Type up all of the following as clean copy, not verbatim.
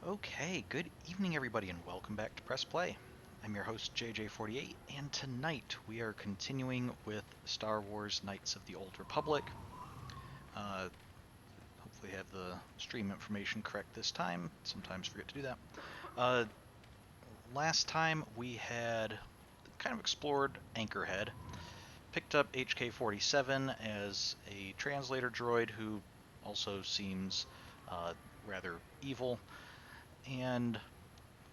Okay, good evening everybody and welcome back to Press Play. I'm your host JJ48 and tonight we are continuing with Star Wars Knights of the Old Republic. Hopefully I have the stream information correct this time. Sometimes forget to do that. Last time we had kind of explored Anchorhead, picked up HK47 as a translator droid who also seems rather evil, and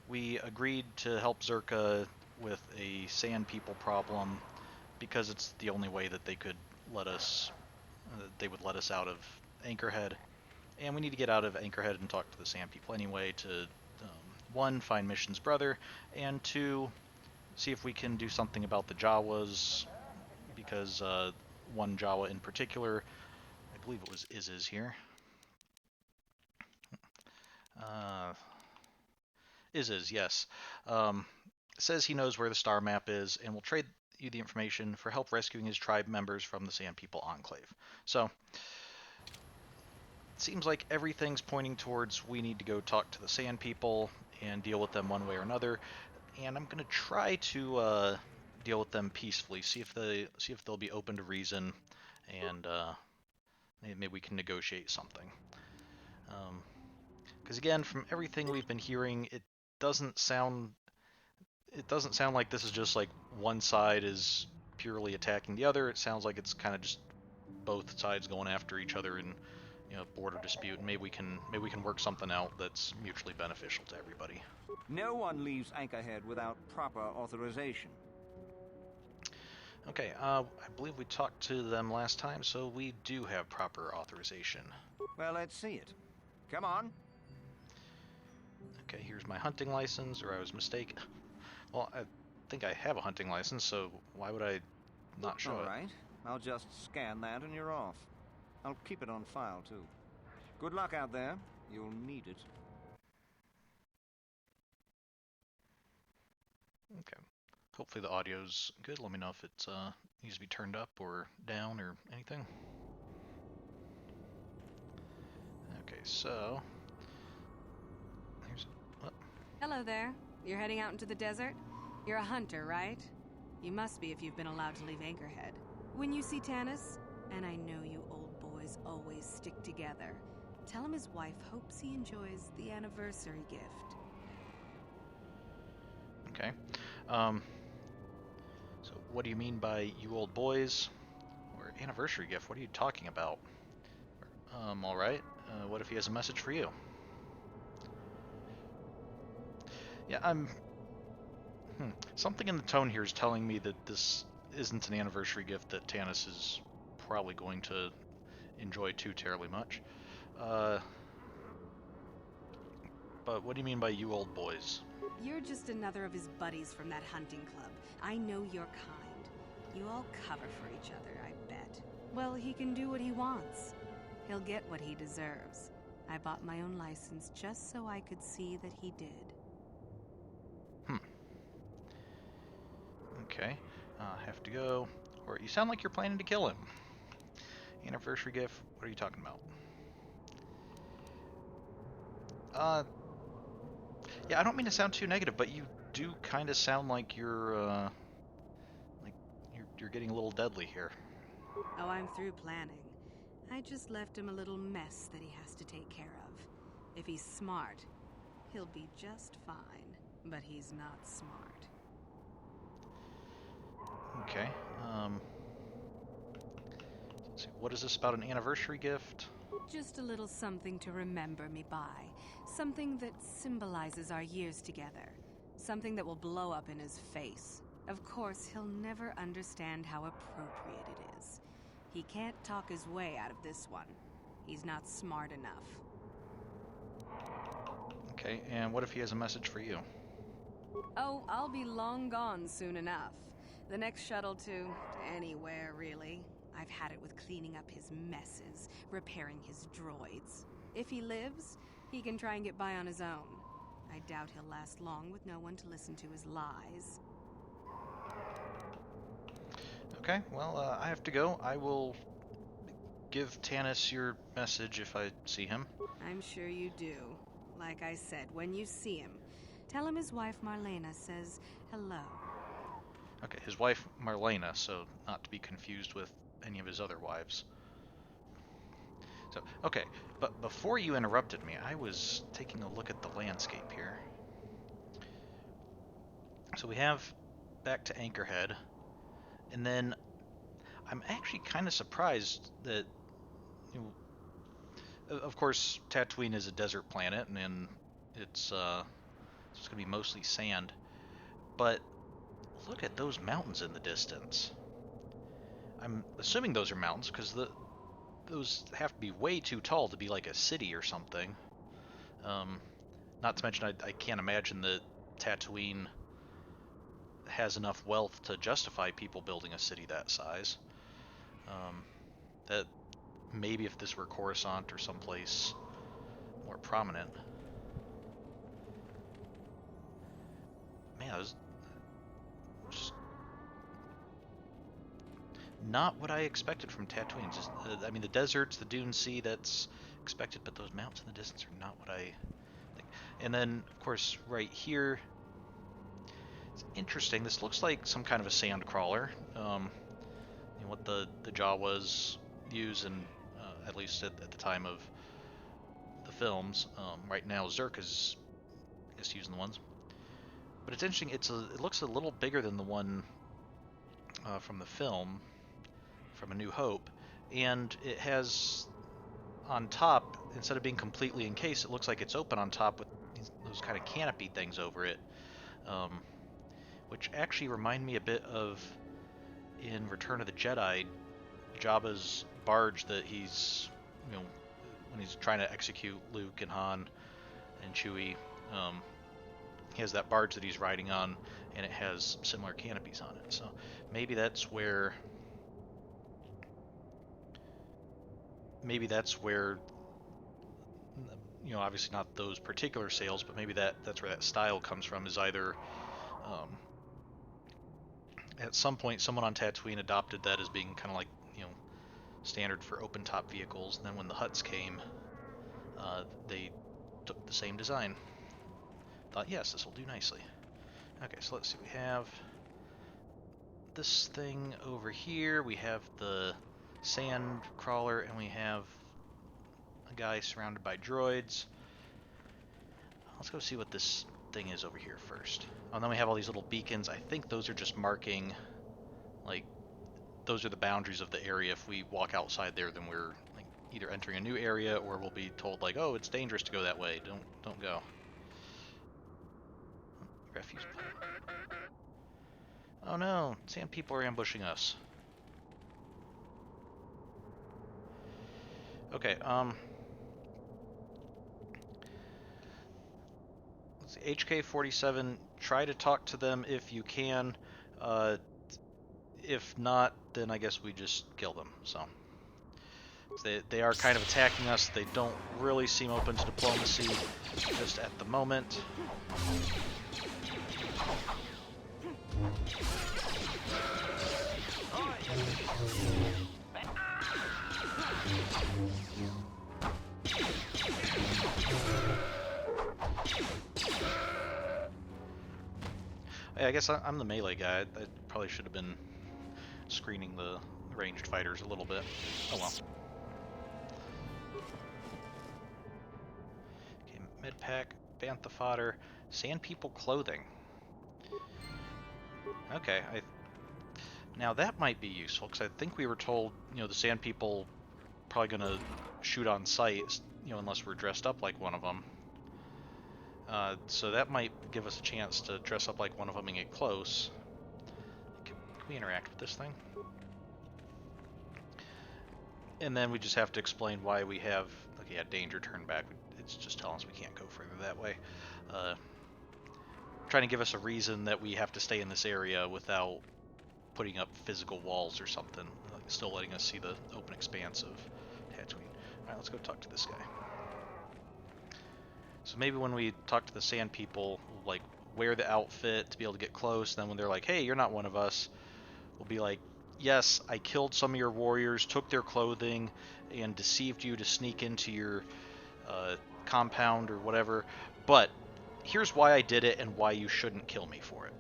we agreed to help Zerka with a sand people problem because it's the only way that they could let us, they would let us out of Anchorhead. And we need to get out of Anchorhead and talk to the sand people anyway to, one, find Mission's brother, and two, see if we can do something about the Jawas, because one Jawa in particular, I believe it was Iz's here. Iz's, yes. Um, Says he knows where the star map is and will trade you the information for help rescuing his tribe members from the Sand People Enclave. So, it seems like everything's pointing towards we need to go talk to the Sand People and deal with them one way or another. And I'm gonna try to deal with them peacefully. See if they'll be open to reason, and maybe we can negotiate something. Because again, from everything we've been hearing, doesn't sound it doesn't sound like this is just like one side is purely attacking the other. It sounds like it's kind of just both sides going after each other in, border dispute. And maybe we can work something out that's mutually beneficial to everybody. No one leaves Anchorhead without proper authorization. Okay, I believe we talked to them last time, so we do have proper authorization. Well, let's see it. Come on. Okay, here's my hunting license, or I was mistaken. Well, I think I have a hunting license, so why would I not show it? All right. I'll just scan that and you're off. I'll keep it on file, too. Good luck out there. You'll need it. Okay. Hopefully the audio's good. Let me know if it needs to be turned up or down or anything. Okay, so here's Hello there. You're heading out into the desert? You're a hunter, right? You must be if you've been allowed to leave Anchorhead. When you see Tanis, and I know you old boys always stick together, tell him his wife hopes he enjoys the anniversary gift. okay. So what do you mean by you old boys? Or anniversary gift? What are you talking about? All right. What if he has a message for you? Yeah, something in the tone here is telling me that this isn't an anniversary gift that Tanis is probably going to enjoy too terribly much. But what do you mean by you old boys? You're just another of his buddies from that hunting club. I know your kind. You all cover for each other, I bet. Well, he can do what he wants. He'll get what he deserves. I bought my own license just so I could see that he did. Okay. Have to go. Or you sound like you're planning to kill him. Anniversary gift? What are you talking about? Yeah, I don't mean to sound too negative, but you do kind of sound like you're getting a little deadly here. Oh, I'm through planning. I just left him a little mess that he has to take care of. If he's smart, he'll be just fine. But he's not smart. Okay. Let's see. What is this about an anniversary gift? Just a little something to remember me by. Something that symbolizes our years together. Something that will blow up in his face. Of course, he'll never understand how appropriate it is. He can't talk his way out of this one. He's not smart enough. Okay, and what if he has a message for you? Oh, I'll be long gone soon enough. The next shuttle to anywhere, really. I've had it with cleaning up his messes, repairing his droids. If he lives, he can try and get by on his own. I doubt he'll last long with no one to listen to his lies. Okay, well, I have to go. I will give Tanis your message if I see him. I'm sure you do. Like I said, when you see him, tell him his wife Marlena says hello. Okay, his wife Marlena, so not to be confused with any of his other wives. So, okay, but before you interrupted me, I was taking a look at the landscape here. So we have back to Anchorhead, and then I'm actually kind of surprised that, you know, of course, Tatooine is a desert planet, and it's going to be mostly sand. But look at those mountains in the distance. I'm assuming those are mountains because those have to be way too tall to be like a city or something. Um, Not to mention, I can't imagine that Tatooine has enough wealth to justify people building a city that size. That maybe if this were Coruscant or someplace more prominent. Man, that was just not what I expected from Tatooine. Just, I mean, the deserts, the Dune Sea, that's expected, but those mountains in the distance are not what I think. And then, of course, right here, it's interesting. This looks like some kind of a sand crawler. You know, what the Jawas use, and at least at the time of the films. Right now, Zerk is just using the ones. But it's interesting. It looks a little bigger than the one from the film, from A New Hope, and it has on top, instead of being completely encased, it looks like it's open on top with those kind of canopy things over it, um, which actually remind me a bit of in Return of the Jedi, Jabba's barge that he's, you know, when he's trying to execute Luke and Han and Chewie. He has that barge that he's riding on, and it has similar canopies on it. So maybe that's where you know, obviously not those particular sails, but maybe that's where that style comes from. Is either um, at some point someone on Tatooine adopted that as being kind of like, you know, standard for open top vehicles, and then when the Hutts came, they took the same design. Thought, yes, this will do nicely. Okay, so let's see. We have this thing over here. We have the sand crawler, and we have a guy surrounded by droids. Let's go see what this thing is over here first. Oh, and then we have all these little beacons. I think those are just marking, like, those are the boundaries of the area. If we walk outside there, then we're like either entering a new area, or we'll be told like, oh, it's dangerous to go that way. Don't go. Refuse pile. Oh no, sand people are ambushing us. Okay, let's see, HK47, try to talk to them if you can. If not, then I guess we just kill them. So they are kind of attacking us. They don't really seem open to diplomacy just at the moment. I guess I'm the melee guy. I probably should have been screening the ranged fighters a little bit. Oh well. Okay, med pack, bantha fodder, sand people clothing. Okay, now that might be useful, because I think we were told, you know, the sand people probably gonna shoot on sight, you know, unless we're dressed up like one of them. So that might give us a chance to dress up like one of them and get close. Can we interact with this thing? And then we just have to explain why we have, okay, yeah, danger, turn back. It's just telling us we can't go further that way. Trying to give us a reason that we have to stay in this area without putting up physical walls or something. Still letting us see the open expanse of Tatooine. Alright, let's go talk to this guy. So maybe when we talk to the sand people, we'll like wear the outfit to be able to get close. Then when they're like, hey, you're not one of us, we'll be like, yes, I killed some of your warriors, took their clothing, and deceived you to sneak into your compound or whatever, but here's why I did it and why you shouldn't kill me for it.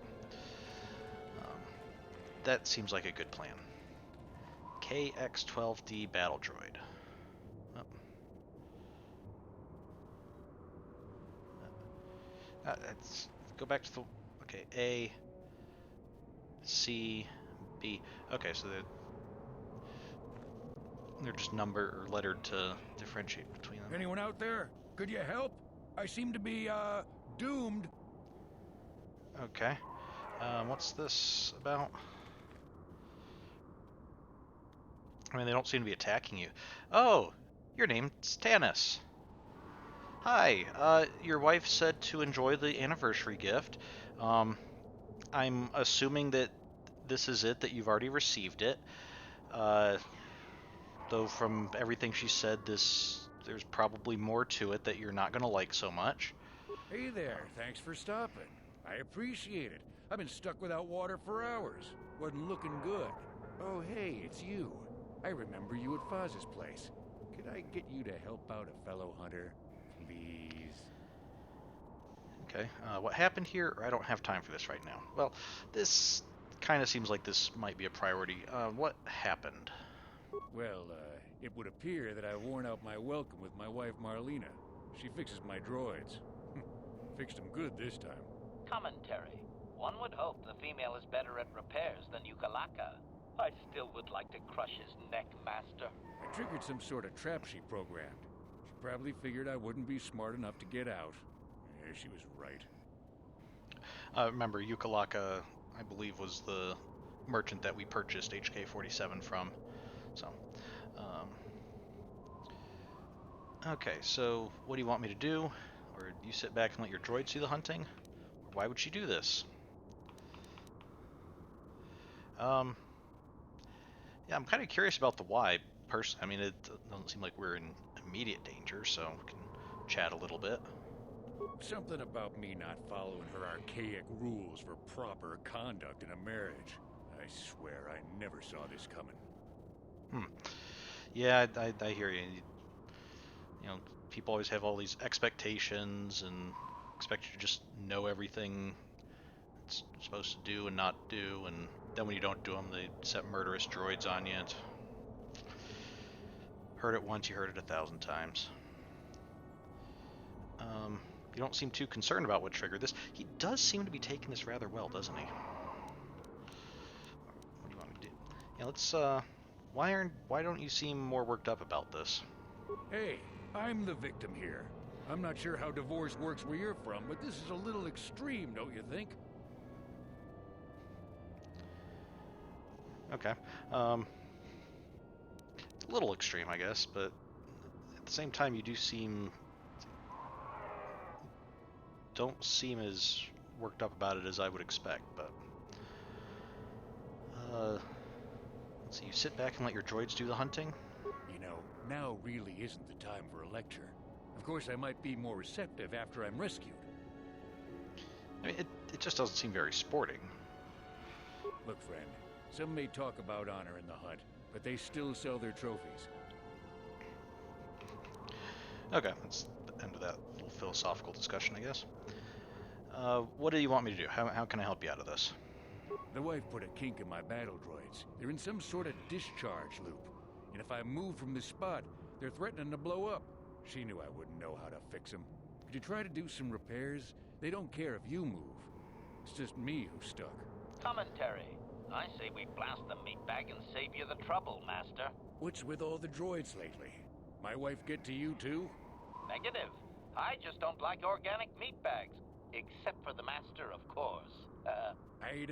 That seems like a good plan. KX-12D battle droid. Oh. Let's go back to the... Okay, A, C, B. Okay, so they're just numbered or lettered to differentiate between them. Anyone out there? Could you help? I seem to be, doomed. Okay. What's this about? I mean, they don't seem to be attacking you. Oh, your name's Tanis. Hi, your wife said to enjoy the anniversary gift. I'm assuming that this is it, that you've already received it. Though from everything she said, there's probably more to it that you're not going to like so much. Hey there, thanks for stopping. I appreciate it. I've been stuck without water for hours. Wasn't looking good. Oh, hey, it's you. I remember you at Foz's place. Could I get you to help out a fellow hunter? Please? Okay, what happened here? I don't have time for this right now. Well, this kind of seems like this might be a priority. What happened? Well, it would appear that I've worn out my welcome with my wife Marlena. She fixes my droids. Fixed them good this time. Commentary. One would hope the female is better at repairs than Yukalaka. I still would like to crush his neck, Master. I triggered some sort of trap she programmed. She probably figured I wouldn't be smart enough to get out. Yeah, she was right. Remember, Yukalaka, I believe, was the merchant that we purchased HK47 from. So, okay, so what do you want me to do? Or you sit back and let your droids do the hunting? Or why would she do this? Yeah, I'm kind of curious about the why, personally. I mean, it doesn't seem like we're in immediate danger, so we can chat a little bit. Something about me not following her archaic rules for proper conduct in a marriage. I swear I never saw this coming. Yeah, I hear you. You know, people always have all these expectations and expect you to just know everything it's supposed to do and not do, and then when you don't do them, they set murderous droids on you. Heard it once, you heard it 1,000 times. You don't seem too concerned about what triggered this. He does seem to be taking this rather well, doesn't he? What do you want me to do? Yeah, let's, why don't you seem more worked up about this? Hey, I'm the victim here. I'm not sure how divorce works where you're from, but this is a little extreme, don't you think? Okay. A little extreme, I guess, but at the same time, you don't seem as worked up about it as I would expect, but let's see, you sit back and let your droids do the hunting? You know, now really isn't the time for a lecture. Of course, I might be more receptive after I'm rescued. I mean, it just doesn't seem very sporting. Look, friend, some may talk about honor in the hunt, but they still sell their trophies. Okay, that's the end of that little philosophical discussion, I guess. What do you want me to do? How can I help you out of this? The wife put a kink in my battle droids. They're in some sort of discharge loop. And if I move from this spot, they're threatening to blow up. She knew I wouldn't know how to fix them. Could you try to do some repairs? They don't care if you move. It's just me who's stuck. Commentary. I say we blast the meat bag and save you the trouble, Master. What's with all the droids lately? My wife get to you too? Negative. I just don't like organic meat bags. Except for the Master, of course. I'd,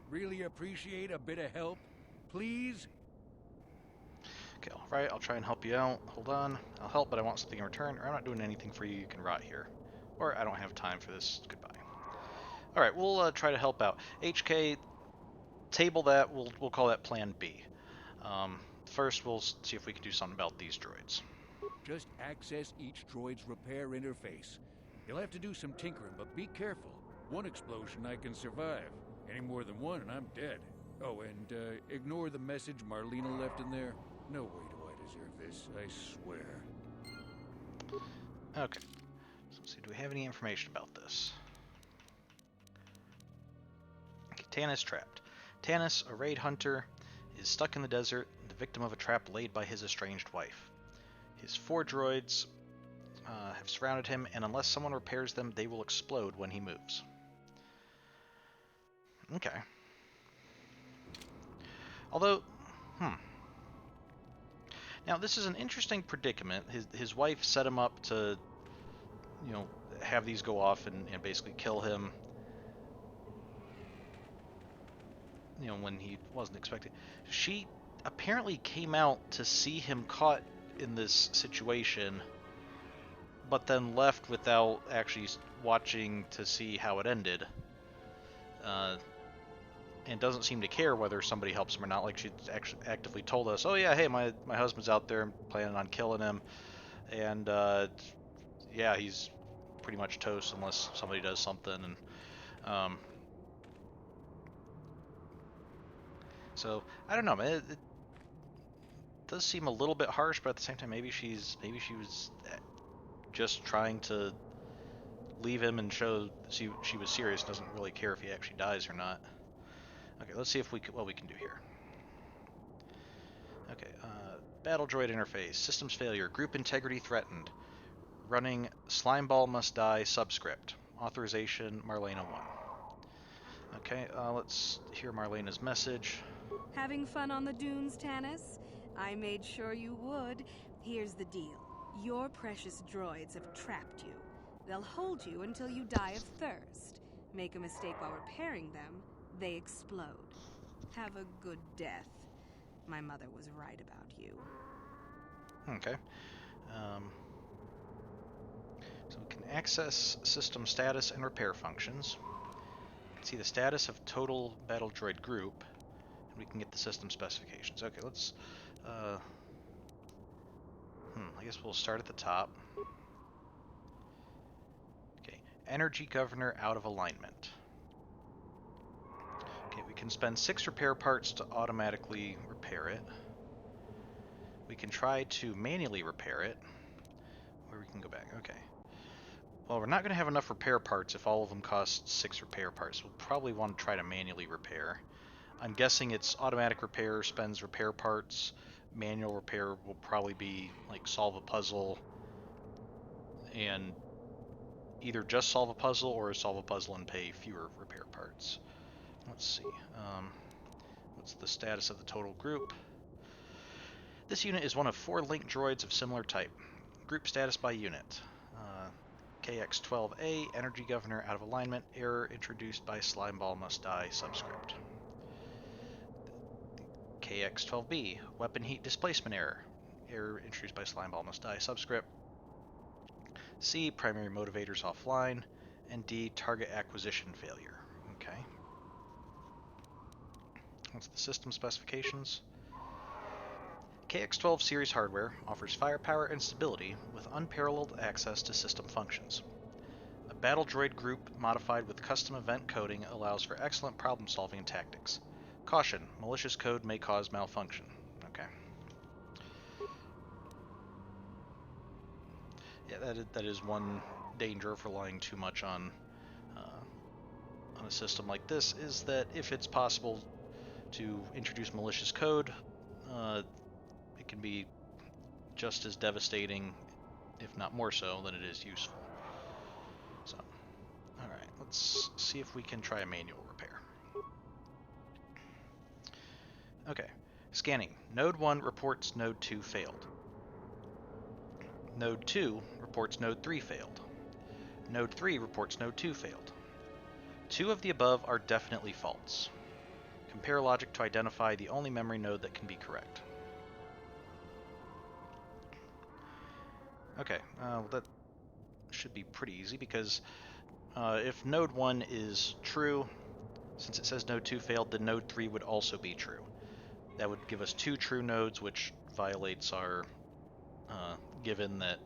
really appreciate a bit of help. Please? Okay, alright, I'll try and help you out. Hold on. I'll help, but I want something in return, or I'm not doing anything for you, you can rot here. Or I don't have time for this, goodbye. Alright, we'll try to help out. HK, table that, we'll call that Plan B. First, we'll see if we can do something about these droids. Just access each droid's repair interface. You'll have to do some tinkering, but be careful. One explosion I can survive. Any more than one and I'm dead. Oh, and ignore the message Marlena left in there. No way do I deserve this, I swear. Okay. So let's see, do we have any information about this? Okay, Tanis trapped. Tanis, a raid hunter, is stuck in the desert, the victim of a trap laid by his estranged wife. His 4 droids have surrounded him, and unless someone repairs them, they will explode when he moves. Okay. Although, Now this is an interesting predicament. His wife set him up to, have these go off and basically kill him, when he wasn't expecting. She apparently came out to see him caught in this situation, but then left without actually watching to see how it ended. And doesn't seem to care whether somebody helps him or not. Like, she actually actively told us, "Oh yeah, hey, my husband's out there. I'm planning on killing him, and yeah, he's pretty much toast unless somebody does something." And so I don't know, man. It does seem a little bit harsh, but at the same time, maybe she was just trying to leave him and show she was serious. Doesn't really care if he actually dies or not. Okay, let's see if what we can do here. Okay, battle droid interface, systems failure, group integrity threatened, running Slimeball must die subscript, authorization Marlena 1. Okay, let's hear Marlena's message. Having fun on the dunes, Tanis? I made sure you would. Here's the deal. Your precious droids have trapped you. They'll hold you until you die of thirst. Make a mistake while repairing them, they explode. Have a good death. My mother was right about you. Okay. So we can access system status and repair functions. See the status of total battle droid group, and we can get the system specifications. Okay, let's. I guess we'll start at the top. Okay, energy governor out of alignment. Okay, we can spend 6 repair parts to automatically repair it. We can try to manually repair it, or we can go back. Okay. Well, we're not going to have enough repair parts if all of them cost 6 repair parts. We'll probably want to try to manually repair. I'm guessing it's automatic repair spends repair parts. Manual repair will probably be like solve a puzzle and either just solve a puzzle or solve a puzzle and pay fewer repair parts. Let's see. What's the status of the total group? This unit is one of 4 link droids of similar type. Group status by unit. KX12A, Energy Governor out of alignment, error introduced by Slimeball must die, subscript. KX12B, Weapon Heat Displacement error, error introduced by Slimeball must die, subscript. C, Primary motivators offline, and D, target acquisition failure. Okay. What's the system specifications? KX12 series hardware offers firepower and stability with unparalleled access to system functions. A battle droid group modified with custom event coding allows for excellent problem solving and tactics. Caution, malicious code may cause malfunction. Okay. Yeah, that is one danger of relying too much on a system like this, is that if it's possible to introduce malicious code, it can be just as devastating, if not more so, than it is useful. So, alright, let's see if we can try a manual repair. Okay, scanning. Node 1 reports Node 2 failed. Node 2 reports Node 3 failed. Node 3 reports Node 2 failed. 2 of the above are definitely false. Compare logic to identify the only memory node that can be correct. Okay, that should be pretty easy because if Node 1 is true, since it says Node 2 failed, then Node 3 would also be true. That would give us 2 true nodes, which violates our given that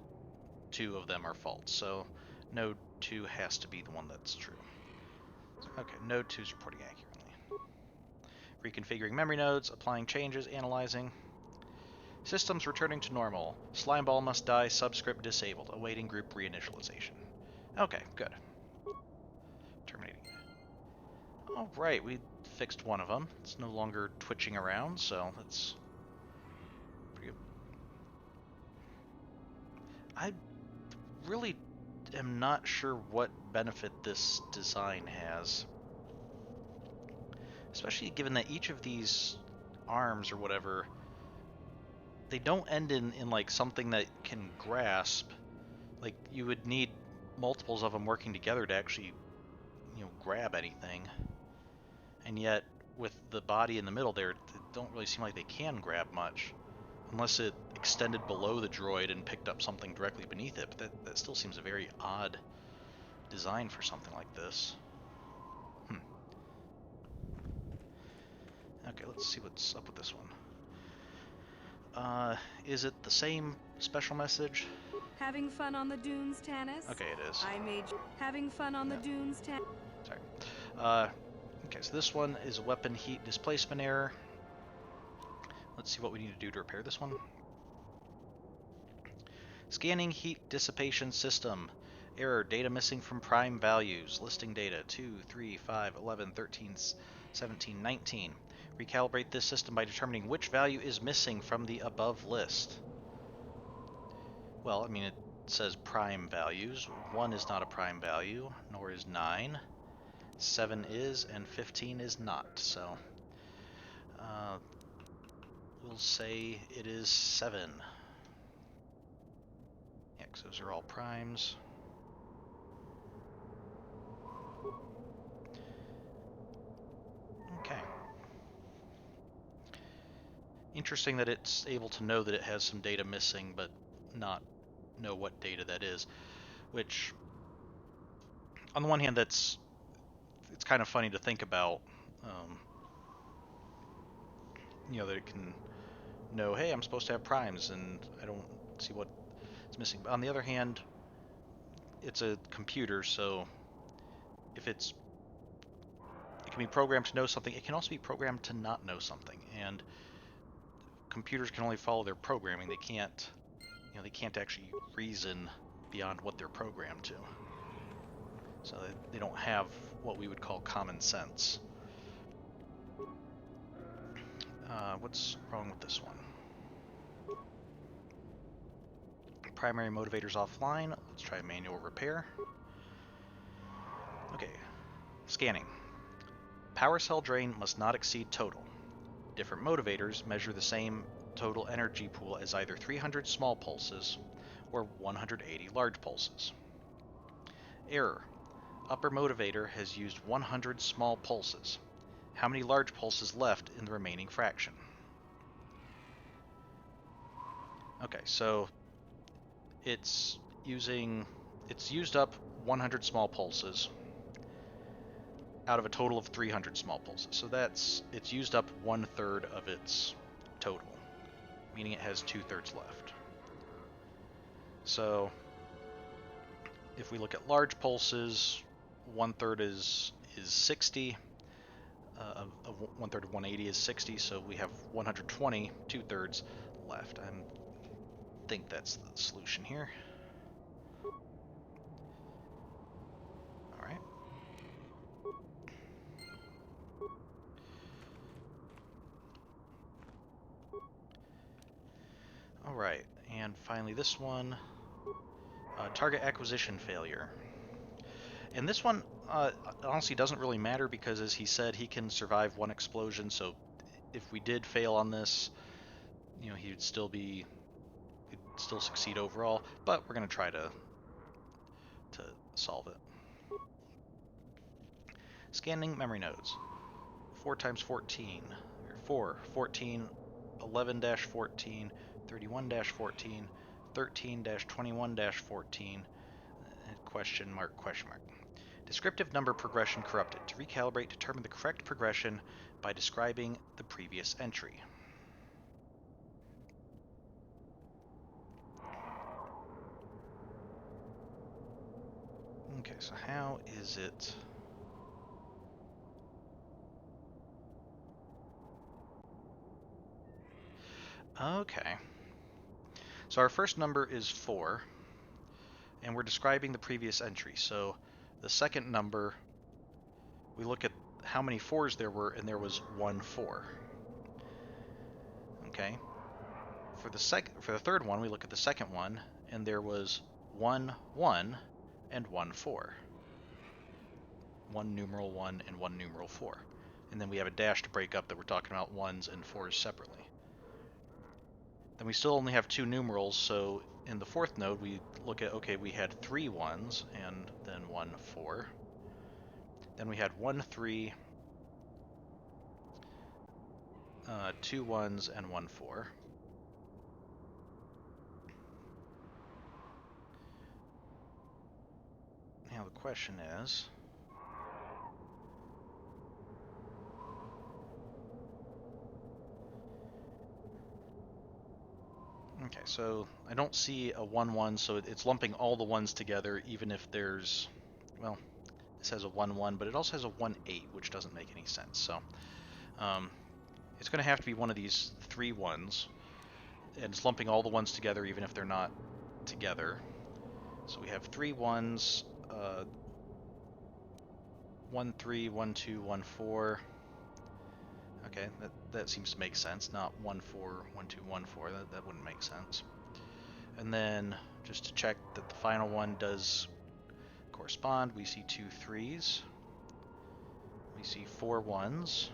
2 of them are false. So Node 2 has to be the one that's true. Okay, Node 2 is reporting accurately. Reconfiguring memory nodes, applying changes, analyzing. Systems returning to normal. Slimeball must die, subscript disabled. Awaiting group reinitialization. Okay, good. Terminating. Alright, we fixed one of them. It's no longer twitching around, so that's pretty good. I really am not sure what benefit this design has. Especially given that each of these arms or whatever, they don't end in like something that can grasp. Like, you would need multiples of them working together to actually, grab anything. And yet, with the body in the middle there, it don't really seem like they can grab much. Unless it extended below the droid and picked up something directly beneath it. But that still seems a very odd design for something like this. Okay, let's see what's up with this one. Is it the same special message? Having fun on the dunes, Tanis? Okay, it is. I made you having fun on the dunes, Tanis. Sorry. Okay, so this one is weapon heat displacement error. Let's see what we need to do to repair this one. Scanning heat dissipation system. Error, data missing from prime values. Listing data 2, 3, 5, 11, 13, 17, 19. Recalibrate this system by determining which value is missing from the above list. Well, I mean, it says prime values. 1 is not a prime value, nor is 9. 7 is, and 15 is not, so we'll say it is 7. Yeah, because those are all primes. Okay. Interesting that it's able to know that it has some data missing, but not know what data that is. Which, on the one hand, it's kind of funny to think about. That it can know, hey, I'm supposed to have primes, and I don't see what is missing. But on the other hand, it's a computer, so if it can be programmed to know something, it can also be programmed to not know something. And computers can only follow their programming. They can't, they can't actually reason beyond what they're programmed to. So they don't have what we would call common sense. What's wrong with this one? Primary motivators offline. Let's try manual repair. Okay. Scanning. Power cell drain must not exceed total. Different motivators measure the same total energy pool as either 300 small pulses or 180 large pulses. Error. Upper motivator has used 100 small pulses. How many large pulses left in the remaining fraction? Okay, so it's used up 100 small pulses out of a total of 300 small pulses. So it's used up 1/3 of its total, meaning it has 2/3 left. So if we look at large pulses, 1/3 is 60. 1/3 of 180 is 60, so we have 120, 2/3 left. I think that's the solution here. Alright. Alright, and finally this one. Target acquisition failure. And this one honestly doesn't really matter because, as he said, he can survive one explosion, so if we did fail on this, he'd still succeed overall, but we're going to try to solve it. Scanning memory nodes. 4 times 14, or 4, 14, 11-14, 31-14, 13-21-14, question mark. Descriptive number progression corrupted. To recalibrate, determine the correct progression by describing the previous entry. Okay, so how is it? Okay. So our first number is 4, and we're describing the previous entry. So the second number, we look at how many 4s there were, and there was 1 4. Okay. For the third one, we look at the second one, and there was 1 1 and 1 4. 1 numeral 1 and 1 numeral 4. And then we have a dash to break up that we're talking about 1s and 4s separately. Then we still only have 2 numerals, so in the fourth node we look at, okay, we had 3 1s and then 1 4. Then we had 1 3, 2 1s and 1 4. Now the question is, okay, so I don't see a 1 1, so it's lumping all the 1s together, even if there's, well, this has a 1 1, but it also has a 1 8, which doesn't make any sense. So it's going to have to be one of these 3 1s, and it's lumping all the 1s together, even if they're not together. So we have 3 1s, 1 3, 1 2, 1 4. Okay, that seems to make sense. Not 1 4, 1 2, 1 4. That wouldn't make sense. And then just to check that the final one does correspond, we see 2 3s. We see 4 1s.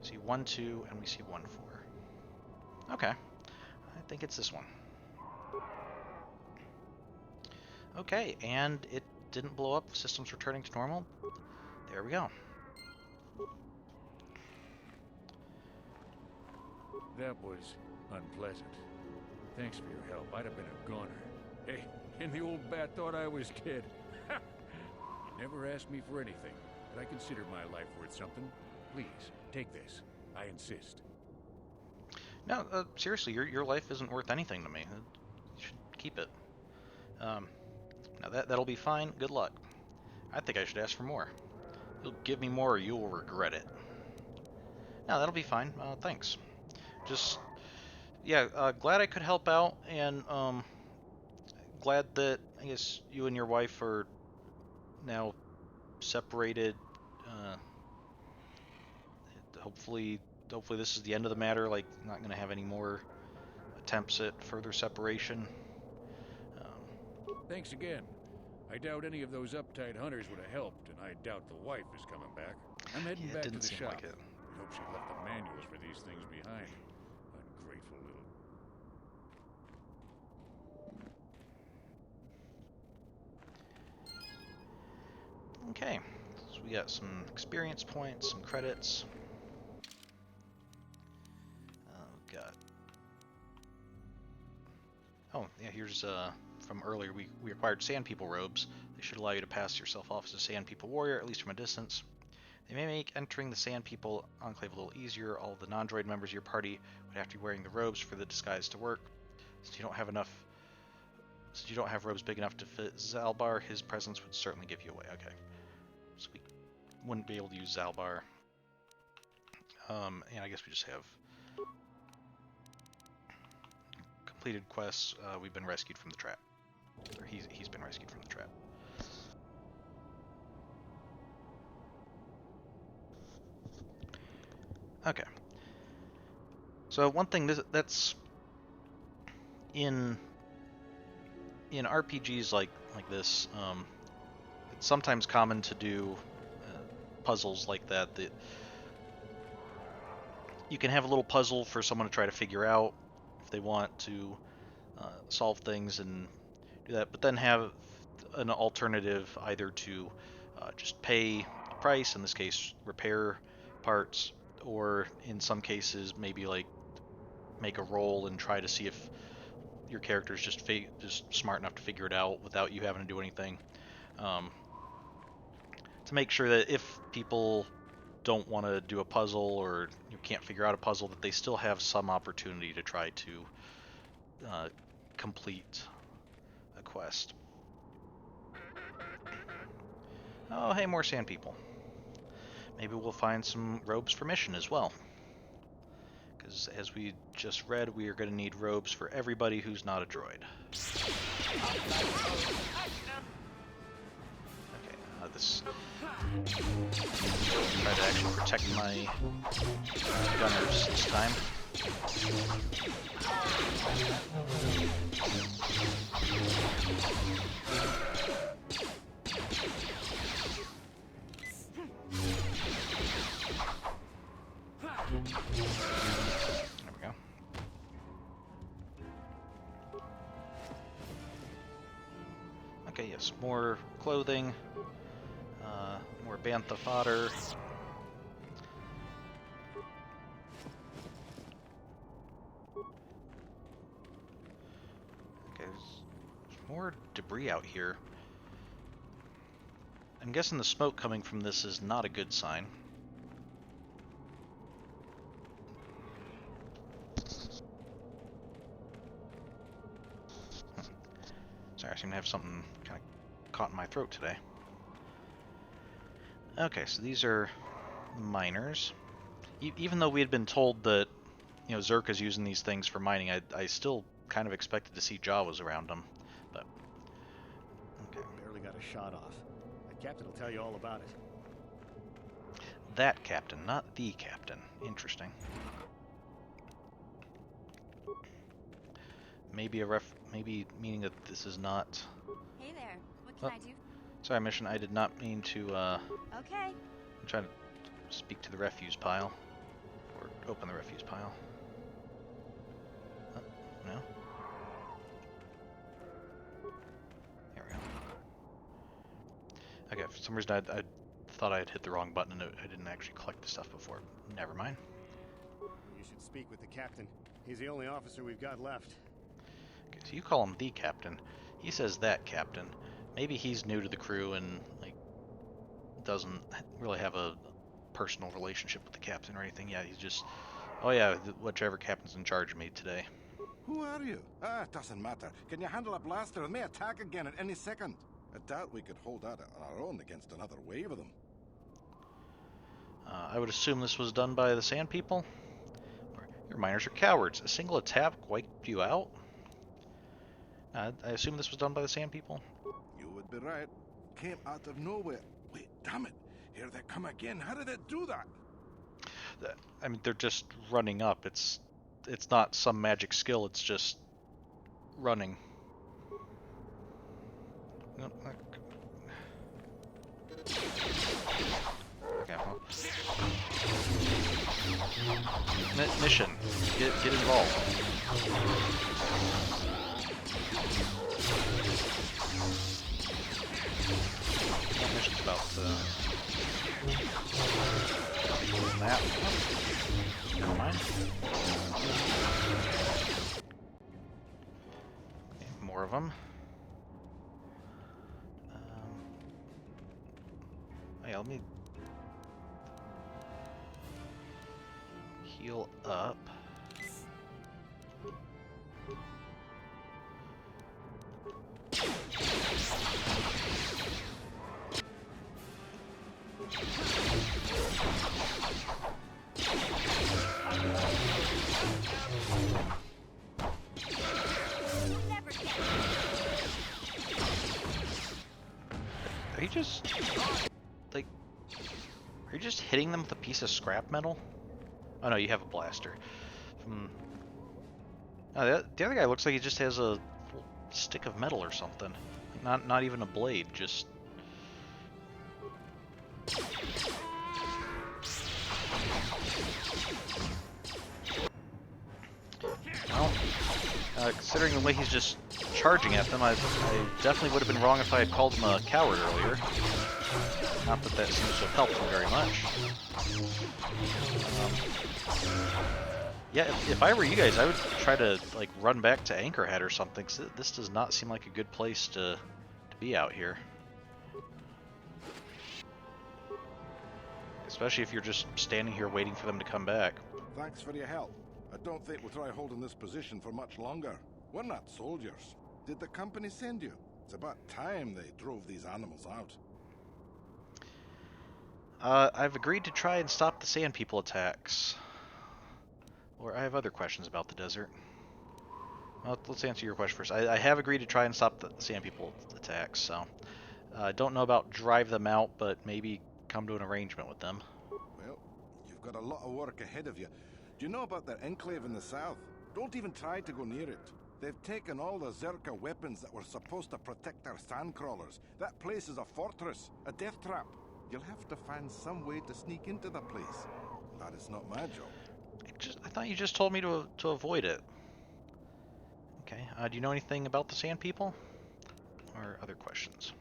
We see 1 2, and we see 1 4. Okay, I think it's this one. Okay, and it didn't blow up. System's returning to normal. There we go. That was unpleasant. Thanks for your help. I'd have been a goner. Hey, and the old bat thought I was dead. You never asked me for anything, but I consider my life worth something. Please, take this. I insist. No, seriously, your life isn't worth anything to me. You should keep it. Now that'll be fine. Good luck. I think I should ask for more. You'll give me more or you'll regret it. No, that'll be fine. Thanks. Just, yeah, glad I could help out, and glad that I guess you and your wife are now separated. Hopefully this is the end of the matter. Like, not going to have any more attempts at further separation. Thanks again. I doubt any of those uptight hunters would have helped, and I doubt the wife is coming back. I'm heading Yeah, it back to didn't the seem shop. like it. I hope she left the manuals for these things behind. Ungrateful little... Okay, so we got some experience points, some credits. We've got... Oh, yeah, here's from earlier. We acquired Sand People robes. They should allow you to pass yourself off as a Sand People warrior, at least from a distance. They may make entering the Sand People enclave a little easier. All of the non-droid members of your party would have to be wearing the robes for the disguise to work. Since you don't have robes big enough to fit Zalbar, his presence would certainly give you away. Okay, so we wouldn't be able to use Zalbar. And I guess we just have completed quests. We've been rescued from the trap, or he's been rescued from the trap. Okay. So one thing that's in RPGs like this, it's sometimes common to do puzzles like that. That you can have a little puzzle for someone to try to figure out if they want to solve things and do that, but then have an alternative either to just pay a price, in this case repair parts, or in some cases maybe like make a roll and try to see if your character is just smart enough to figure it out without you having to do anything, to make sure that if people don't want to do a puzzle or you can't figure out a puzzle, that they still have some opportunity to try to complete a quest. Oh, hey, more sand people. Maybe we'll find some robes for mission as well. Because as we just read, we are going to need robes for everybody who's not a droid. Okay, this... Try to actually protect my gunners this time. There we go. Okay, yes, more clothing, more bantha fodder. Okay, there's more debris out here. I'm guessing the smoke coming from this is not a good sign. Sorry, I seem to have something kind of caught in my throat today. Okay, so these are miners. Even though we had been told that, you know, Zerka's using these things for mining, I still kind of expected to see Jawas around them. But okay, Barely got a shot off. The captain will tell you all about it. that captain, not the captain. Interesting. Maybe maybe meaning that this is not. Hey there. What can I do? Sorry, mission. I did not mean to. Okay. I'm trying to speak to the refuse pile, or open the refuse pile. Oh, no. There we go. Okay, for some reason I thought I had hit the wrong button and I didn't actually collect the stuff before. Never mind. You should speak with the captain. He's the only officer we've got left. Okay, so you call him the captain. He says that captain. Maybe he's new to the crew and like doesn't really have a personal relationship with the captain or anything. Yeah, he's just, oh yeah, whichever captain's in charge of me today. Who are you? It doesn't matter. Can you handle a blaster? It may attack again at any second. I doubt we could hold out on our own against another wave of them. I would assume this was done by the Sand People. Your miners are cowards. A single attack wiped you out? I assume this was done by the Sand People. You would be right. Came out of nowhere. Wait, damn it. Here they come again. How did it do that? I mean, they're just running up. It's not some magic skill. It's just running. Okay, well. Mission. Get involved. What mission's about that? Never mind. Okay, more of them. Yeah, let me heal up. Are you just like, are you just hitting them with a piece of scrap metal? Oh no, you have a blaster. Oh, the other guy looks like he just has a stick of metal or something. Not even a blade, just. Well, considering the way he's just charging at them, I definitely would have been wrong if I had called him a coward earlier. Not that seems to have helped him very much. Yeah, if I were you guys, I would try to like run back to Anchorhead or something. 'Cause this does not seem like a good place to be out here. Especially if you're just standing here waiting for them to come back. Thanks for your help. I don't think we'll try holding this position for much longer. We're not soldiers. Did the company send you? It's about time they drove these animals out. I've agreed to try and stop the Sand People attacks. Or I have other questions about the desert. Well, let's answer your question first. I have agreed to try and stop the Sand People attacks, so I don't know about drive them out, but maybe come to an arrangement with them. Well, you've got a lot of work ahead of you. Do you know about their enclave in the south? Don't even try to go near it. They've taken all the Zerka weapons that were supposed to protect our sandcrawlers. That place is a fortress, a death trap. You'll have to find some way to sneak into the place. That is not my job. I thought you just told me to avoid it. Okay, do you know anything about the Sand People? Or other questions?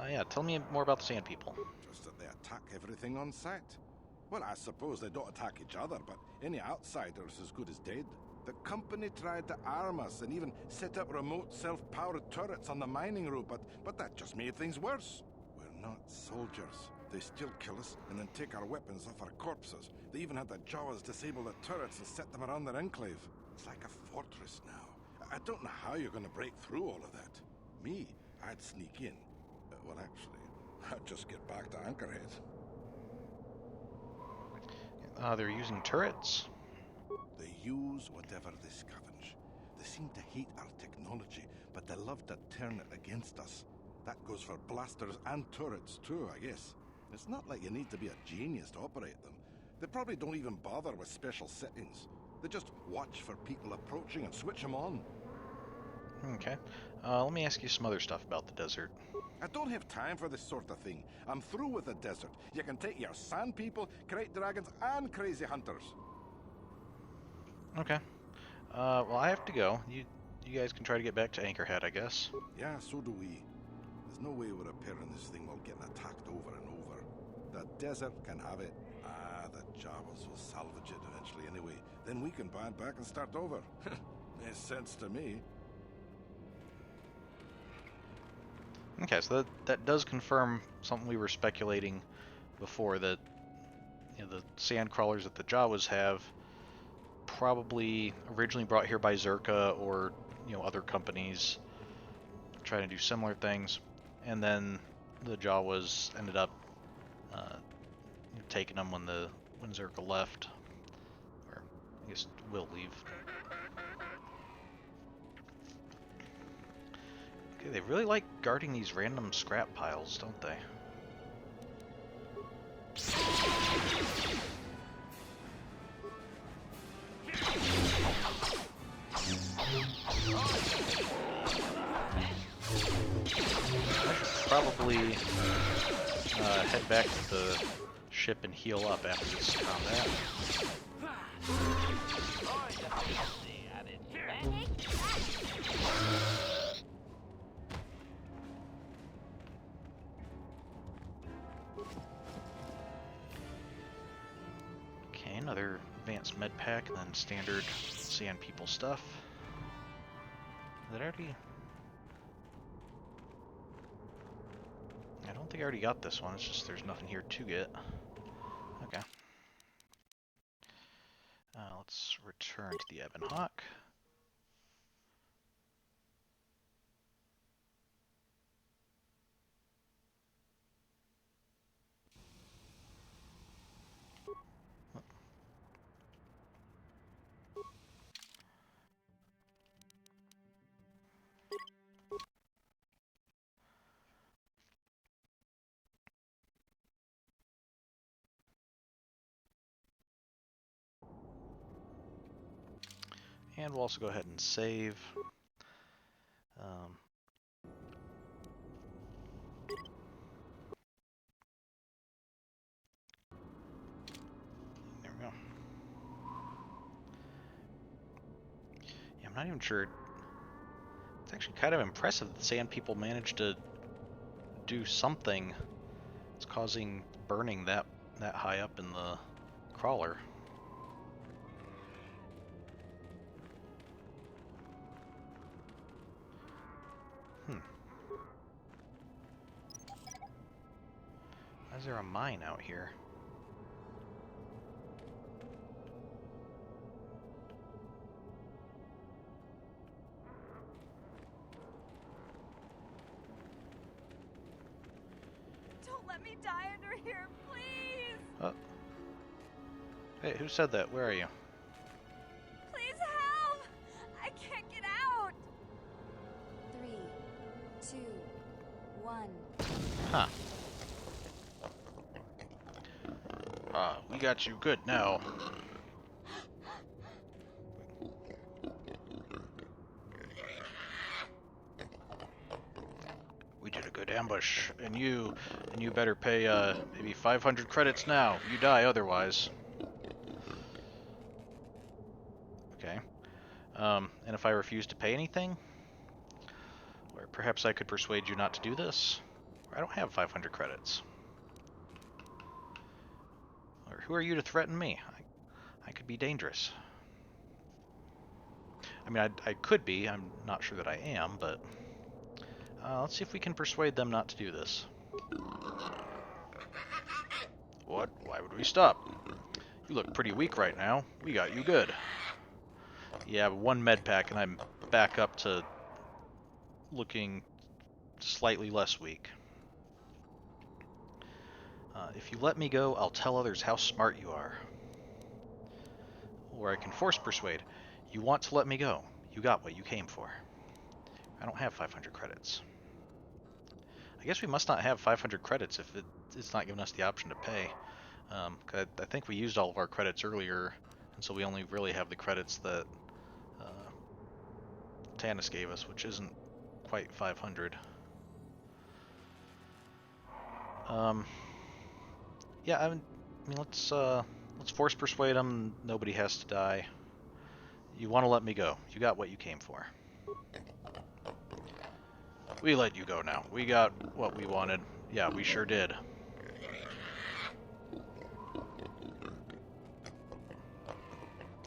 Yeah, tell me more about the Sand People. Just that they attack everything on sight. Well, I suppose they don't attack each other, but any outsider's as good as dead. The company tried to arm us and even set up remote self-powered turrets on the mining road, but that just made things worse. We're not soldiers. They still kill us and then take our weapons off our corpses. They even had the Jawas disable the turrets and set them around their enclave. It's like a fortress now. I don't know how you're going to break through all of that. Me, I'd sneak in. Well, actually, I'd just get back to Anchorhead. They're using turrets? They use whatever they scavenge. They seem to hate our technology, but they love to turn it against us. That goes for blasters and turrets too, I guess. It's not like you need to be a genius to operate them. They probably don't even bother with special settings. They just watch for people approaching and switch them on. Okay. Let me ask you some other stuff about the desert. I don't have time for this sort of thing. I'm through with the desert. You can take your sand people, crate dragons, and crazy hunters. Okay. Well, I have to go. You guys can try to get back to Anchorhead, I guess. Yeah, so do we. There's no way we're repairing this thing while getting attacked over and over. The desert can have it. The Jawas will salvage it eventually anyway. Then we can buy it back and start over. Makes sense to me. Okay, so that does confirm something we were speculating before, that the sand crawlers that the Jawas have probably originally brought here by Zerka or other companies trying to do similar things, and then the Jawas ended up taking them when Zerka left, or I guess will leave. Okay, they really like guarding these random scrap piles, don't they? Probably head back to the ship and heal up after this combat. Okay, another advanced med pack, and then standard sand people stuff. Did I already? I don't think I already got this one, it's just there's nothing here to get. Okay. Let's return to the Ebon Hawk. And we'll also go ahead and save. There we go. Yeah, I'm not even sure. It's actually kind of impressive that sand people managed to do something. It's causing burning that high up in the crawler. Why is there a mine out here? Don't let me die under here, please! Hey, who said that? Where are you? 2, 1. Huh. We got you good now. We did a good ambush, and you better pay maybe 500 credits now. You die otherwise. Okay. And if I refuse to pay anything, or perhaps I could persuade you not to do this. Or I don't have 500 credits. Or who are you to threaten me? I could be dangerous. I mean, I could be. I'm not sure that I am, but let's see if we can persuade them not to do this. What? Why would we stop? You look pretty weak right now. We got you good. Yeah, one med pack and I'm back up to looking slightly less weak. If you let me go, I'll tell others how smart you are. Or I can force persuade. You want to let me go. You got what you came for. I don't have 500 credits. I guess we must not have 500 credits if it's not giving us the option to pay. I think we used all of our credits earlier, and so we only really have the credits that Tanis gave us, which isn't quite 500. Yeah, I mean, let's force persuade them. Nobody has to die. You want to let me go. You got what you came for. We let you go now. We got what we wanted. Yeah, we sure did.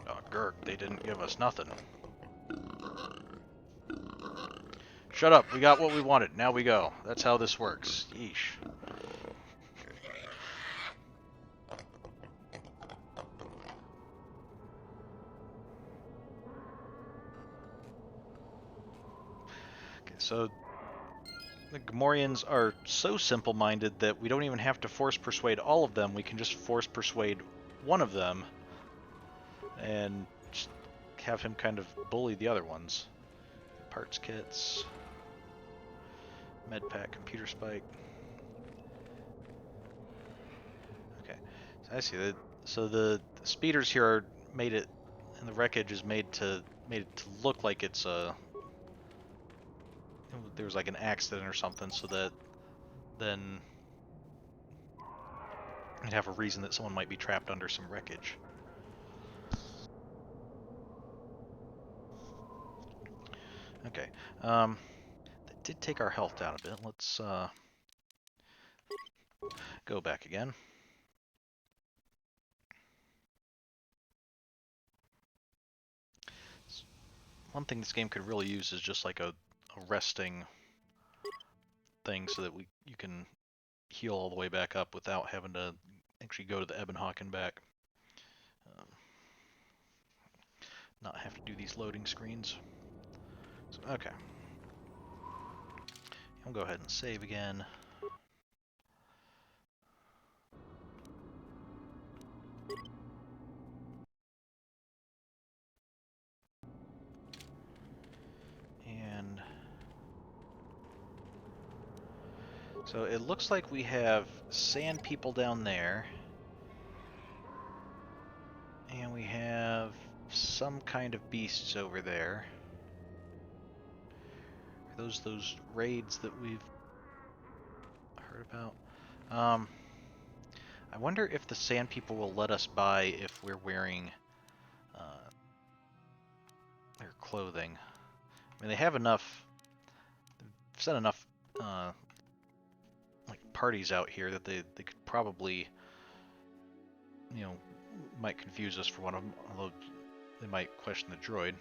Oh, Gurk, they didn't give us nothing. Shut up. We got what we wanted. Now we go. That's how this works. Yeesh. Okay, so the Gamorreans are so simple-minded that we don't even have to force persuade all of them. We can just force persuade one of them and just have him kind of bully the other ones. Parts kits, medpack, computer spike. Okay, so I see that. So the speeders here are made it, and the wreckage is made it to look like it's there's like an accident or something, so that then you'd have a reason that someone might be trapped under some wreckage. Okay, that did take our health down a bit. Let's go back again. One thing this game could really use is just like a resting thing, so that you can heal all the way back up without having to actually go to the Ebonhawk and back. Not have to do these loading screens. So, okay. I'll go ahead and save again. And so it looks like we have sand people down there. And we have some kind of beasts over there. Are those raids that we've heard about? I wonder if the sand people will let us buy if we're wearing their clothing. I mean, they have enough. They've set enough like parties out here that they could probably, you know, might confuse us for one of them, although they might question the droid.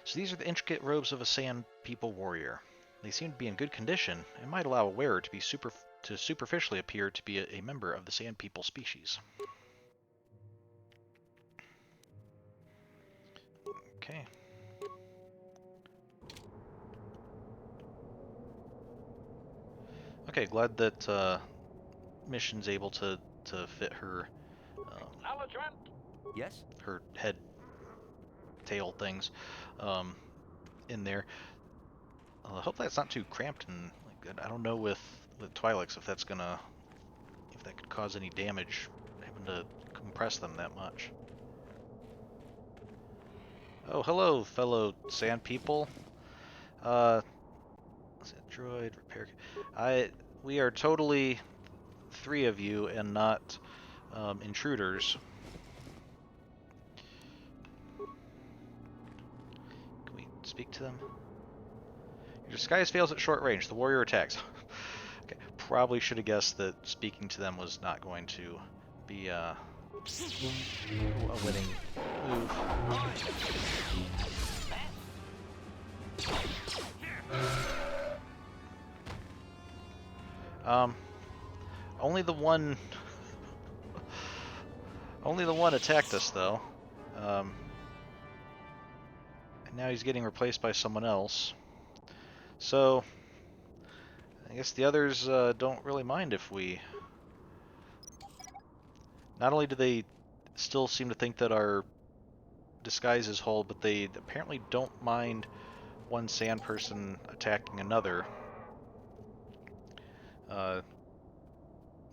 So these are the intricate robes of a sand people warrior. They seem to be in good condition and might allow a wearer to be superficially appear to be a member of the sand people species. Okay. Okay, glad that Mission's able to fit her Yes? her head tail things in there. hopefully it's not too cramped and like good. I don't know with Twi'leks if that's gonna if that could cause any damage having to compress them that much. Oh, hello, fellow sand people. Is it droid repair? We are totally 3 of you and not intruders. Can we speak to them? Your disguise fails at short range. The warrior attacks. Okay, probably should have guessed that speaking to them was not going to be a winning move. Only the one attacked us though. And now he's getting replaced by someone else. So I guess the others don't really mind if we... Not only do they still seem to think that our disguises hold, but they apparently don't mind one sand person attacking another.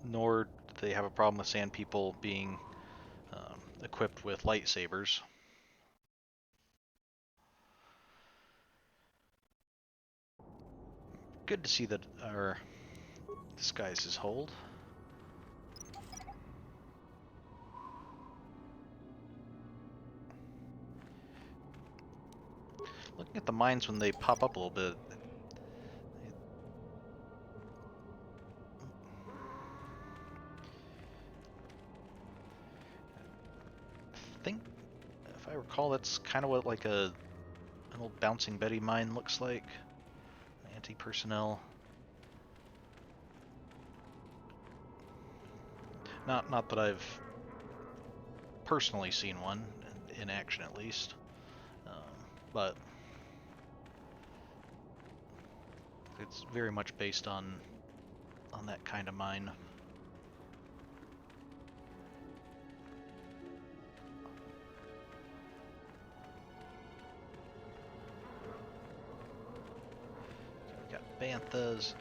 Nor do they have a problem with sand people being equipped with lightsabers. Good to see that our disguises hold. Looking at the mines when they pop up a little bit, I think, if I recall, that's kind of what like an old Bouncing Betty mine looks like. Anti-personnel. Not that I've personally seen one in action, at least, but it's very much based on that kind of mine. We got banthas.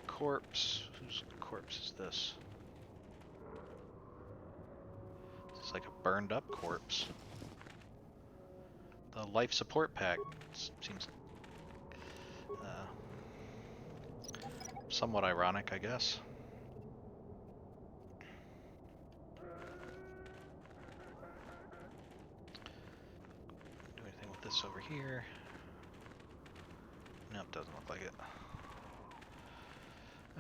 Corpse. Whose corpse is this? It's like a burned up corpse. The life support pack seems somewhat ironic, I guess. Do anything with this over here? Nope, doesn't look like it.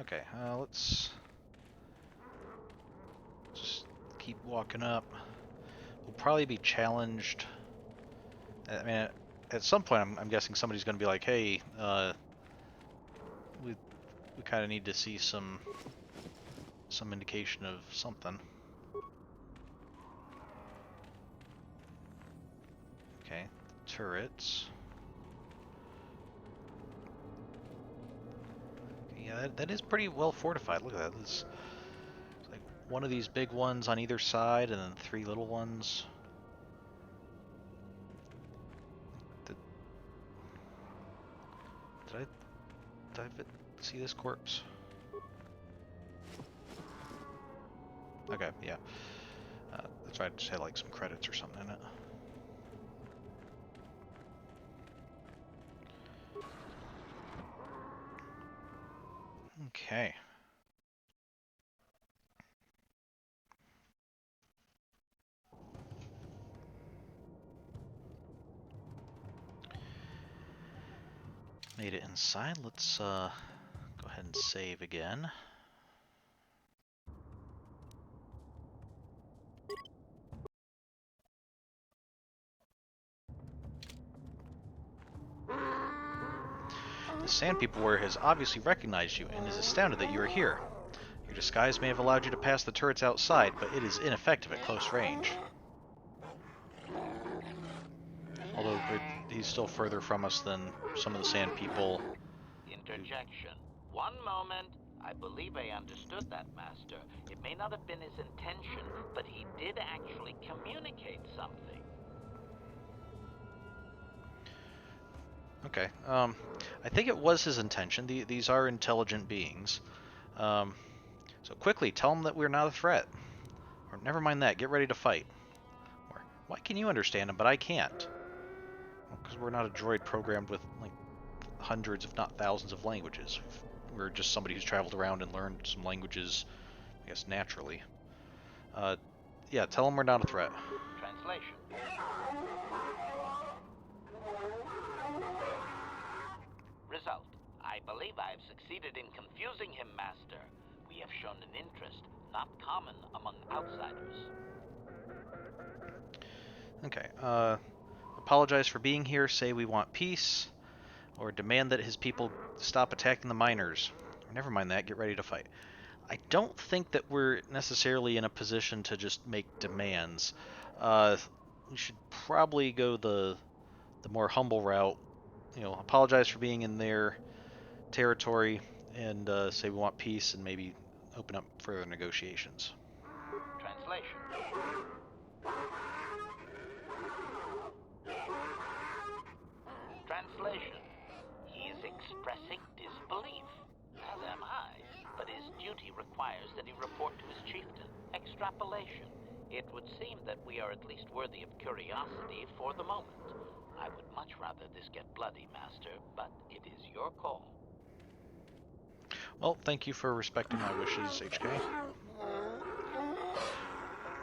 Okay, let's just keep walking up. We'll probably be challenged. I mean, at some point, I'm guessing somebody's going to be like, "Hey, we kind of need to see some indication of something." Okay, turrets. Yeah, that is pretty well fortified. Look at that. It's like one of these big ones on either side, and then 3 little ones. Did I see this corpse? Okay, yeah. That's right. I just had like some credits or something in it. Okay. Made it inside. Let's go ahead and save again. The Sand People Warrior has obviously recognized you and is astounded that you are here. Your disguise may have allowed you to pass the turrets outside, but it is ineffective at close range. Although he's still further from us than some of the Sand People. Interjection. One moment. I believe I understood that, Master. It may not have been his intention, but he did actually communicate something. Okay. I think it was his intention. These are intelligent beings. So quickly, tell him that we're not a threat. Or never mind that, get ready to fight. Or, why can you understand him, but I can't? Because we're not a droid programmed with, like, hundreds, if not thousands of languages. We're just somebody who's traveled around and learned some languages, I guess, naturally. Yeah, tell him we're not a threat. Translation. Result. I believe I have succeeded in confusing him, Master. We have shown an interest not common among outsiders. Okay, apologize for being here, say we want peace, or demand that his people stop attacking the miners. Or never mind that, get ready to fight. I don't think that we're necessarily in a position to just make demands. We should probably go the more humble route. You know, apologize for being in their territory and say we want peace and maybe open up further negotiations. Translation. Translation. He is expressing disbelief, as am I, but his duty requires that he report to his chieftain. Extrapolation. It would seem that we are at least worthy of curiosity for the moment. I would much rather this get bloody, Master, but it is your call. Well, thank you for respecting my wishes, HK.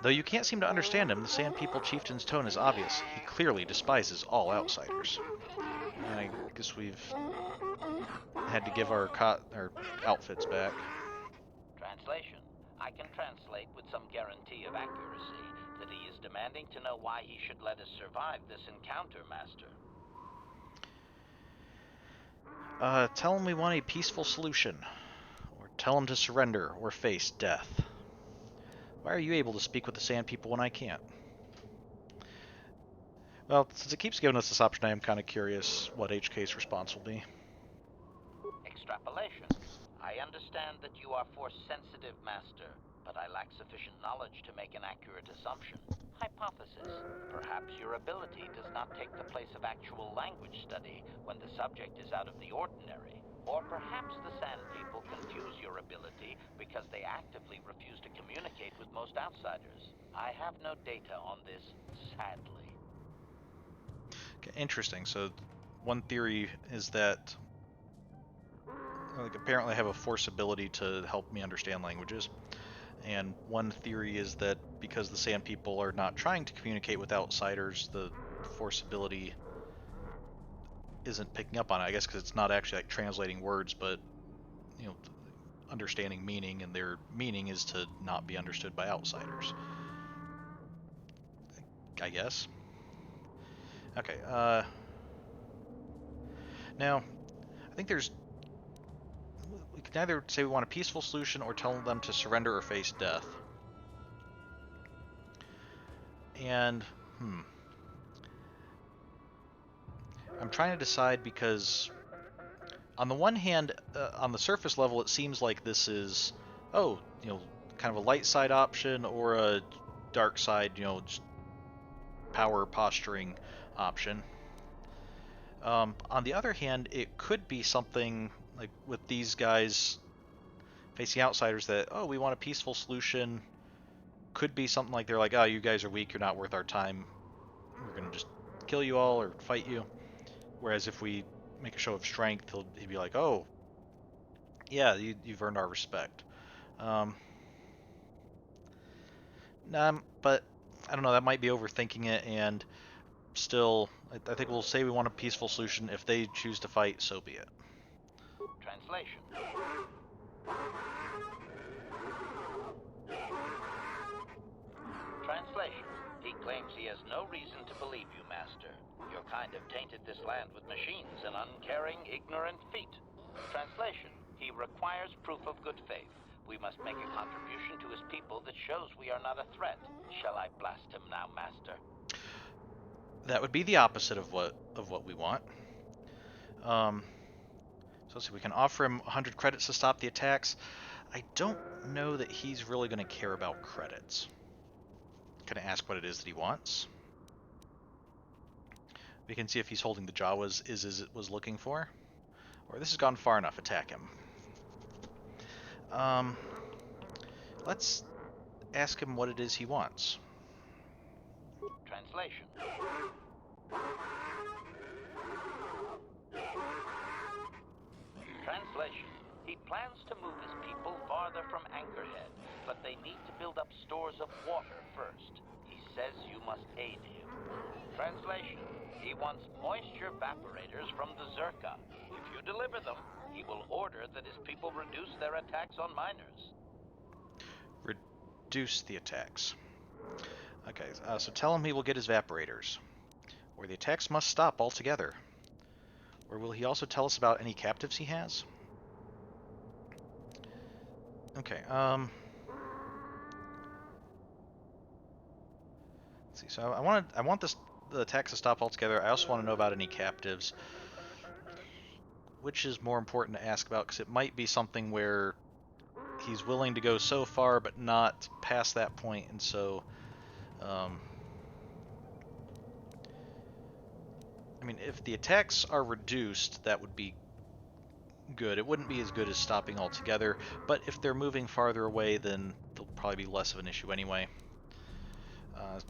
Though you can't seem to understand him, the Sand People Chieftain's tone is obvious. He clearly despises all outsiders. And I guess we've had to give our outfits back. Translation. I can translate with some guarantee of accuracy that he is demanding to know why he should let us survive this encounter, Master. Tell him we want a peaceful solution. Or tell him to surrender or face death. Why are you able to speak with the Sand People when I can't? Well, since it keeps giving us this option, I am kind of curious what HK's response will be. Extrapolation. I understand that you are force-sensitive, Master, but I lack sufficient knowledge to make an accurate assumption. Hypothesis. Perhaps your ability does not take the place of actual language study when the subject is out of the ordinary. Or perhaps the Sand People confuse your ability because they actively refuse to communicate with most outsiders. I have no data on this, sadly. Okay, interesting. So, one theory is that apparently I have a force ability to help me understand languages. And one theory is that because the Sand People are not trying to communicate with outsiders, the force ability isn't picking up on it. I guess because it's not actually like translating words, but understanding meaning, and their meaning is to not be understood by outsiders. I guess. Okay. Now, I think we can either say we want a peaceful solution or tell them to surrender or face death. And, I'm trying to decide because, on the one hand, on the surface level, it seems like this is, kind of a light side option or a dark side, just power posturing option. On the other hand, it could be something like with these guys facing outsiders that, we want a peaceful solution. Could be something like they're like, oh, you guys are weak, you're not worth our time. We're going to just kill you all or fight you. Whereas if we make a show of strength, he'd be like, oh, yeah, you've earned our respect. But I don't know, that might be overthinking it, and still, I think we'll say we want a peaceful solution. If they choose to fight, so be it. Translation. Translation. He claims he has no reason to believe you, Master. Your kind have tainted this land with machines and uncaring, ignorant feet. Translation. He requires proof of good faith. We must make a contribution to his people that shows we are not a threat. Shall I blast him now, Master? That would be the opposite of what we want. So let's see, we can offer him 100 credits to stop the attacks. I don't know that he's really going to care about credits. Can I ask what it is that he wants? We can see if he's holding the Jawas as it was looking for. Or this has gone far enough. Attack him. Let's ask him what it is he wants. Translation. Translation. He plans to move his people farther from Anchorhead, but they need to build up stores of water first. He says you must aid him. Translation. He wants moisture evaporators from the Zerka. If you deliver them, he will order that his people reduce their attacks on miners. Reduce the attacks. Okay, so tell him he will get his evaporators. Or the attacks must stop altogether. Or will he also tell us about any captives he has? Okay, let's see. So I want the attacks to stop altogether. I also want to know about any captives. Which is more important to ask about, because it might be something where he's willing to go so far but not past that point, and so I mean, if the attacks are reduced, that would be good. It wouldn't be as good as stopping altogether, but if they're moving farther away, then they'll probably be less of an issue anyway.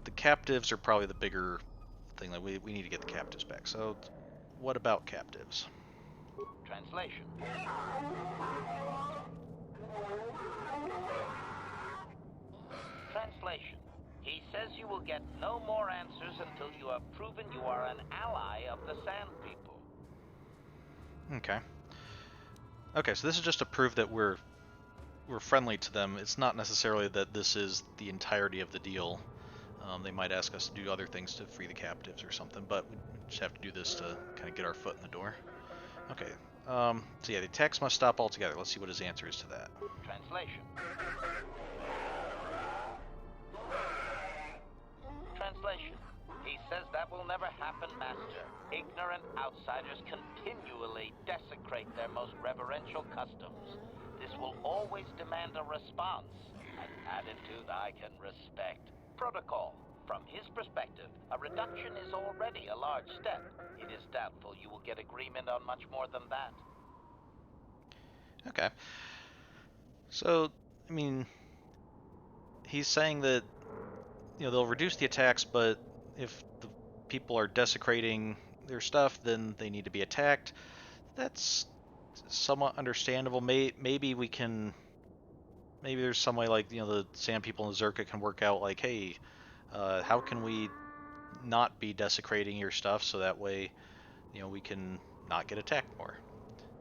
The captives are probably the bigger thing. Like we need to get the captives back. So what about captives? Translation. Translation. He says you will get no more answers until you have proven you are an ally of the Sand People. Okay. Okay, so this is just to prove that we're friendly to them. It's not necessarily that this is the entirety of the deal. They might ask us to do other things to free the captives or something, but we just have to do this to kind of get our foot in the door. Okay, so yeah, the attacks must stop altogether. Let's see what his answer is to that. Translation. Translation. He says that will never happen, Master. Ignorant outsiders continually desecrate their most reverential customs. This will always demand a response, an attitude I can respect. Protocol. From his perspective, a reduction is already a large step. It is doubtful you will get agreement on much more than that. Okay. So, I mean, he's saying that, you know, they'll reduce the attacks, but if the people are desecrating their stuff, then they need to be attacked. That's somewhat understandable. Maybe we can... Maybe there's some way, like, you know, the Sand People and Zerka can work out, like, hey, how can we not be desecrating your stuff so that way, you know, we can not get attacked more.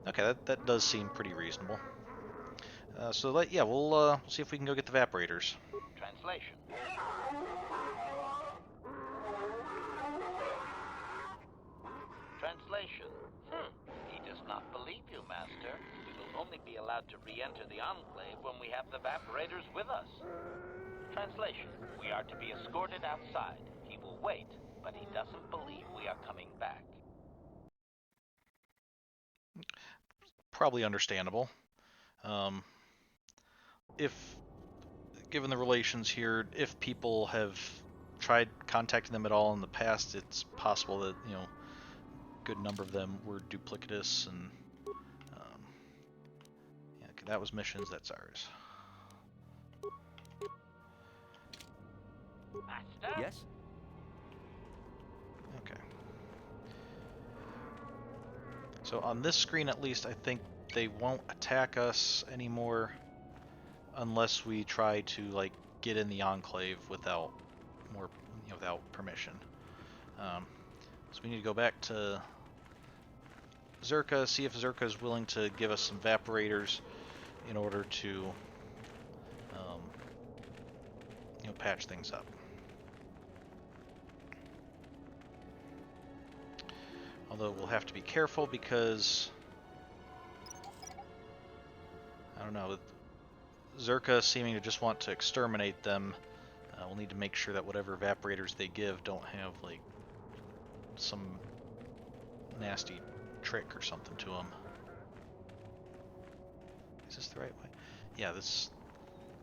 Okay, that does seem pretty reasonable. Yeah, we'll see if we can go get the evaporators. Translation. Translation. He does not believe you, Master. We will only be allowed to re-enter the Enclave when we have the evaporators with us. Translation. We are to be escorted outside. He will wait, but he doesn't believe we are coming back. Probably understandable. If, given the relations here, if people have tried contacting them at all in the past, it's possible that, you know, a good number of them were duplicitous, and yeah, okay, that was missions, that's ours. Master? Yes? Okay. So on this screen, at least, I think they won't attack us anymore unless we try to, like, get in the Enclave without without permission. So we need to go back to Zerka, see if Zerka is willing to give us some evaporators in order to, you know, patch things up. Although we'll have to be careful because, I don't know, with Zerka seeming to just want to exterminate them, we'll need to make sure that whatever evaporators they give don't have, like, some nasty trick or something to them. Is this the right way? Yeah, this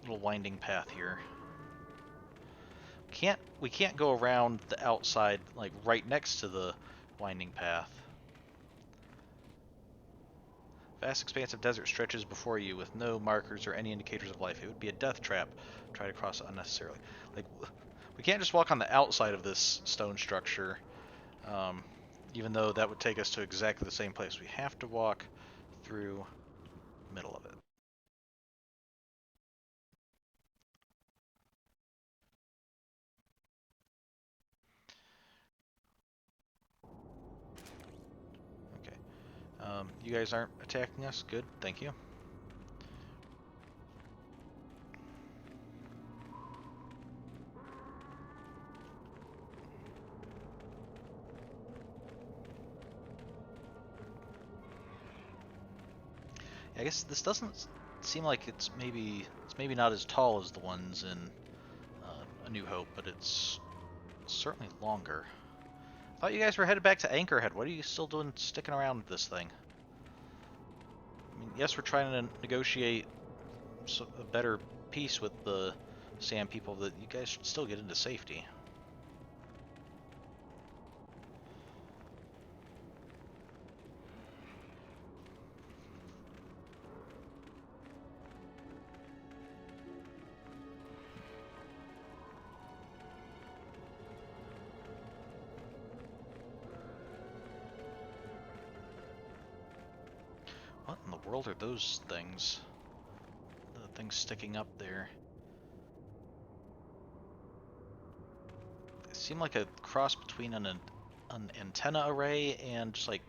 little winding path here. We can't go around the outside, like, right next to the winding path. Vast expanse of desert stretches before you with no markers or any indicators of life. It would be a death trap to try to cross it unnecessarily. Like, we can't just walk on the outside of this stone structure, even though that would take us to exactly the same place. We have to walk through the middle of it. Okay. You guys aren't attacking us? Good, thank you. I guess this doesn't seem like it's maybe not as tall as the ones in A New Hope, but it's certainly longer. I thought you guys were headed back to Anchorhead. What are you still doing sticking around with this thing? I mean, yes, we're trying to negotiate a better peace with the Sand People, that you guys should still get into safety. What in the world are those things? The things sticking up there. They seem like a cross between an antenna array and just like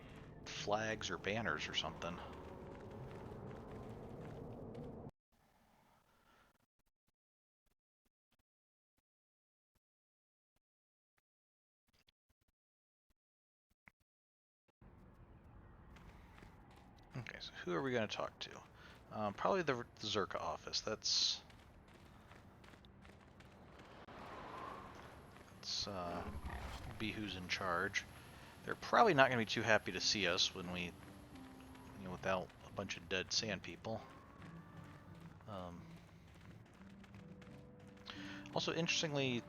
flags or banners or something. Okay, so who are we going to talk to? Probably the Zerka office. Let's be who's in charge. They're probably not going to be too happy to see us when we, without a bunch of dead sand people. Also, interestingly,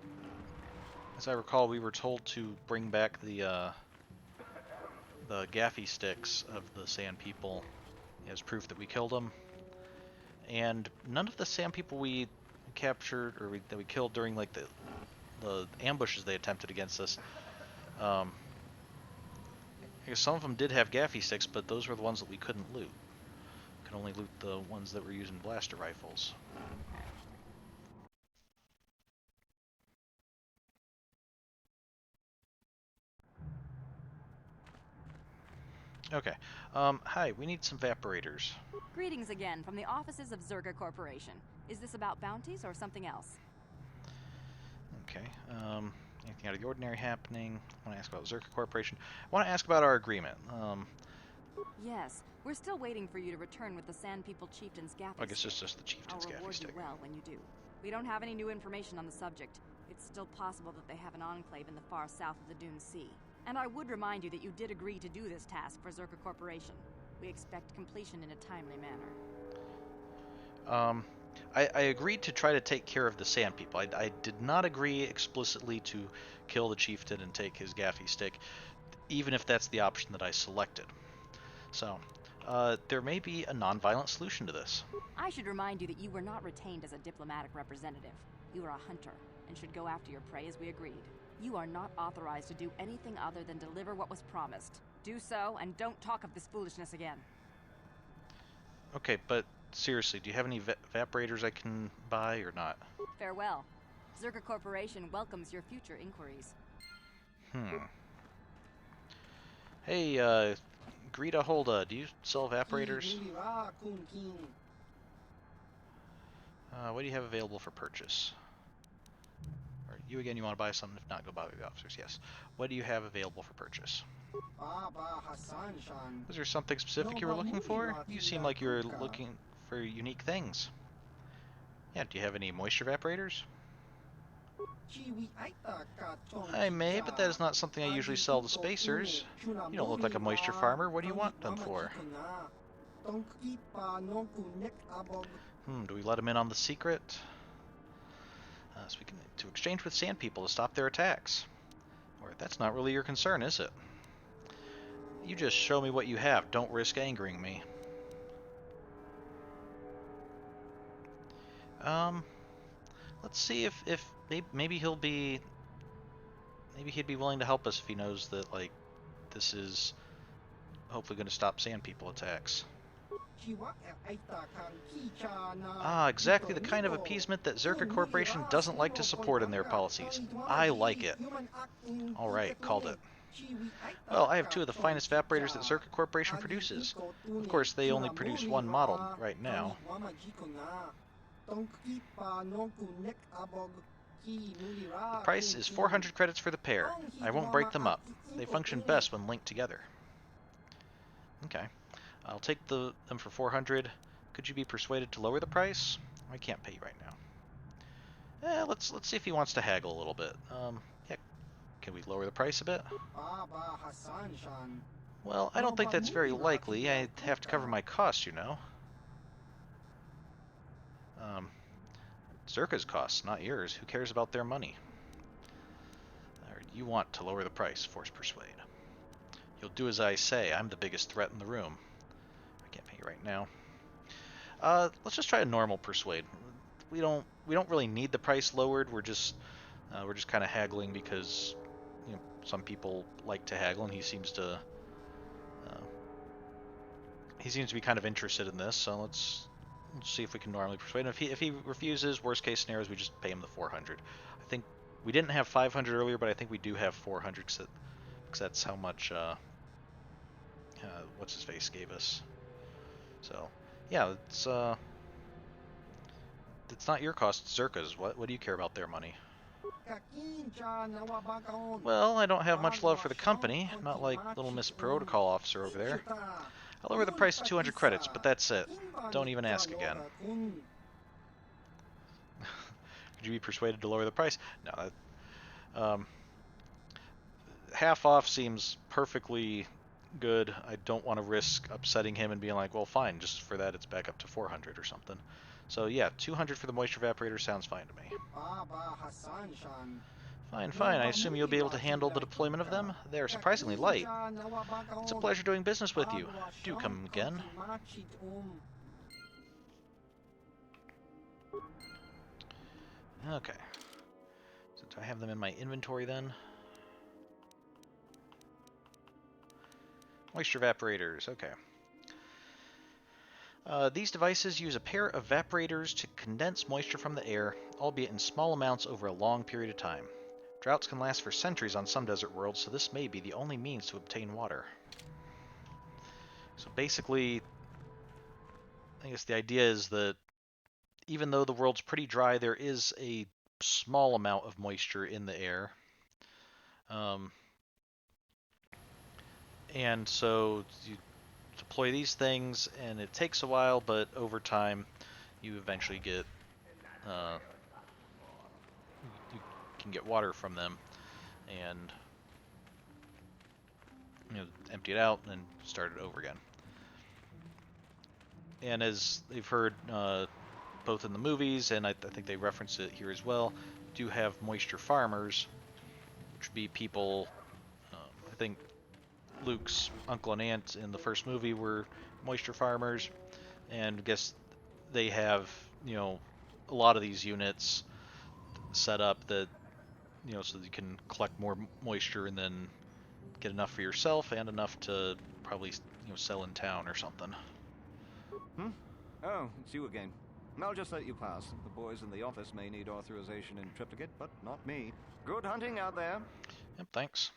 as I recall, we were told to bring back the gaffy sticks of the sand people as proof that we killed them. And none of the sand people we captured or that we killed during like the ambushes they attempted against us, I guess some of them did have gaffy sticks, but those were the ones that we couldn't loot. We could only loot the ones that were using blaster rifles. Okay. Hi, we need some evaporators. Greetings again from the offices of Zerga Corporation. Is this about bounties or something else? Okay. Anything out of the ordinary happening? I want to ask about Zerka Corporation. I want to ask about our agreement. Yes, we're still waiting for you to return with the Sand People Chieftain's gaffy I guess stick. it's just the Chieftain's I'll gaffy reward stick. you well when you do. We don't have any new information on the subject. It's still possible that they have an enclave in the far south of the Dune Sea. And I would remind you that you did agree to do this task for Zerka Corporation. We expect completion in a timely manner. I agreed to try to take care of the Sand People. I did not agree explicitly to kill the Chieftain and take his gaffy stick, even if that's the option that I selected. So, there may be a non-violent solution to this. I should remind you that you were not retained as a diplomatic representative. You are a hunter, and should go after your prey as we agreed. You are not authorized to do anything other than deliver what was promised. Do so, and don't talk of this foolishness again. Okay, but seriously, do you have any evaporators I can buy or not? Farewell. Zerka Corporation welcomes your future inquiries. Hey, Greta Holda, do you sell evaporators? What do you have available for purchase? Or you again, you want to buy something? If not, go buy the officers. Yes. What do you have available for purchase? Was there something specific you were looking for? You seem like you were looking for unique things. Yeah, do you have any moisture evaporators? I may, but that is not something I usually sell to spacers. You don't look like a moisture farmer. What do you want them for? Do we let them in on the secret? So we can to exchange with sand people to stop their attacks. Or that's not really your concern, is it? You just show me what you have. Don't risk angering me. Let's see if maybe he'll be... Maybe he'd be willing to help us if he knows that, like, this is hopefully going to stop Sand People attacks. Ah, exactly the kind of appeasement that Zerka Corporation doesn't like to support in their policies. I like it. Alright, called it. Well, I have two of the finest evaporators that Zerka Corporation produces. Of course, they only produce one model right now. The price is 400 credits for the pair. I won't break them up. They function best when linked together. Okay. I'll take them for 400. Could you be persuaded to lower the price? I can't pay you right now. Let's see if he wants to haggle a little bit. Yeah, can we lower the price a bit? Well, I don't think that's very likely. I'd have to cover my costs, you know. Zerka's costs, not yours. Who cares about their money? You want to lower the price, force persuade. You'll do as I say. I'm the biggest threat in the room. I can't pay you right now. Let's just try a normal persuade. We don't really need the price lowered. We're just kind of haggling because, you know, some people like to haggle, and he seems to be kind of interested in this. So let's see if we can normally persuade him. If he refuses, worst case scenarios, we just pay him the 400. I think we didn't have 500 earlier, but I think we do have 400 because that's how much what's his face gave us. So yeah, it's not your cost, it's Zerka's. What do you care about their money? Well, I don't have much love for the company, not like little Miss Protocol Officer over there. I'll lower the price to 200 credits, but that's it. Don't even ask again. Could you be persuaded to lower the price? No. Half off seems perfectly good. I don't want to risk upsetting him and being like, well, fine, just for that it's back up to 400 or something. So yeah, 200 for the moisture evaporator sounds fine to me. Fine. I assume you'll be able to handle the deployment of them? They're surprisingly light. It's a pleasure doing business with you. Do come again. Okay. So do I have them in my inventory then? Moisture evaporators, okay. These devices use a pair of evaporators to condense moisture from the air, albeit in small amounts over a long period of time. Droughts can last for centuries on some desert worlds, so this may be the only means to obtain water. So basically, I guess the idea is that even though the world's pretty dry, there is a small amount of moisture in the air. And so you deploy these things, and it takes a while, but over time, you eventually get you can get water from them, and empty it out and start it over again. And as they've heard both in the movies, and I think they reference it here as well, do have moisture farmers, which would be people. I think Luke's uncle and aunt in the first movie were moisture farmers, and I guess they have a lot of these units set up that so that you can collect more moisture and then get enough for yourself and enough to probably sell in town or something. Oh, it's you again. I'll just let you pass. The boys in the office may need authorization in triplicate, but not me. Good hunting out there. Yep, thanks.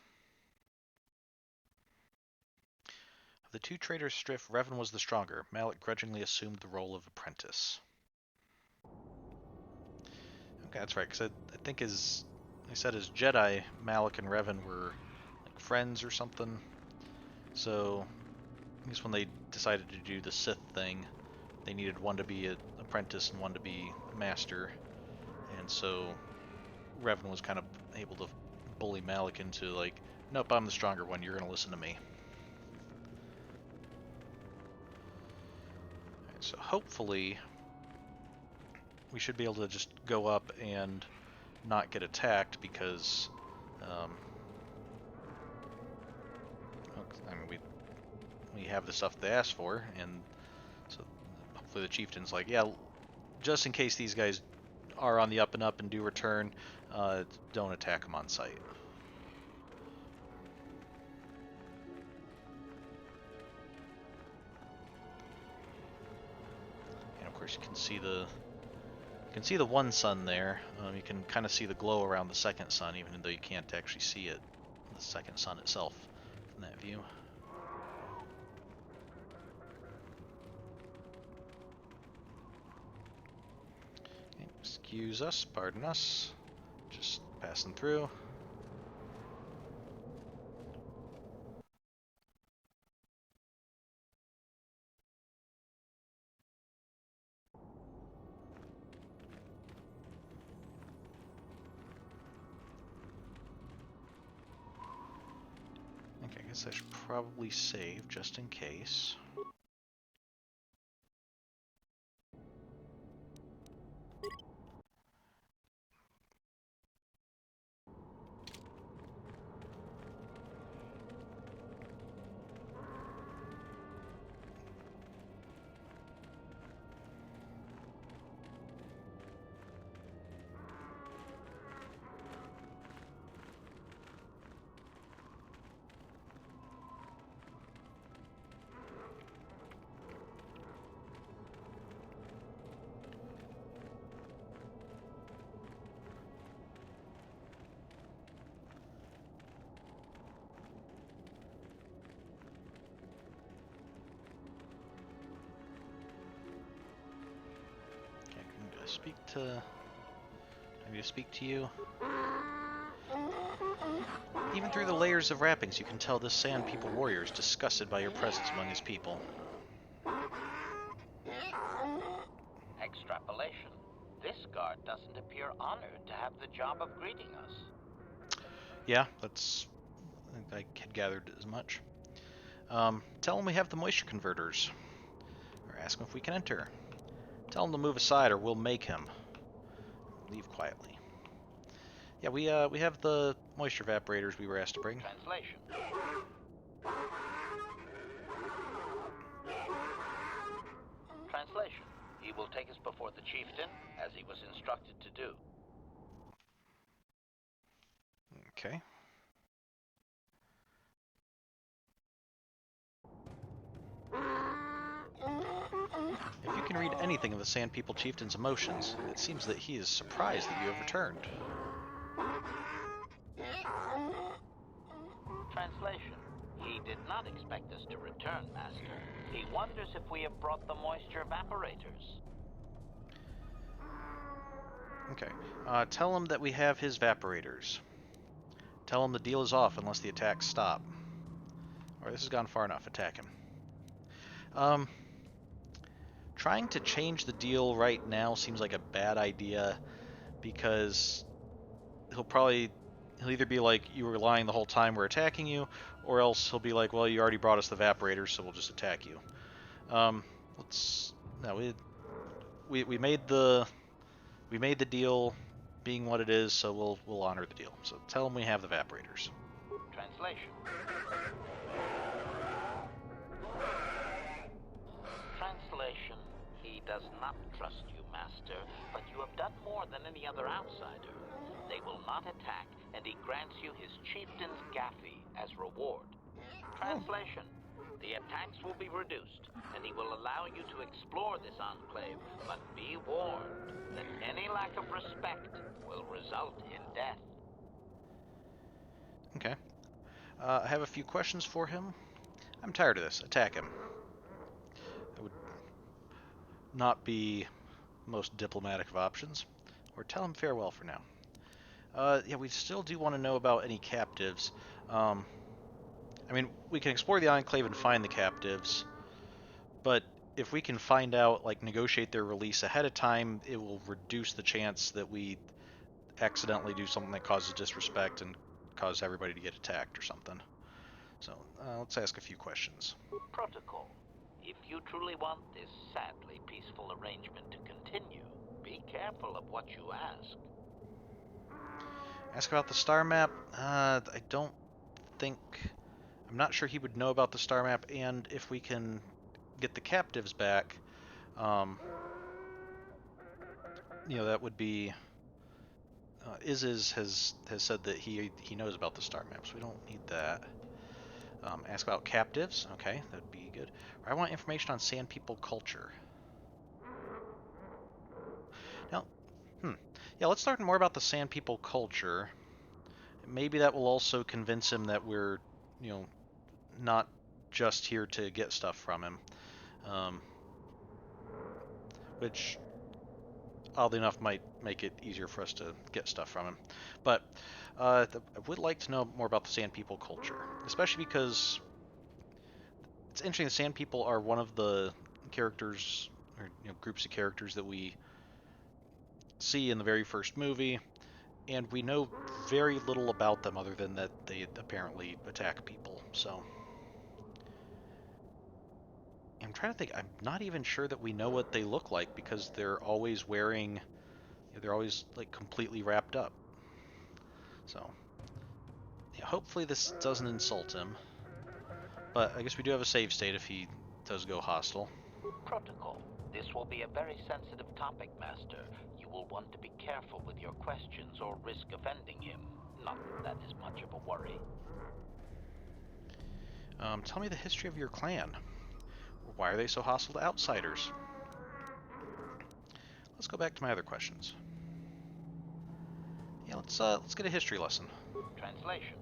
Of the two traitors strife, Revan was the stronger. Malik grudgingly assumed the role of apprentice. Okay, that's right, because I think as Jedi, Malik and Revan were like friends or something. So I guess when they decided to do the Sith thing, they needed one to be an apprentice and one to be a master. And so Revan was kind of able to bully Malik into like, nope, I'm the stronger one, you're going to listen to me. Right, so hopefully we should be able to just go up and not get attacked because, I mean, we have the stuff they asked for, and so hopefully the chieftain's like, yeah, just in case these guys are on the up and up and do return, don't attack them on sight. And of course you can see the one sun there. You can kind of see the glow around the second sun, even though you can't actually see it, the second sun itself, from that view. Okay, excuse us, pardon us, just passing through. Okay, I guess I should probably save just in case. Speak to you. Even through the layers of wrappings, you can tell this Sand People warrior is disgusted by your presence among his people. Extrapolation. This guard doesn't appear honored to have the job of greeting us. Yeah, I had gathered as much. Tell him we have the moisture converters. Or ask him if we can enter. Tell him to move aside or we'll make him. Leave quietly. Yeah, we have the moisture evaporators we were asked to bring. Translation. Translation. He will take us before the chieftain, as he was instructed to do. Okay. If you can read anything of the Sand People Chieftain's emotions, it seems that he is surprised that you have returned. Translation. He did not expect us to return, Master. He wonders if we have brought the moisture evaporators. Okay. Tell him that we have his evaporators. Tell him the deal is off unless the attacks stop. Alright, this has gone far enough. Attack him. Trying to change the deal right now seems like a bad idea because he'll either be like, you were lying the whole time, we're attacking you, or else he'll be like, well, you already brought us the evaporators, so we'll just attack you. We made the deal being what it is, so we'll honor the deal. So tell him we have the evaporators. Translation. Translation. He does not trust you, Master, but you have done more than any other outsider. They will not attack, and he grants you his chieftain's gaffy as reward. Translation. The attacks will be reduced, and he will allow you to explore this enclave, but be warned that any lack of respect will result in death. Okay. I have a few questions for him. I'm tired of this. Attack him. That would not be the most diplomatic of options. Or tell him farewell for now. Yeah, we still do want to know about any captives. I mean, we can explore the Enclave and find the captives, but if we can find out, like, negotiate their release ahead of time, it will reduce the chance that we accidentally do something that causes disrespect and cause everybody to get attacked or something. So, let's ask a few questions. Protocol. If you truly want this sadly peaceful arrangement to continue, be careful of what you ask. Ask about the star map. I don't think I'm not sure he would know about the star map, and if we can get the captives back, that would be... Iziz has said that he knows about the star maps. We don't need that. Ask about captives. Okay, that'd be good. I want information on Sand People culture. Now, yeah, let's learn more about the Sand People culture. Maybe that will also convince him that we're, not just here to get stuff from him. Which, oddly enough, might make it easier for us to get stuff from him. But I would like to know more about the Sand People culture, especially because it's interesting. The Sand People are one of the characters, or groups of characters that we see in the very first movie, and we know very little about them other than that they apparently attack people. So I'm trying to think. I'm not even sure that we know what they look like because they're always wearing, they're always like completely wrapped up. So yeah, hopefully this doesn't insult him. But I guess we do have a save state if he does go hostile. Protocol. This will be a very sensitive topic, Master. You will want to be careful with your questions or risk offending him. Not that that is much of a worry. Tell me the history of your clan. Why are they so hostile to outsiders? Let's go back to my other questions. Yeah, let's get a history lesson. Translation.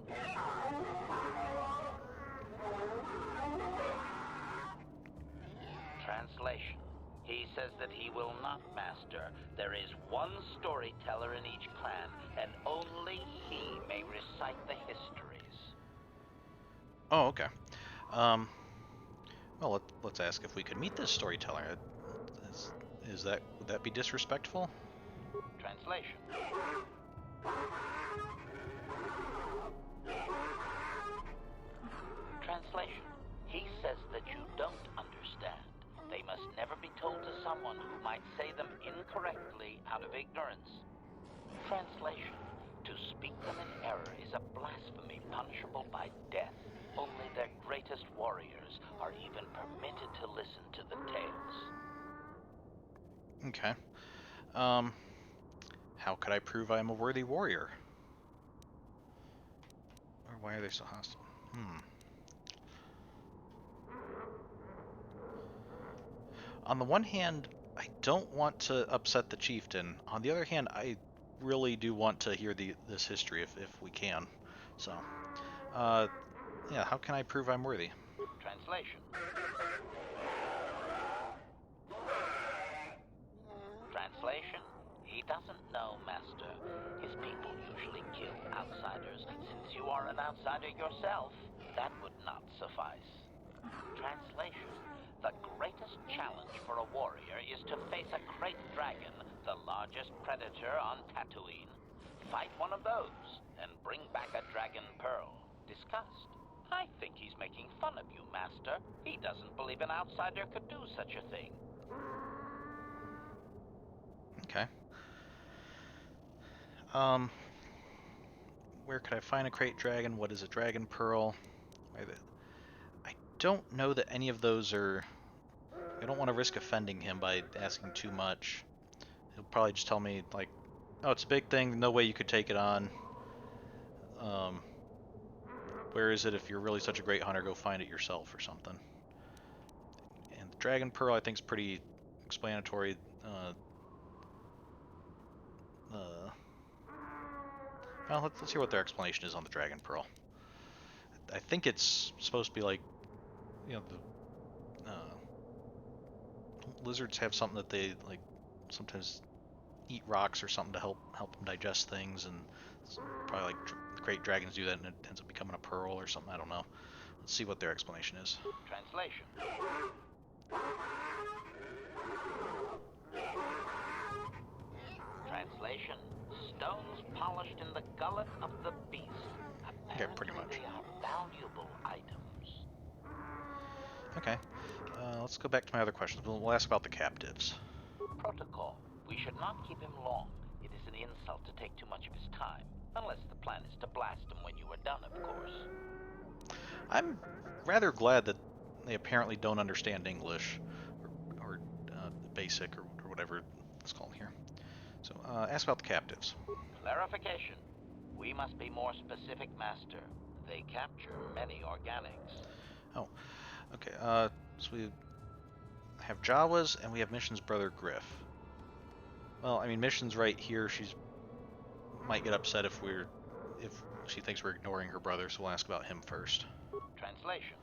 Translation. He says that he will not, Master. There is one storyteller in each clan, and only he may recite the histories. Oh, okay. Well, let's ask if we could meet this storyteller. Would that be disrespectful? Translation. Translation. He says that you don't understand. They must never be told to someone who might say them incorrectly out of ignorance. Translation. To speak them in error is a blasphemy punishable by death. Only their greatest warriors are even permitted to listen to the tales. Okay. How could I prove I am a worthy warrior? Or why are they so hostile? On the one hand, I don't want to upset the chieftain. On the other hand, I really do want to hear this history if we can. So, yeah, how can I prove I'm worthy? Translation. Translation. He doesn't know, Master. His people usually kill outsiders. Since you are an outsider yourself, that would not suffice. Translation. The greatest challenge for a warrior is to face a great dragon, the largest predator on Tatooine. Fight one of those, and bring back a dragon pearl. Discussed. I think he's making fun of you, Master. He doesn't believe an outsider could do such a thing. Okay. Where could I find a crate dragon? What is a dragon pearl? I don't know that any of those are... I don't want to risk offending him by asking too much. He'll probably just tell me, like, oh, it's a big thing, no way you could take it on. Where is it? If you're really such a great hunter, go find it yourself or something. And the dragon pearl, I think, is pretty explanatory. Well, let's hear what their explanation is on the dragon pearl. I think it's supposed to be like, the lizards have something that they like sometimes eat rocks or something to help them digest things, and probably like great dragons do that, and it ends up becoming a pearl or something. I don't know. Let's see what their explanation is. Translation. Translation. Stones polished in the gullet of the beast. Okay, pretty much. They are valuable items. Okay. Let's go back to my other questions. We'll ask about the captives. Protocol. We should not keep him long. It is an insult to take too much of his time. Unless the plan is to blast him when you are done, of course. I'm rather glad that they apparently don't understand English, or basic, or whatever it's called here. So, ask about the captives. Clarification. We must be more specific, Master. They capture many organics. Oh, okay. So we have Jawas, and we have Mission's brother Griff. Well, I mean, Mission's right here. She's might get upset if she thinks we're ignoring her brother, so we'll ask about him first. Translation.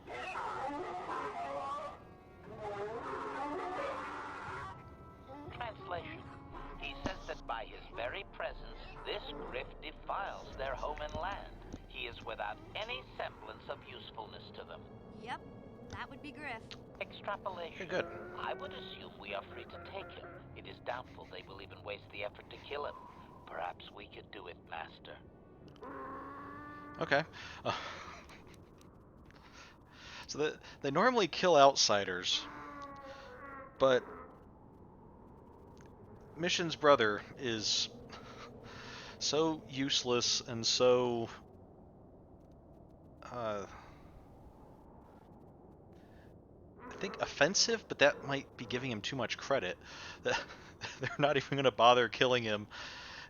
Translation. He says that by his very presence, this Griff defiles their home and land. He is without any semblance of usefulness to them. Yep, that would be Griff. Extrapolation. Okay, good. I would assume we are free to take him. It is doubtful they will even waste the effort to kill him. Perhaps we could do it, Master. Okay. So they normally kill outsiders, but Mission's brother is so useless and so I think offensive, but that might be giving him too much credit. They're not even going to bother killing him,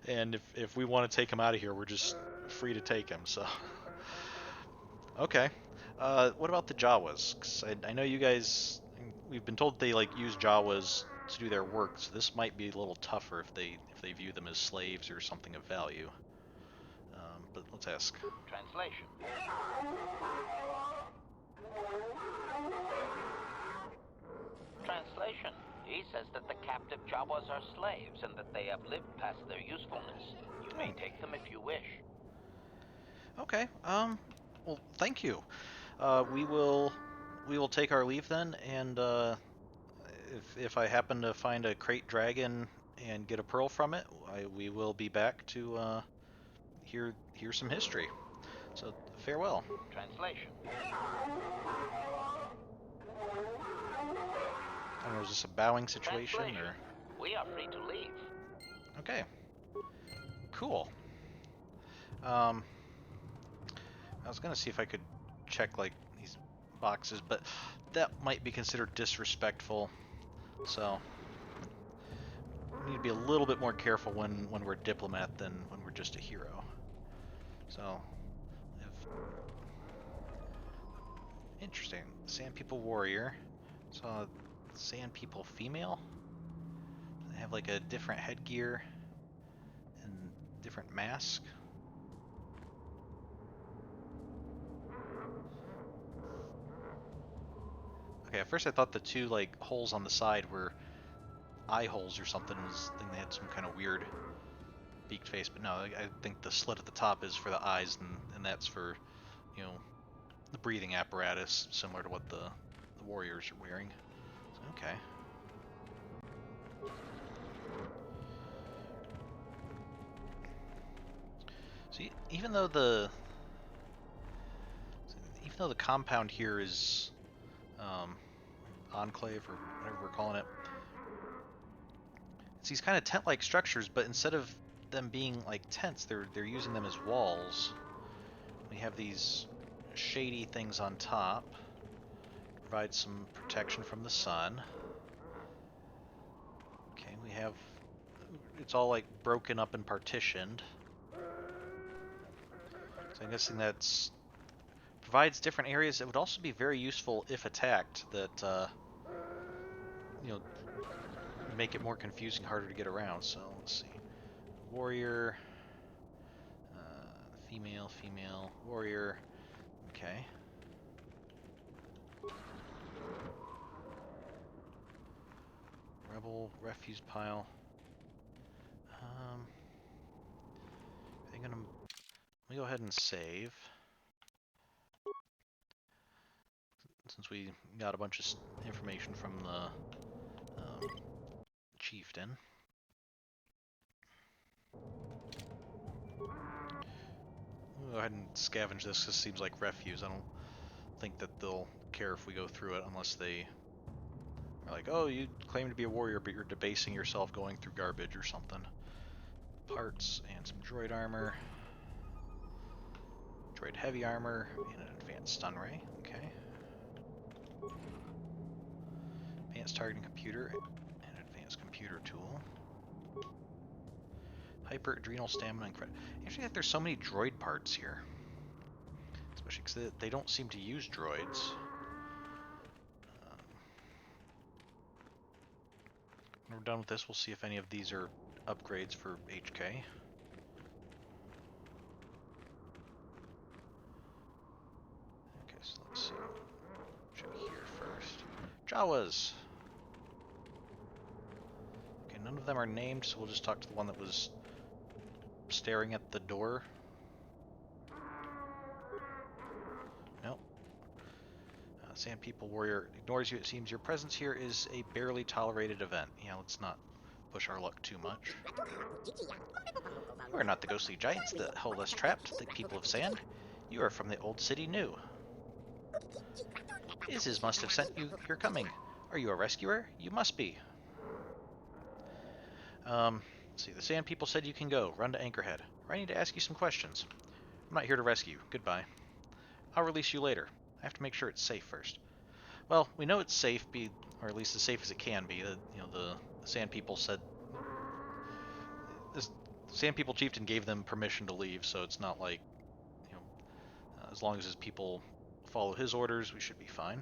and if we want to take him out of here, we're just free to take him. So, okay. What about the Jawas? 'Cause I know you guys. We've been told they like use Jawas to do their work, so this might be a little tougher if they view them as slaves or something of value. But let's ask. Translation. Translation. He says that the captive Jawas are slaves and that they have lived past their usefulness. You may take them if you wish. Okay. Well, thank you. We will take our leave then, and if I happen to find a crate dragon and get a pearl from it, we will be back to hear some history. So farewell. Translation. I don't know, is this a bowing situation Translation. or? We are free to leave. Okay. Cool. I was gonna see if I could check like these boxes, but that might be considered disrespectful. So we need to be a little bit more careful when we're a diplomat than when we're just a hero. So, interesting. Sand People Warrior. So, Sand People Female. They have like a different headgear and different mask. Okay, at first I thought the two like holes on the side were eye holes or something. I think they had some kind of weird beaked face, but no, I think the slit at the top is for the eyes, and that's for, you know, the breathing apparatus, similar to what the warriors are wearing. So, okay. See, even though the compound here is enclave or whatever we're calling it, it's these kind of tent-like structures, but instead of them being like tents, they're using them as walls. We have these shady things on top, provide some protection from the sun. Okay, we have, it's all like broken up and partitioned. So I'm guessing that's provides different areas that would also be very useful if attacked, that you know, make it more confusing, harder to get around. So let's see. Warrior, female, warrior. Okay. Rebel refuse pile. I'm gonna let me go ahead and save, since we got a bunch of information from the chieftain. We'll go ahead and scavenge this. This seems like refuse. I don't think that they'll care if we go through it unless they are like, oh, you claim to be a warrior, but you're debasing yourself going through garbage or something. Parts and some droid armor. Droid heavy armor and an advanced stun ray. Okay. Advanced targeting computer and advanced computer tool. Hyper adrenal stamina and credit. Actually, there's so many droid parts here. Especially because they don't seem to use droids. When we're done with this, we'll see if any of these are upgrades for HK. Okay, so let's see. Check here first. Jawas! Okay, none of them are named, so we'll just talk to the one that was staring at the door. Nope. Sand People Warrior ignores you, it seems. Your presence here is a barely tolerated event. Yeah, let's not push our luck too much. You are not the ghostly giants that held us trapped, the people of sand. You are from the old city new. Isis must have sent you your coming. Are you a rescuer? You must be. Let's see, the Sand People said you can go. Run to Anchorhead. Or I need to ask you some questions. I'm not here to rescue. Goodbye. I'll release you later. I have to make sure it's safe first. Well, we know it's safe, or at least as safe as it can be. The Sand People said... The Sand People Chieftain gave them permission to leave, so it's not like, as long as his people follow his orders, we should be fine.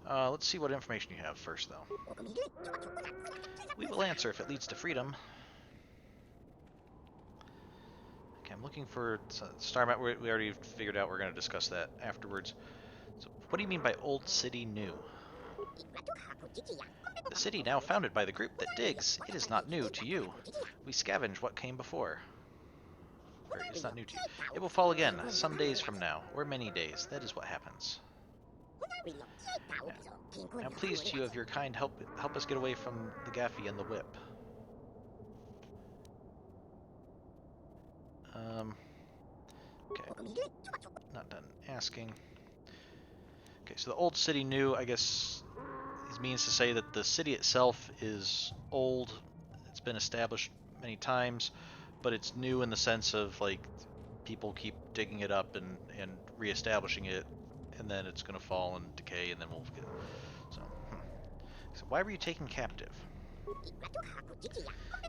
Let's see what information you have first, though. We will answer if it leads to freedom. Okay, I'm looking for Star Map. We already figured out we're going to discuss that afterwards. So, what do you mean by old city new? The city now founded by the group that digs. It is not new to you. We scavenge what came before. Or it's not new to you. It will fall again, some days from now, or many days. That is what happens. I'm pleased you of your kind help us get away from the Gaffy and the whip. Okay. Not done asking. Okay, so the old city new, I guess, means to say that the city itself is old. It's been established many times, but it's new in the sense of, like, people keep digging it up and reestablishing it, and then it's going to fall and decay, and then we'll get... So why were you taken captive?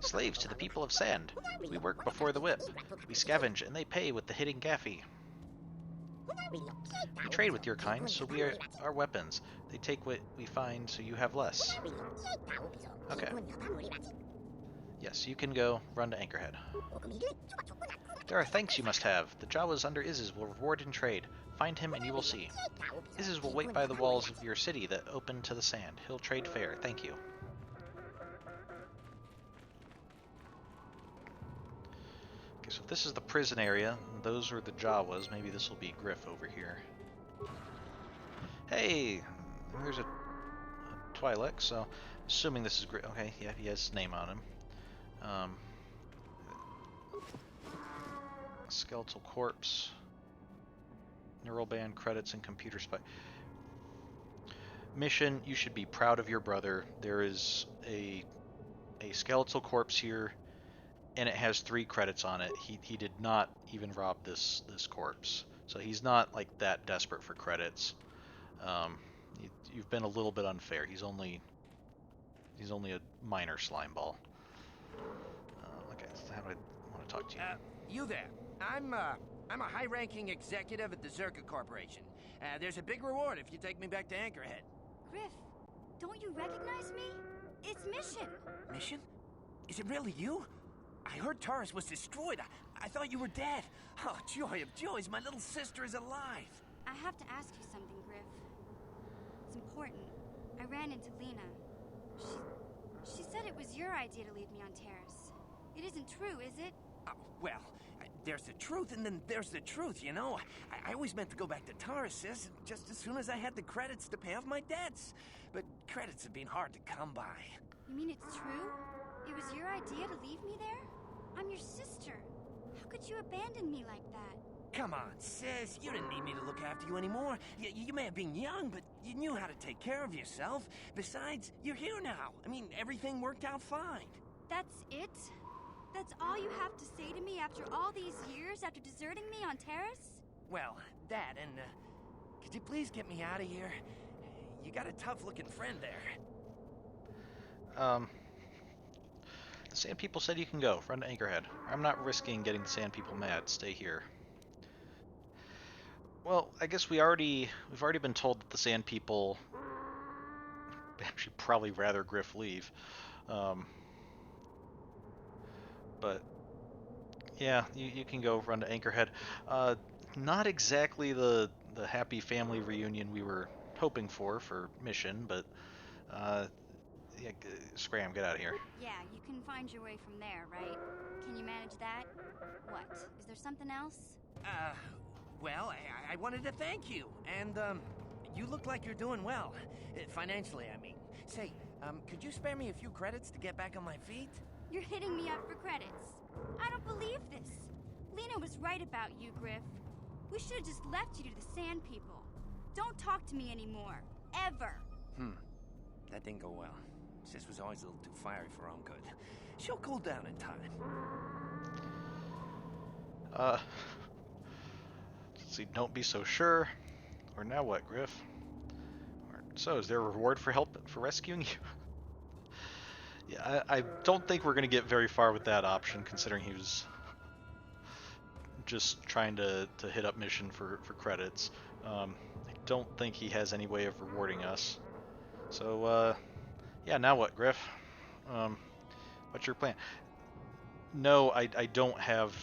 Slaves to the people of sand. We work before the whip. We scavenge, and they pay with the hidden Gaffy. We trade with your kind, so we are our weapons. They take what we find, so you have less. Okay. Yes, you can go. Run to Anchorhead. There are thanks you must have. The Jawas under Isis will reward in trade. Find him and you will see. Isis will wait by the walls of your city that open to the sand. He'll trade fair. Thank you. Okay, so if this is the prison area, and those are the Jawas, maybe this will be Griff over here. Hey! There's a Twi'lek, so assuming this is Griff. Okay, yeah, he has his name on him. Skeletal corpse. Neural band credits and computer spy. Mission, you should be proud of your brother. There is a skeletal corpse here, and it has 3 credits on it. He did not even rob this corpse, so he's not like that desperate for credits. You've been a little bit unfair. He's only a minor slime ball. Okay, so how do I want to talk to you? You there? I'm a high-ranking executive at the Zerka Corporation. There's a big reward if you take me back to Anchorhead. Griff, don't you recognize me? It's Mission. Mission? Is it really you? I heard Taurus was destroyed. I thought you were dead. Oh, joy of joys, my little sister is alive. I have to ask you something, Griff. It's important. I ran into Lena. She said it was your idea to leave me on Terrace. It isn't true, is it? Well, there's the truth, and then there's the truth, you know? I always meant to go back to Taurus just as soon as I had the credits to pay off my debts. But credits have been hard to come by. You mean it's true? It was your idea to leave me there? I'm your sister. How could you abandon me like that? Come on, sis. You didn't need me to look after you anymore. You may have been young, but you knew how to take care of yourself. Besides, you're here now. I mean, everything worked out fine. That's it? That's all you have to say to me after all these years, after deserting me on Terrace? Well, that, and, could you please get me out of here? You got a tough-looking friend there. The Sand People said you can go. Run to Anchorhead. I'm not risking getting the Sand People mad. Stay here. Well, I guess we've already been told that the Sand People actually probably rather Griff leave. But yeah, you can go run to Anchorhead. Not exactly the happy family reunion we were hoping for Mission, but yeah, Scram, get out of here. Yeah, you can find your way from there, right? Can you manage that? What? Is there something else? Well, I wanted to thank you, and, you look like you're doing well. Financially, I mean. Say, could you spare me a few credits to get back on my feet? You're hitting me up for credits. I don't believe this. Lena was right about you, Griff. We should have just left you to the Sand People. Don't talk to me anymore. Ever. That didn't go well. Sis was always a little too fiery for her own good. She'll cool down in time. Let's see, don't be so sure. Or now what, Griff? So, is there a reward for rescuing you? Yeah, I don't think we're going to get very far with that option, considering he was just trying to hit up Mission for credits. I don't think he has any way of rewarding us. So, yeah, now what, Griff? What's your plan? No, I don't have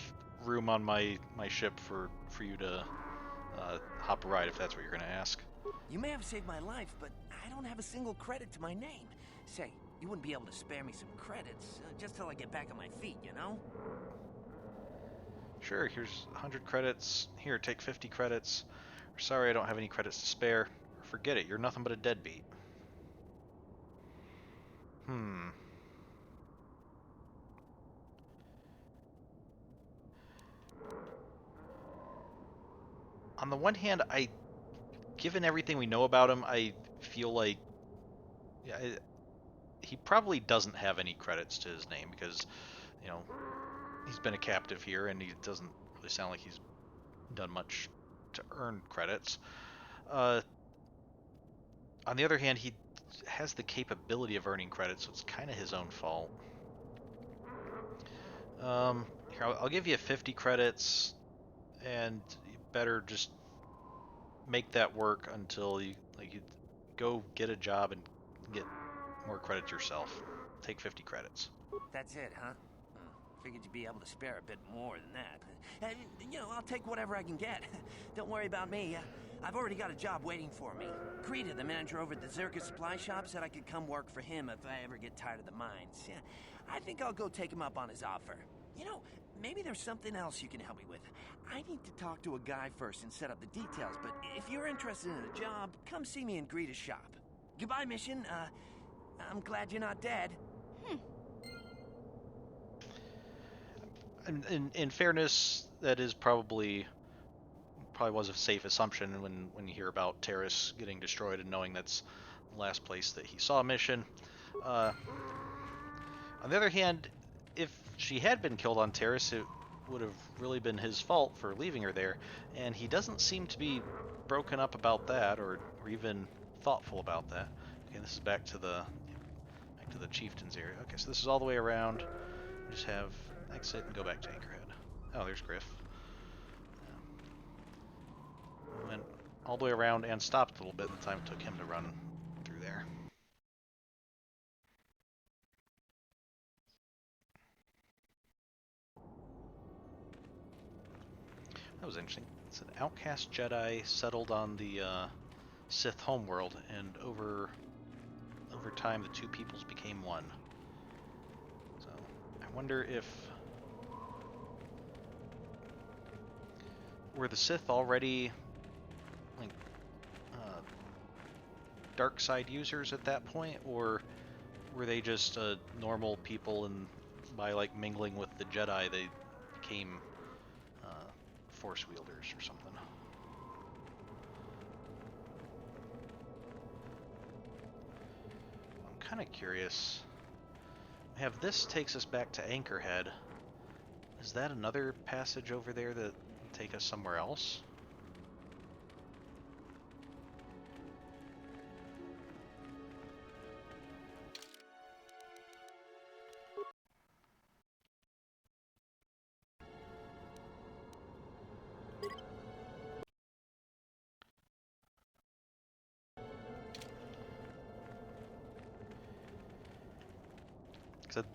room on my ship for you to hop a ride, if that's what you're going to ask. You may have saved my life, but I don't have a single credit to my name. Say, you wouldn't be able to spare me some credits, just till I get back on my feet, you know? Sure, here's 100 credits. Here, take 50 credits. Sorry, I don't have any credits to spare. Forget it, you're nothing but a deadbeat. On the one hand, given everything we know about him, I feel like he probably doesn't have any credits to his name because, you know, he's been a captive here and he doesn't really sound like he's done much to earn credits. On the other hand, he has the capability of earning credits, so it's kind of his own fault. Here, I'll give you 50 credits, and you better just make that work until you go get a job and get more credits yourself. Take 50 credits. That's it, huh? Figured you'd be able to spare a bit more than that. You know, I'll take whatever I can get. Don't worry about me. I've already got a job waiting for me. Greta, the manager over at the Zirka supply shop, said I could come work for him if I ever get tired of the mines. Yeah, I think I'll go take him up on his offer. You know, maybe there's something else you can help me with. I need to talk to a guy first and set up the details, but if you're interested in a job, come see me in Greta's shop. Goodbye, Mission. I'm glad you're not dead. In fairness, that is probably was a safe assumption when you hear about Terrace getting destroyed and knowing that's the last place that he saw Mission. On the other hand, if she had been killed on Terrace, it would have really been his fault for leaving her there, and he doesn't seem to be broken up about that or even thoughtful about that. Okay, this is back to the chieftain's area. Okay, so this is all the way around. We just have exit and go back to Anchorhead. Oh, there's Griff. Went all the way around and stopped a little bit the time it took him to run through there. That was interesting. It's an outcast Jedi settled on the Sith homeworld, and over time the two peoples became one. So I wonder if were the Sith already like dark side users at that point, or were they just normal people, and by like mingling with the Jedi they became Force wielders or something? I'm kind of curious. This takes us back to Anchorhead. Is that another passage over there that will take us somewhere else?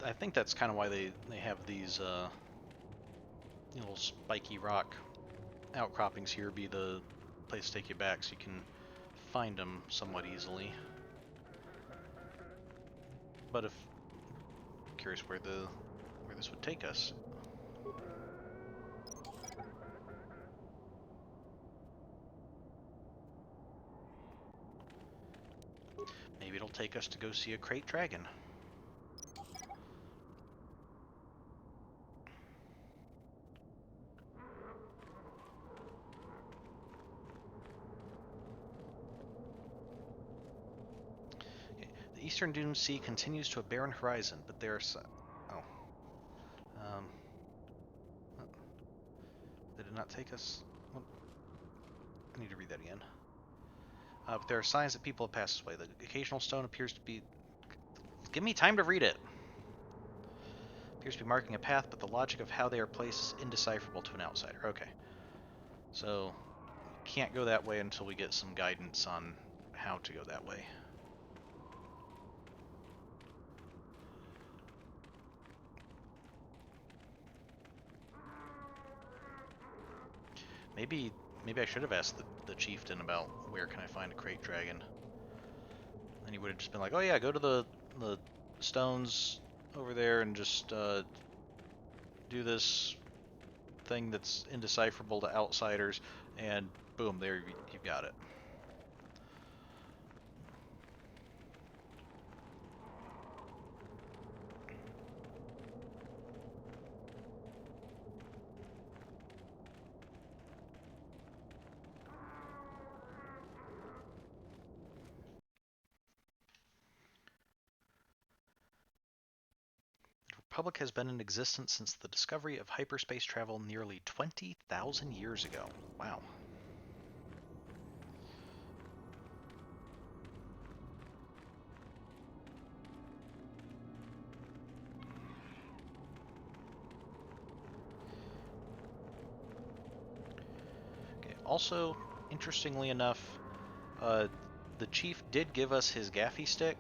I think that's kind of why they have these little spiky rock outcroppings here be the place to take you back, so you can find them somewhat easily. But if I'm curious where this would take us. Maybe it'll take us to go see a crate dragon. The Eastern Dune Sea continues to a barren horizon, but there are did it not take us? Well, I need to read that again. But there are signs that people have passed this way. The occasional stone appears to be... Give me time to read it! Appears to be marking a path, but the logic of how they are placed is indecipherable to an outsider. Okay. So, can't go that way until we get some guidance on how to go that way. Maybe I should have asked the chieftain about where can I find a crate dragon. And he would have just been like, oh yeah, go to the stones over there and just do this thing that's indecipherable to outsiders, and boom, there you've got it. The Republic has been in existence since the discovery of hyperspace travel nearly 20,000 years ago. Wow. Okay, also, interestingly enough, the chief did give us his gaffy stick,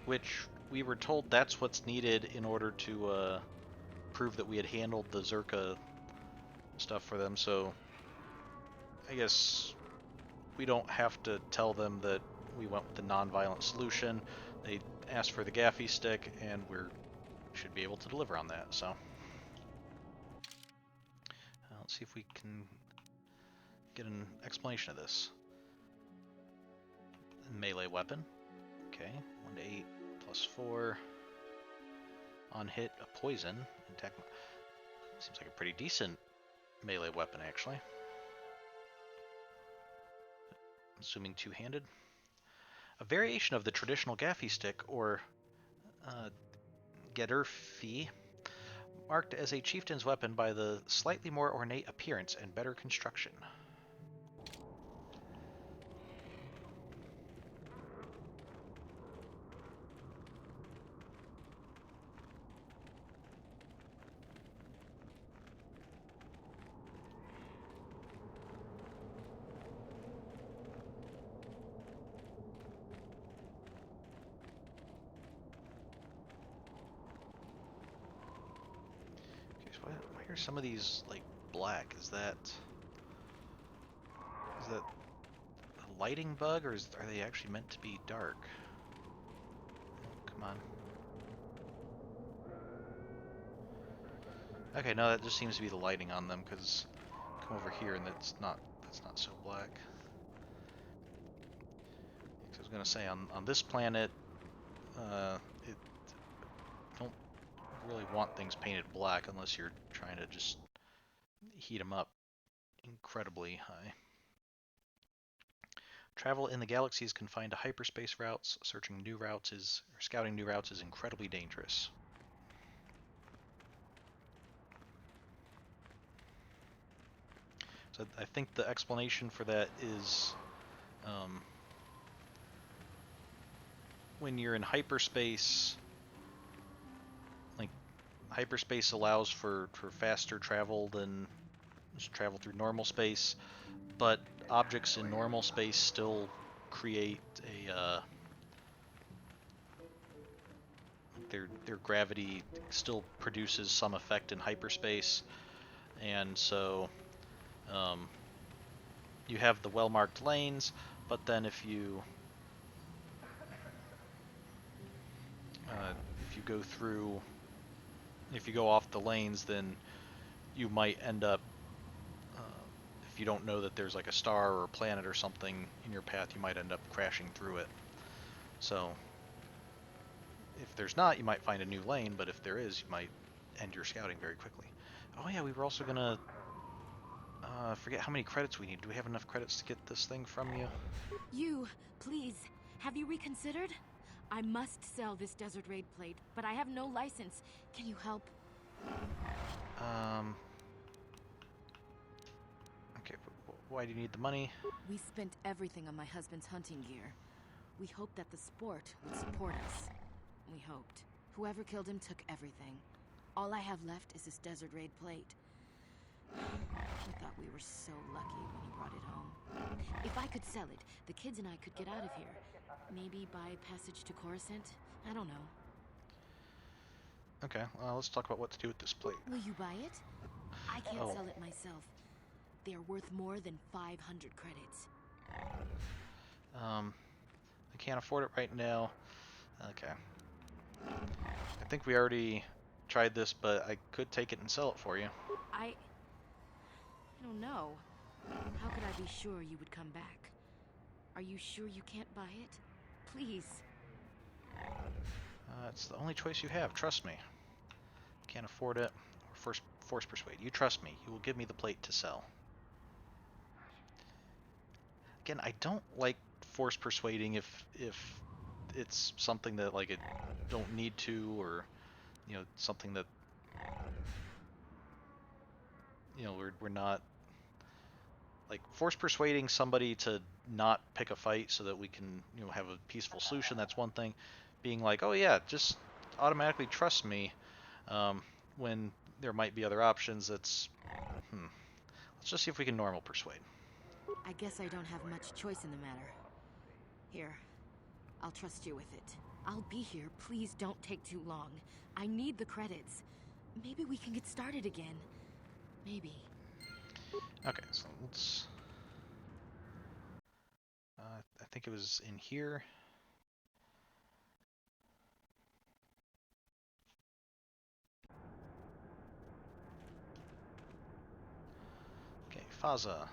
which we were told that's what's needed in order to prove that we had handled the Zerka stuff for them, so I guess we don't have to tell them that we went with the non-violent solution. They asked for the gaffy stick, and we should be able to deliver on that, so. Let's see if we can get an explanation of this. Melee weapon. Okay, 1 to 8 plus 4. On hit, a poison. Attack. Seems like a pretty decent melee weapon, actually. Assuming two-handed. A variation of the traditional gaffy stick, or Gedurfi, marked as a chieftain's weapon by the slightly more ornate appearance and better construction. Why are some of these like black? Is that a lighting bug, or are they actually meant to be dark? Oh, come on. Okay, no, that just seems to be the lighting on them, because come over here and that's not so black. I was gonna say on this planet, it don't really want things painted black unless you're trying to just heat them up incredibly high. Travel in the galaxy is confined to hyperspace routes. Searching new routes scouting new routes is incredibly dangerous. So I think the explanation for that is when you're in hyperspace, like hyperspace allows for faster travel than just travel through normal space, but objects in normal space still create a their gravity still produces some effect in hyperspace, and so you have the well-marked lanes, but then if you go through, if you go off the lanes, then you might end up, if you don't know that there's like a star or a planet or something in your path, you might end up crashing through it. So if there's not, you might find a new lane, but if there is, you might end your scouting very quickly. Oh yeah, we were also gonna forget how many credits we need. Do we have enough credits to get this thing from you? You, please, have you reconsidered? I must sell this Desert Raid plate, but I have no license. Can you help? Okay, why do you need the money? We spent everything on my husband's hunting gear. We hoped that the sport would support us. We hoped. Whoever killed him took everything. All I have left is this Desert Raid plate. We thought we were so lucky when he brought it home. If I could sell it, the kids and I could get out of here. Maybe buy passage to Coruscant? I don't know. Okay, let's talk about what to do with this plate. Will you buy it? I can't sell it myself. They are worth more than 500 credits. I can't afford it right now. Okay. I think we already tried this, but I could take it and sell it for you. I don't know. How could I be sure you would come back? Are you sure you can't buy it? Please. It's the only choice you have, trust me. Can't afford it, or force persuade. You trust me, you will give me the plate to sell. Again, I don't like force persuading if it's something that like it don't need to, or something that we're not like force persuading somebody to not pick a fight so that we can have a peaceful solution. That's one thing. Being like, oh yeah, just automatically trust me, when there might be other options. That's let's just see if we can normal persuade. I guess I don't have much choice in the matter. Here, I'll trust you with it. I'll be here. Please don't take too long. I need the credits. Maybe we can get started again. Maybe. Okay, so let's... I think it was in here. Okay, Faza.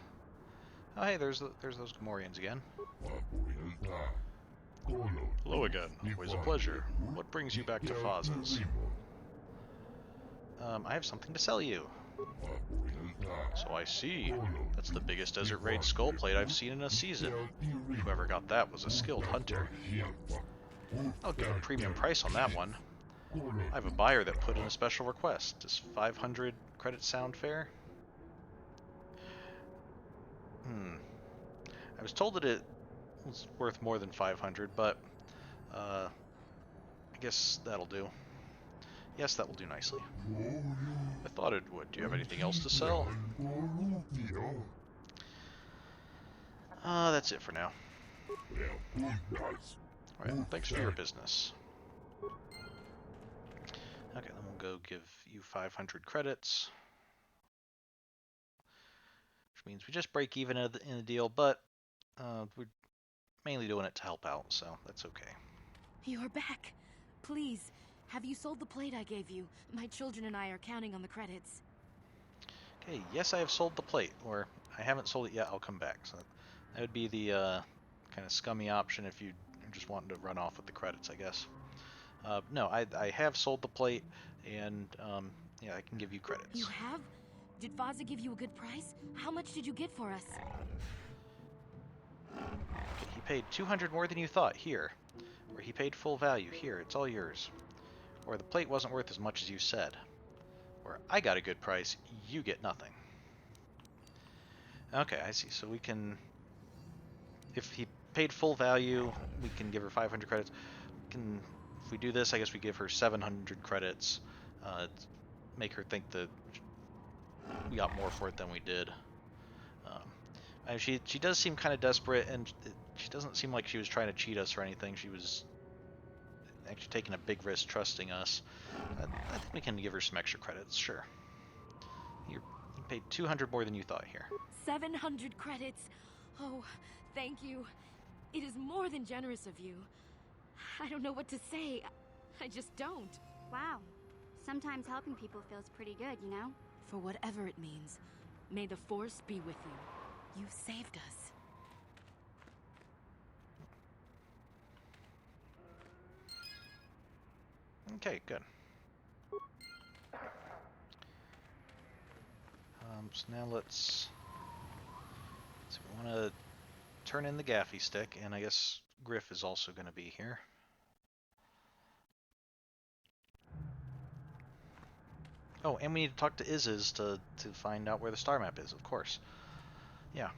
Oh hey, there's those Gamorreans again. Hello again. Always a pleasure. What brings you back to Faza's? I have something to sell you. So I see. That's the biggest Desert Raid skull plate I've seen in a season. Whoever got that was a skilled hunter. I'll get a premium price on that one. I have a buyer that put in a special request. Does 500 credits sound fair? I was told that it was worth more than 500, but I guess that'll do. Yes, that will do nicely. I thought it would. Do you have anything else to sell? That's it for now. Alright, thanks for your business. Okay, then we'll go give you 500 credits. Which means we just break even in the deal, but we're mainly doing it to help out, so that's okay. You're back. Please, have you sold the plate I gave you? My children and I are counting on the credits. Okay, yes, I have sold the plate, or I haven't sold it yet, I'll come back. So that would be the kind of scummy option if you just wanted to run off with the credits, I guess. No, I have sold the plate, and yeah, I can give you credits. You have? Did Faza give you a good price? How much did you get for us? Okay, he paid 200 more than you thought, here. Or he paid full value, here, it's all yours. Or the plate wasn't worth as much as you said. Or I got a good price, you get nothing. Okay, I see. So we can, if he paid full value, we can give her 500 credits. If we do this, I guess we give her 700 credits. Make her think that we got more for it than we did. She does seem kind of desperate, and she doesn't seem like she was trying to cheat us or anything. She was actually taking a big risk trusting us. I think we can give her some extra credits, sure. You paid 200 more than you thought here. 700 credits. Oh, thank you. It is more than generous of you. I don't know what to say. I just don't. Wow. Sometimes helping people feels pretty good, you know? For whatever it means, may the Force be with you. You saved us. Okay, good. So now let's so we want to turn in the gaffy stick, and I guess Griff is also going to be here. Oh, and we need to talk to Iziz to find out where the star map is, of course. Yeah.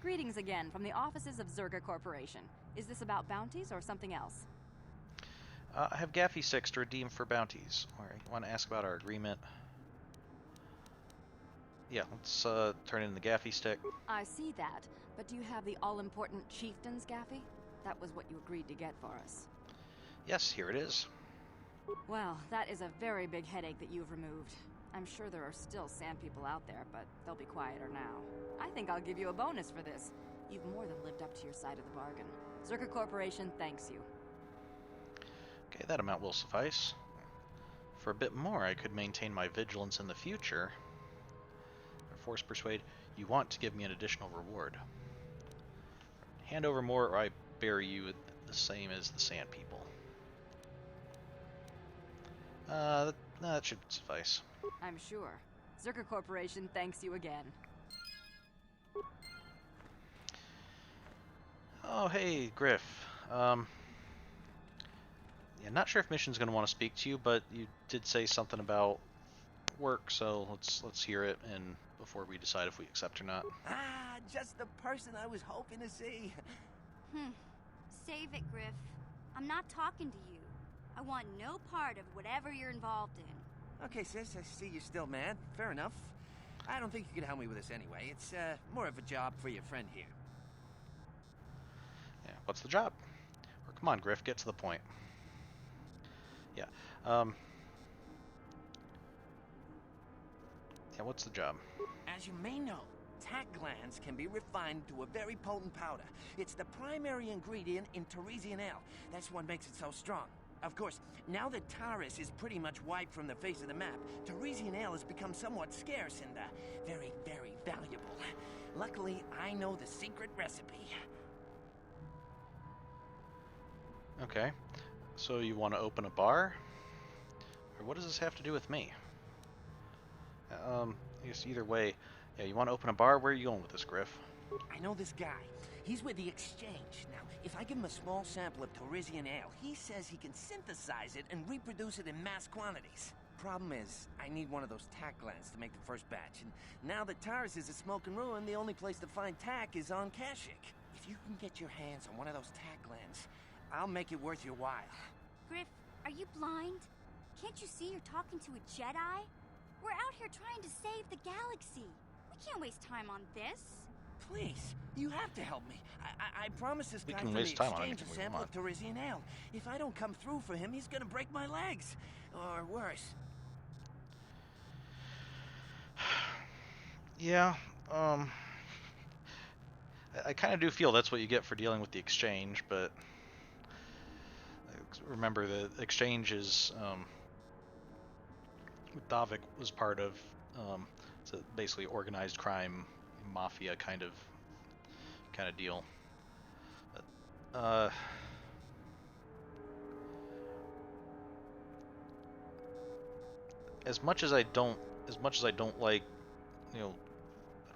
Greetings again from the offices of Zerga Corporation. Is this about bounties or something else? I have gaffy sticks to redeem for bounties. Alright, you want to ask about our agreement? Yeah, let's turn in the gaffy stick. I see that, but do you have the all-important Chieftain's gaffy? That was what you agreed to get for us. Yes, here it is. Well, that is a very big headache that you've removed. I'm sure there are still sand people out there, but they'll be quieter now. I think I'll give you a bonus for this. You've more than lived up to your side of the bargain. Zerga Corporation thanks you. Okay, that amount will suffice. For a bit more, I could maintain my vigilance in the future. Or force persuade, you want to give me an additional reward. Hand over more, or I bury you the same as the sand people. That should suffice. I'm sure. Zerga Corporation thanks you again. Oh, hey, Griff. Yeah, not sure if Mission's going to want to speak to you, but you did say something about work, so let's hear it, and before we decide if we accept or not. Ah, just the person I was hoping to see. Save it, Griff. I'm not talking to you. I want no part of whatever you're involved in. Okay, sis, I see you're still mad. Fair enough. I don't think you can help me with this anyway. It's more of a job for your friend here. Yeah, what's the job? Or come on, Griff, get to the point. Yeah. Yeah, what's the job? As you may know, tack glands can be refined to a very potent powder. It's the primary ingredient in Teresian ale. That's what makes it so strong. Of course, now that Taris is pretty much wiped from the face of the map, Teresian ale has become somewhat scarce and very, very valuable. Luckily, I know the secret recipe. Okay. So you want to open a bar? Or what does this have to do with me? I guess either way, yeah, you want to open a bar? Where are you going with this, Griff? I know this guy. He's with the Exchange. Now, if I give him a small sample of Teresian ale, he says he can synthesize it and reproduce it in mass quantities. Problem is, I need one of those tack glands to make the first batch, and now that Taris is a smoking ruin, the only place to find tack is on Kashyyyk. If you can get your hands on one of those tack glands, I'll make it worth your while. Griff, are you blind? Can't you see you're talking to a Jedi? We're out here trying to save the galaxy. We can't waste time on this. Please, you have to help me. I promise this guy can from the waste time on Exchange a anything we sample want. of Teresian ale. If I don't come through for him, he's gonna break my legs. Or worse. Yeah, I kind of do feel that's what you get for dealing with the Exchange, but remember the Exchange is, Davik was part of, it's a basically organized crime, mafia kind of deal. But, as much as I don't like, I don't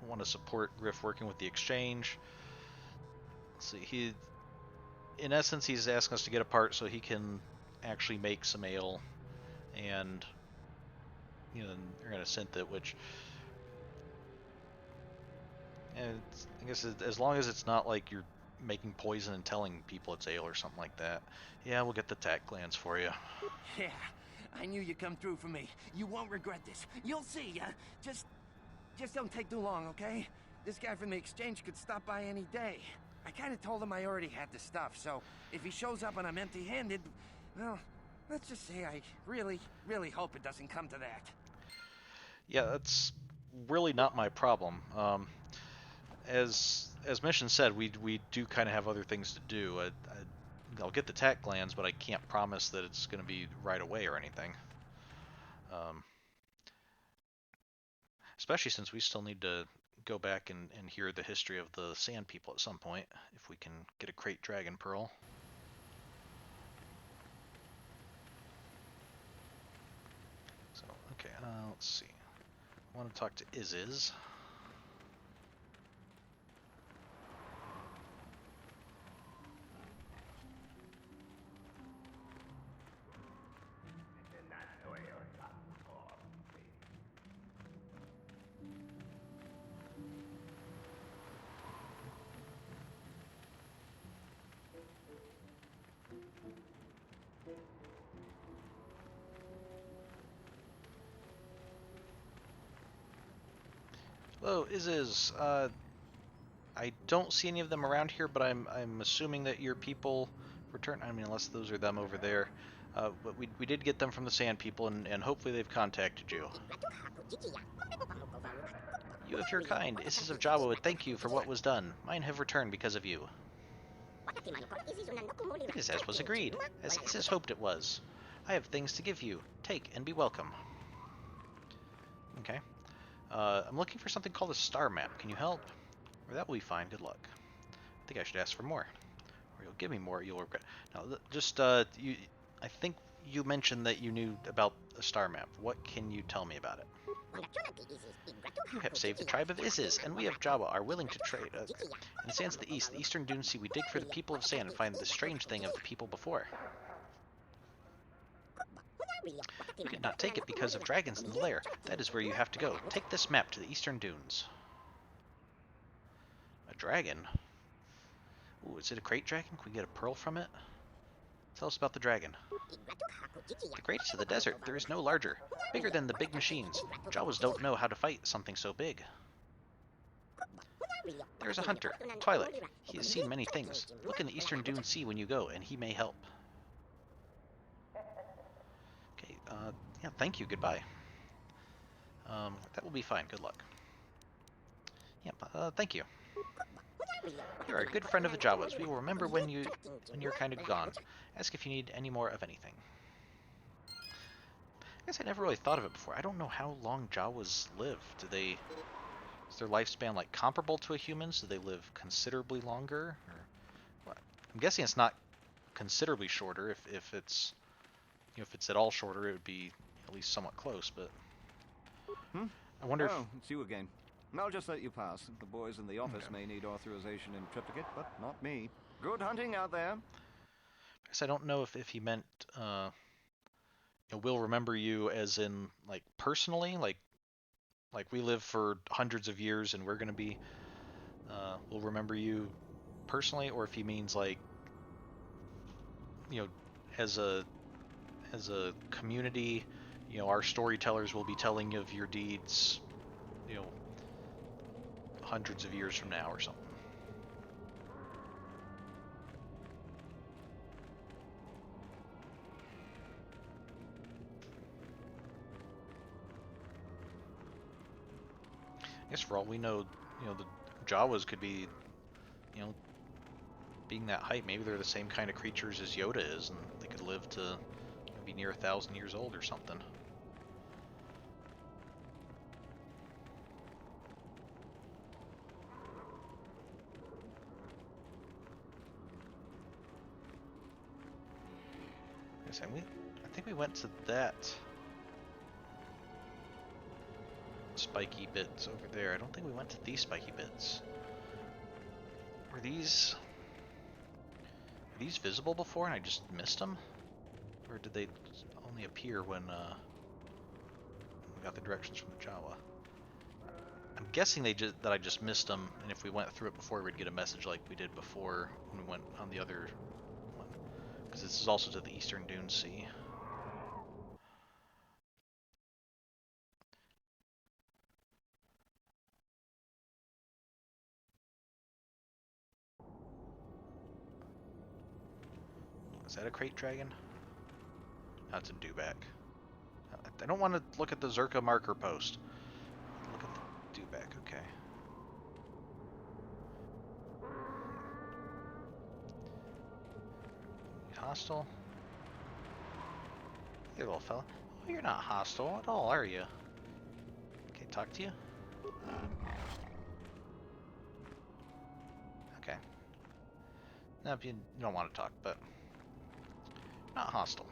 want to support Griff working with the Exchange. Let's see, in essence, he's asking us to get a part so he can actually make some ale, and they're gonna synth it, which And I guess as long as it's not like you're making poison and telling people it's ale or something like that. Yeah, we'll get the tack glands for you. Yeah, I knew you'd come through for me. You won't regret this. You'll see. Just don't take too long, okay? This guy from the exchange could stop by any day. I kind of told him I already had the stuff, so if he shows up and I'm empty-handed, well, let's just say I really, really hope it doesn't come to that. Yeah, that's really not my problem. As Mission said, we do kind of have other things to do. I'll get the tack glands, but I can't promise that it's going to be right away or anything. Especially since we still need to go back and hear the history of the Sand People at some point, if we can get a crate dragon pearl. So, okay, let's see. I want to talk to Iziz. Hello, Iziz. I don't see any of them around here, but I'm assuming that your people return. I mean, unless those are them over there. But we did get them from the Sand People, and hopefully they've contacted you. You of your kind, Isis of Jawa would thank you for what was done. Mine have returned because of you. It is as was agreed, as Isis hoped it was. I have things to give you. Take and be welcome. Okay. I'm looking for something called a star map. Can you help? Or that will be fine. Good luck. I think I should ask for more. Or you'll give me more, you'll regret. Now, just, I think you mentioned that you knew about a star map. What can you tell me about it? You have saved the tribe of Isis, and we of Jawa are willing to trade. In the sands of the east, the eastern dune sea, we dig for the people of sand and find the strange thing of the people before. We could not take it because of dragons in the lair. That is where you have to go. Take this map to the eastern dunes. A dragon? Ooh, is it a crate dragon? Can we get a pearl from it? Tell us about the dragon. The greatest of the desert. There is no larger. Bigger than the big machines. Jawas don't know how to fight something so big. There is a hunter, Twilight. He has seen many things. Look in the eastern dune sea when you go, and he may help. Okay, yeah, thank you, goodbye. That will be fine, good luck. Yeah, thank you. You're a good friend of the Jawas. We will remember when you're kind of gone. Ask if you need any more of anything. I guess I never really thought of it before. I don't know how long Jawas live. Is their lifespan like comparable to a human's? Do they live considerably longer? Or what? I'm guessing it's not considerably shorter. If it's if it's at all shorter, it would be at least somewhat close. But I wonder if it's you again. I'll just let you pass. The boys in the office may need authorization in triplicate, but not me. Good hunting out there. I guess I don't know if he meant we'll remember you as in like personally, like we live for hundreds of years and we're gonna be we'll remember you personally, or if he means like as a community, our storytellers will be telling of your deeds, hundreds of years from now or something. I guess for all we know, the Jawas could be, being that height, maybe they're the same kind of creatures as Yoda is, and they could live to be near 1,000 years old or something. I think we went to that spiky bits over there. I don't think we went to these spiky bits. Were these visible before and I just missed them? Or did they only appear when we got the directions from the Jawa? I'm guessing that I just missed them, and if we went through it before, we'd get a message like we did before when we went on the other one. Because this is also to the Eastern Dune Sea. Is that a crate dragon? That's a dewback. I don't want to look at the Zerka marker post. Look at the dewback, okay. Hostile? Hey, little fella. Oh, you're not hostile at all, are you? Okay, talk to you? Okay. No, if you don't want to talk, but not hostile.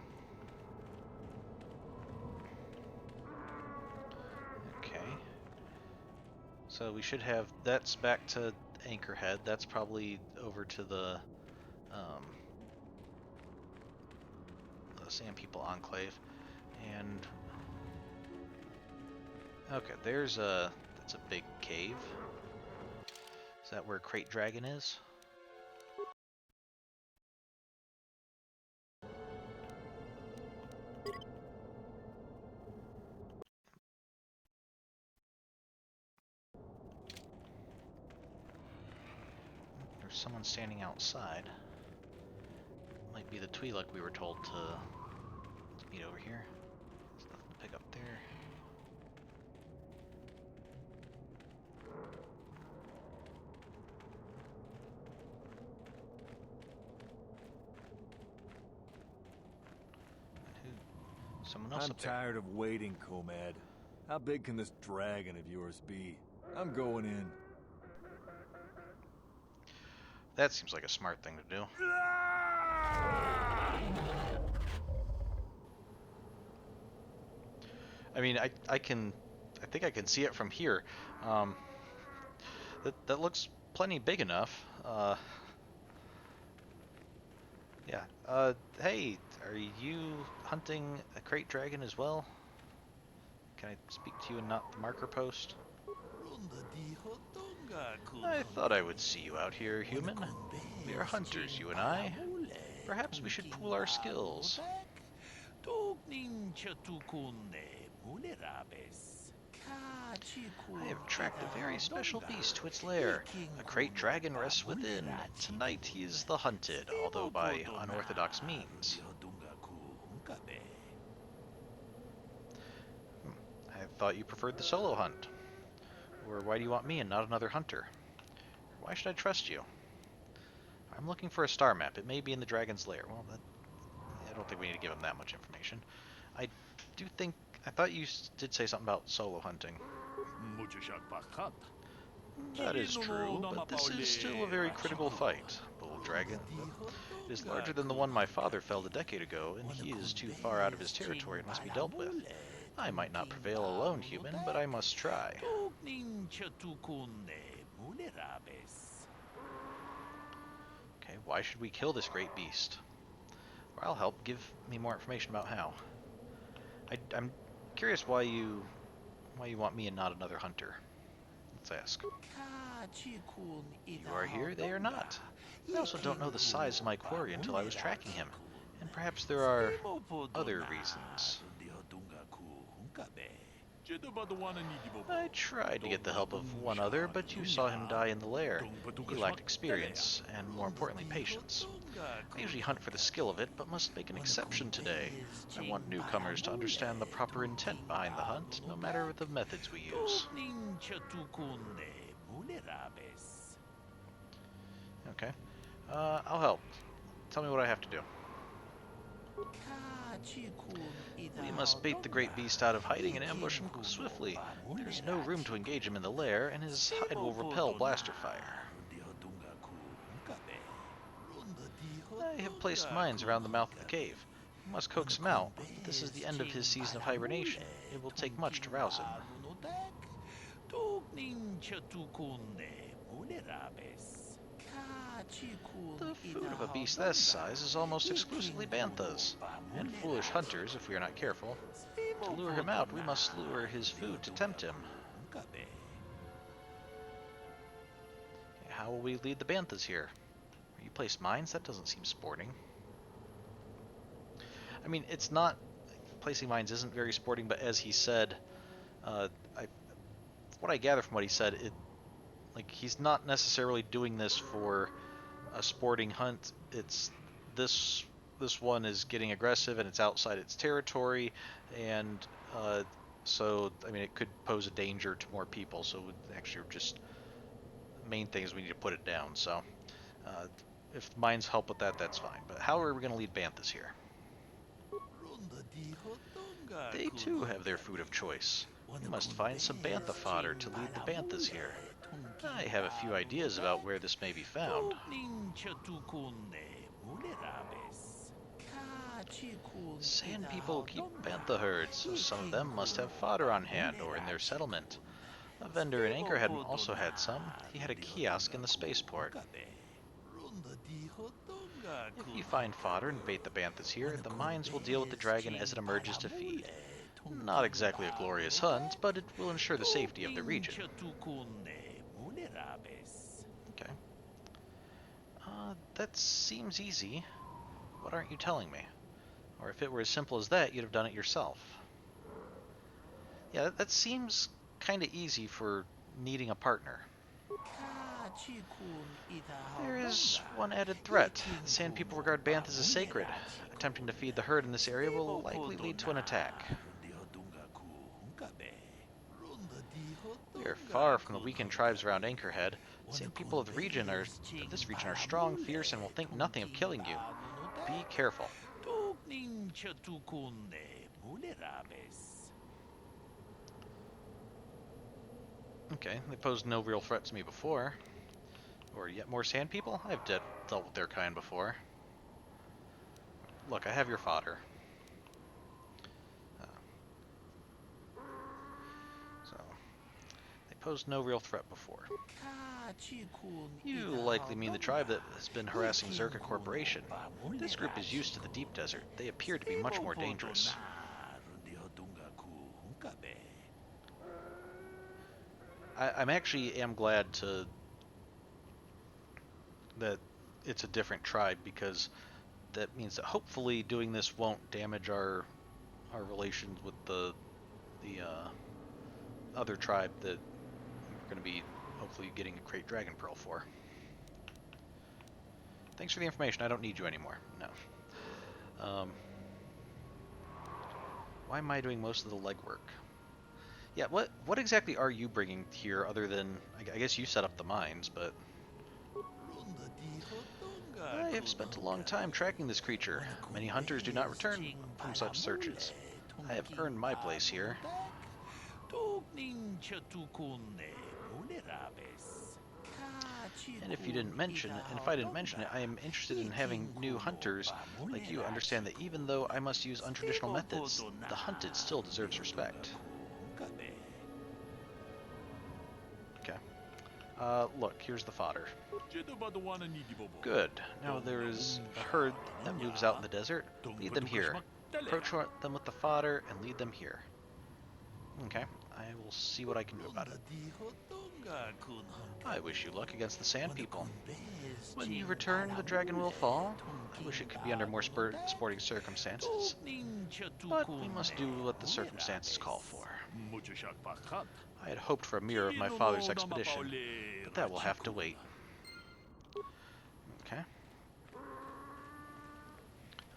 Okay. So we should have, that's back to Anchorhead. That's probably over to the Sand People Enclave. And okay, that's a big cave. Is that where Crate Dragon is? There's someone standing outside. Might be the Twi'lek we were told to meet over here. There's nothing to pick up there. Someone else up there. I'm tired of waiting, Comad. How big can this dragon of yours be? I'm going in. That seems like a smart thing to do. I mean, I think I can see it from here. That looks plenty big enough. Yeah. Hey, are you hunting a crate dragon as well? Can I speak to you and not the marker post? I thought I would see you out here, human. We are hunters, you and I. Perhaps we should pool our skills. I have tracked a very special beast to its lair. A crate dragon rests within. Tonight he is the hunted, although by unorthodox means. I thought you preferred the solo hunt. Or why do you want me and not another hunter? Why should I trust you? I'm looking for a star map. It may be in the dragon's lair. Well, I don't think we need to give him that much information. I thought you did say something about solo hunting. That is true, but this is still a very critical fight. Bull dragon. It is larger than the one my father felled a decade ago, and he is too far out of his territory and must be dealt with. I might not prevail alone, human, but I must try. Okay, why should we kill this great beast? Or I'll help. Give me more information about how. I'm curious why you want me and not another hunter. Let's ask. You are here, they are not. I also don't know the size of my quarry until I was tracking him. And perhaps there are other reasons. I tried to get the help of one other, but you saw him die in the lair. He lacked experience, and more importantly, patience. I usually hunt for the skill of it, but must make an exception today. I want newcomers to understand the proper intent behind the hunt, no matter the methods we use. Okay. I'll help. Tell me what I have to do. We must bait the great beast out of hiding and ambush him swiftly. There's no room to engage him in the lair, and his hide will repel blaster fire. I have placed mines around the mouth of the cave. We must coax him out. This is the end of his season of hibernation. It will take much to rouse him. The food of a beast this size is almost exclusively banthas, and foolish hunters if we are not careful. To lure him out, we must lure his food to tempt him. how will we lead the banthas here? You place mines? That doesn't seem sporting. I mean, it's not... Placing mines isn't very sporting, but as he said, what I gather from what he said, he's not necessarily doing this for a sporting hunt. It's this one is getting aggressive and it's outside its territory, and so I mean it could pose a danger to more people. So actually, just main thing is we need to put it down. So if mines help with that, that's fine. But how are we going to lead banthas here? They too have their food of choice. We must find some bantha fodder to lead the banthas here. I have a few ideas about where this may be found. Sand people keep bantha herds, so some of them must have fodder on hand or in their settlement. A vendor in Anchorhead also had some. He had a kiosk in the spaceport. If you find fodder and bait the banthas here, the mines will deal with the dragon as it emerges to feed. Not exactly a glorious hunt, but it will ensure the safety of the region. Okay. That seems easy. What aren't you telling me? Or if it were as simple as that, you'd have done it yourself. Yeah, that seems kind of easy for needing a partner. There is one added threat. The Sand People regard banthas as sacred. Attempting to feed the herd in this area will likely lead to an attack. We are far from the weakened tribes around Anchorhead. The Sand People of this region are strong, fierce, and will think nothing of killing you. Be careful. Okay, they posed no real threat to me before. Or yet more sand people? I've dealt with their kind before. Look, I have your fodder. So, they posed no real threat before. You likely mean the tribe that has been harassing Zerka Corporation. This group is used to the deep desert. They appear to be much more dangerous. I'm actually glad that it's a different tribe, because that means that hopefully doing this won't damage our relations with the other tribe that we're going to be hopefully getting a Crate Dragon Pearl for. Thanks for the information. I don't need you anymore. No. Why am I doing most of the legwork? Yeah, what exactly are you bringing here other than... I guess you set up the mines, but... I have spent a long time tracking this creature. Many hunters do not return from such searches. I have earned my place here. And if I didn't mention it, I am interested in having new hunters like you understand that even though I must use untraditional methods, the hunted still deserves respect. Okay. Look, here's the fodder. Good. Now there is a herd that moves out in the desert. Lead them here. Approach them with the fodder and lead them here. Okay. I will see what I can do about it. I wish you luck against the Sand People. When you return, the dragon will fall. I wish it could be under more sporting circumstances. But we must do what the circumstances call for. I had hoped for a mirror of my father's expedition, but that will have to wait. Okay.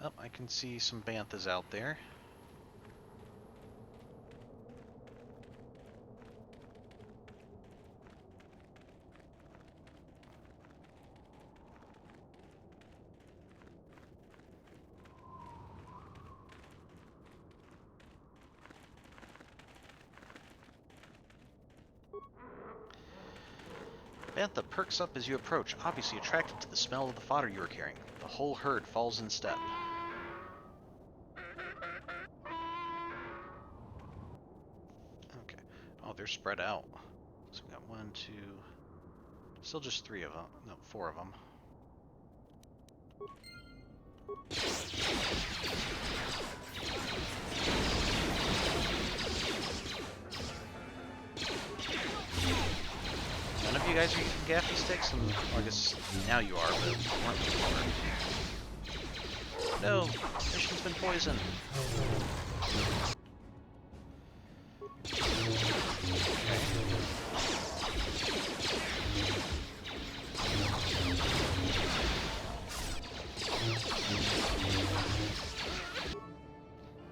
Oh, I can see some banthas out there. Bantha perks up as you approach, obviously attracted to the smell of the fodder you are carrying. The whole herd falls in step. Okay. Oh, they're spread out. So we got 1, 2... Still just 3 of them. No, 4 of them. None of you guys are using gaffy sticks? And, well, I guess now you are, but you weren't before. No! Mission's been poisoned!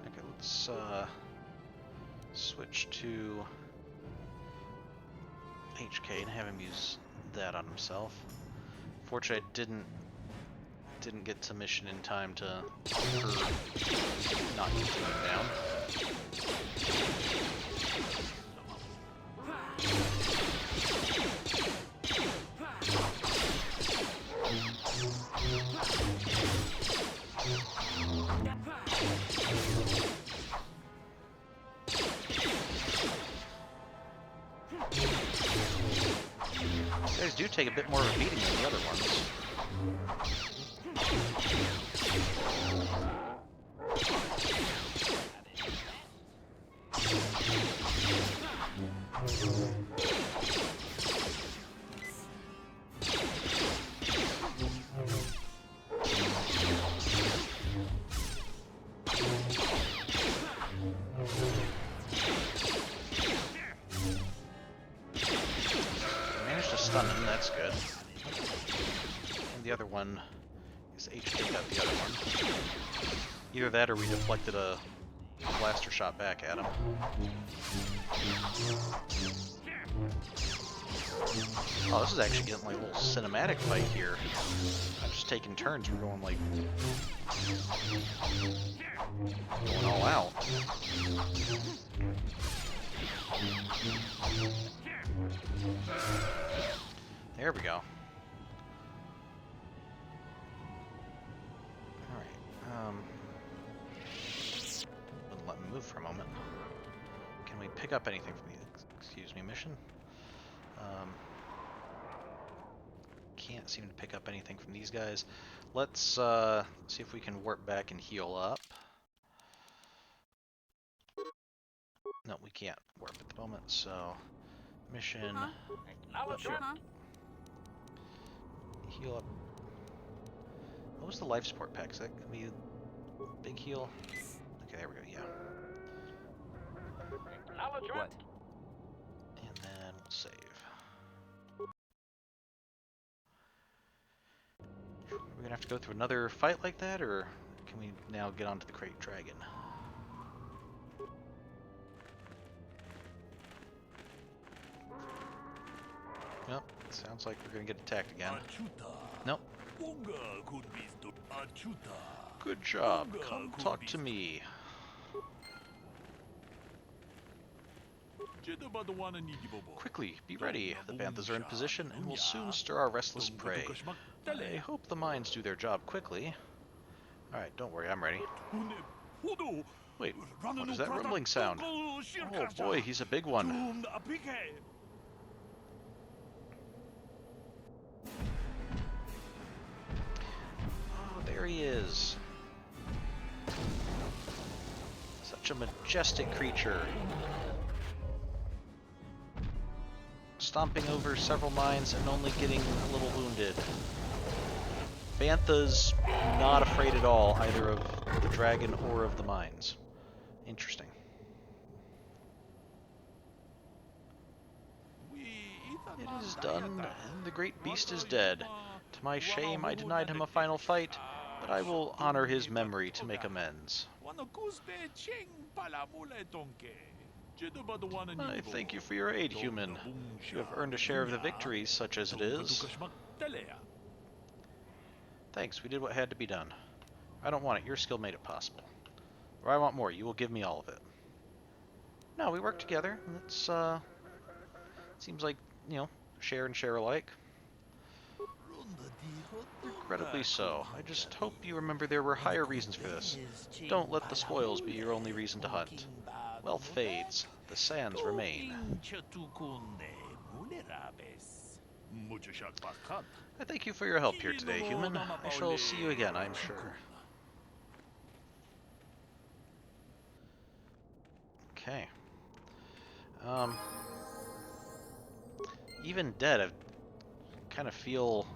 Okay, let's switch to HK and have him use that on himself. Fortunately, I didn't get to mission in time to not get him down. These guys do take a bit more of a beating than the other ones. Stun him, that's good. And the other one is HP got the other one. Either that or we deflected a blaster shot back at him. Oh, this is actually getting like a little cinematic fight here. I'm just taking turns, we're going like... going all out. There we go. Alright, wouldn't let me move for a moment. Can we pick up anything from the, excuse me, mission? Can't seem to pick up anything from these guys. Let's see if we can warp back and heal up. No, we can't warp at the moment, so... Mission... Heal up. What was the life support pack? Is that gonna be a big heal? Okay, there we go, yeah. What? And then we'll save. We're gonna have to go through another fight like that, or can we now get onto the Crate Dragon? Nope, sounds like we're gonna get attacked again. Nope. Good job. Come talk to me. Quickly, be ready. The Banthas are in position and will soon stir our restless prey. I hope the mines do their job quickly. Alright, don't worry, I'm ready. Wait, what is that rumbling sound? Oh boy, he's a big one. Oh, there he is. Such a majestic creature. Stomping over several mines and only getting a little wounded. Bantha's not afraid at all, either of the dragon or of the mines. Interesting. It is done, and the great beast is dead. To my shame, I denied him a final fight, but I will honor his memory to make amends. I thank you for your aid, human. You have earned a share of the victory, such as it is. Thanks, we did what had to be done. I don't want it, your skill made it possible. Or I want more, you will give me all of it. No, we work together. It's, seems like, you know, share and share alike. Regrettably so. I just hope you remember there were higher reasons for this. Don't let the spoils be your only reason to hunt. Wealth fades, the sands remain. I thank you for your help here today, human. I shall see you again, I'm sure. Okay. Even dead, kind of feel...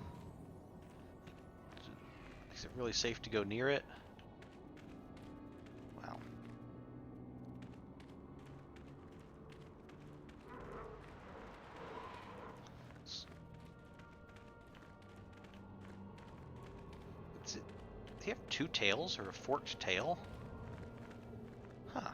Is it really safe to go near it? Wow. Does he have two tails or a forked tail? Huh.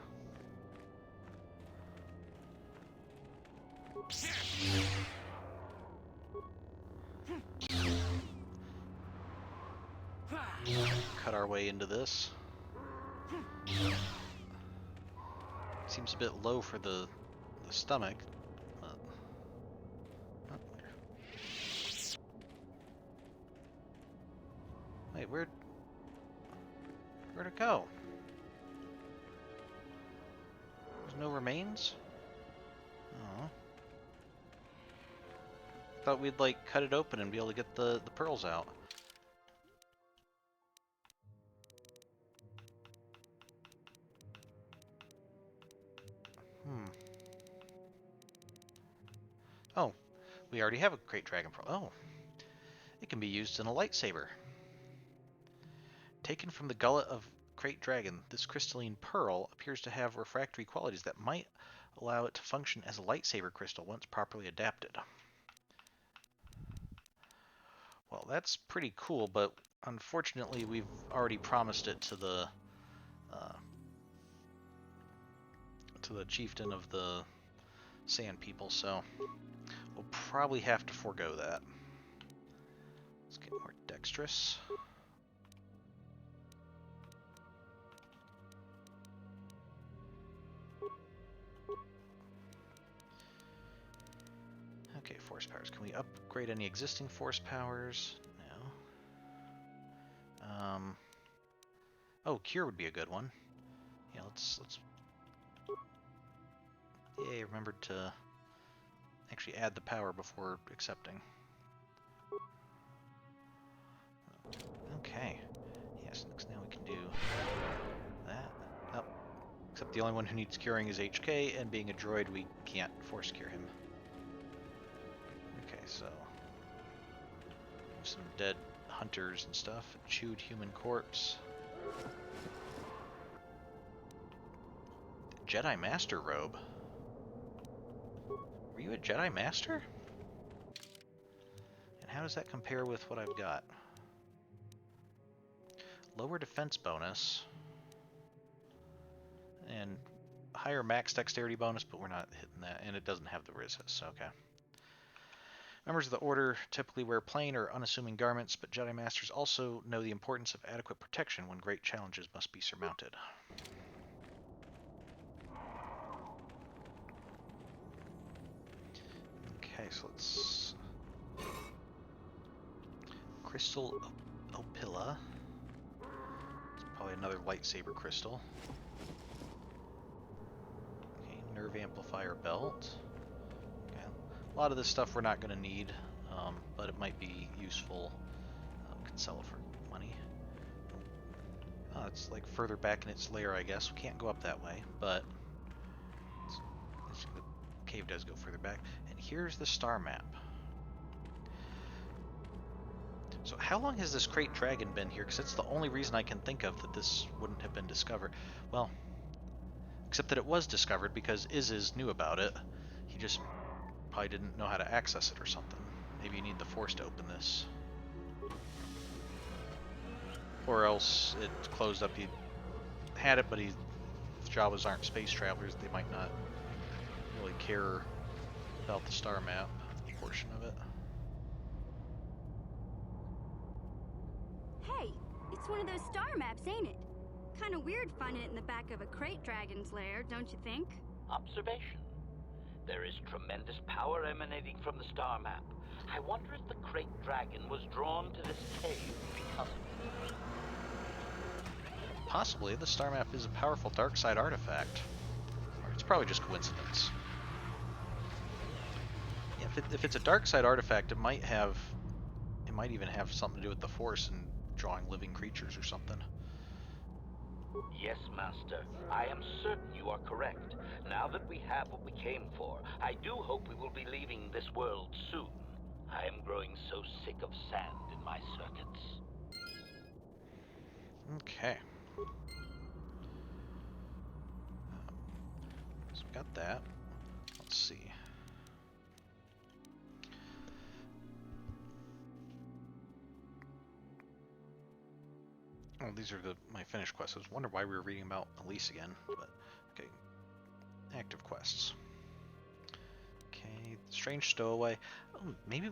Cut our way into this. Seems a bit low for the stomach. Wait, where'd it go? There's no remains? Oh. Thought we'd like cut it open and be able to get the pearls out. Oh, we already have a Great Dragon Pearl. Oh, it can be used in a lightsaber. Taken from the gullet of Great Dragon, this crystalline pearl appears to have refractory qualities that might allow it to function as a lightsaber crystal once properly adapted. Well, that's pretty cool, but unfortunately we've already promised it to the chieftain of the Sand People, so we'll probably have to forego that. Let's get more dexterous. Okay, force powers. Can we upgrade any existing force powers? No. Oh, cure would be a good one. Yeah, let's. Yay! Remembered to actually add the power before accepting. Okay. Yes. Next, now we can do that. Oh, except the only one who needs curing is HK, and being a droid, we can't force cure him. Okay, so some dead hunters and stuff. A chewed human corpse. Jedi Master robe. Were you a Jedi Master? And how does that compare with what I've got? Lower defense bonus. And higher max dexterity bonus, but we're not hitting that. And it doesn't have the resist, okay. Members of the Order typically wear plain or unassuming garments, but Jedi Masters also know the importance of adequate protection when great challenges must be surmounted. Okay, so let's... Crystal Opila. It's probably another lightsaber crystal. Okay, nerve amplifier belt. Okay. A lot of this stuff we're not going to need, but it might be useful. Could sell it for money. Oh, it's like further back in its lair, I guess. We can't go up that way, but the cave does go further back. And here's the star map. So how long has this Krayt Dragon been here? Because it's the only reason I can think of that this wouldn't have been discovered. Well, except that it was discovered because Iziz knew about it. He just probably didn't know how to access it or something. Maybe you need the Force to open this. Or else it closed up. He had it, but Jawas aren't space travelers. They might not really care about the star map portion of it. Hey, it's one of those star maps, ain't it? Kind of weird finding it in the back of a Krayt Dragon's lair, don't you think? Observation. There is tremendous power emanating from the star map. I wonder if the Krayt Dragon was drawn to this cave because of it. Possibly. The star map is a powerful dark side artifact. Or it's probably just coincidence. Yeah, if it's a dark side artifact, it might even have something to do with the Force and drawing living creatures or something. Yes, Master. I am certain you are correct. Now that we have what we came for, I do hope we will be leaving this world soon. I'm growing so sick of sand in my circuits. Okay. So we got that. Let's see. Oh, these are my finished quests. I was wondering why we were reading about Elise again, but okay. Active quests. Okay, strange stowaway. Oh, maybe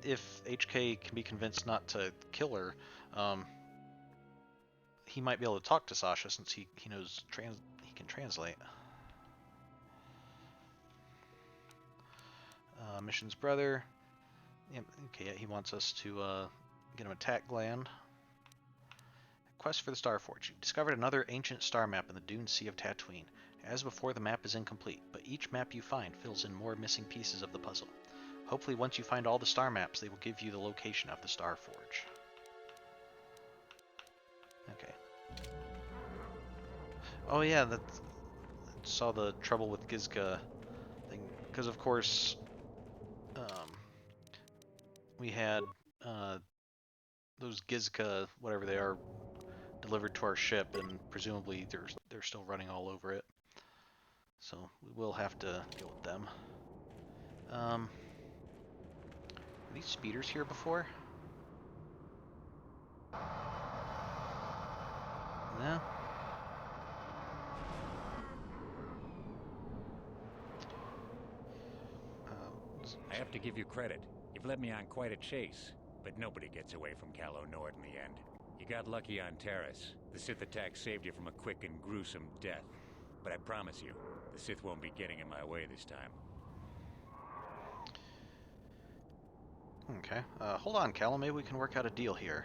if HK can be convinced not to kill her, he might be able to talk to Sasha since he knows he can translate. Mission's brother. Yeah, okay, yeah, he wants us to get him a tack gland. Quest for the Starforge. You've discovered another ancient star map in the Dune Sea of Tatooine. As before, the map is incomplete, but each map you find fills in more missing pieces of the puzzle. Hopefully, once you find all the star maps, they will give you the location of the Starforge. Okay. Oh yeah, I saw the trouble with Gizka thing, because of course, we had those Gizka, whatever they are, delivered to our ship, and presumably they're still running all over it. So we will have to deal with them. Were these speeders here before? No? I have to give you credit. You've led me on quite a chase, but nobody gets away from KotOR in the end. You got lucky on Terrace. The Sith attack saved you from a quick and gruesome death. But I promise you, the Sith won't be getting in my way this time. Okay. Hold on, Callum. Maybe we can work out a deal here.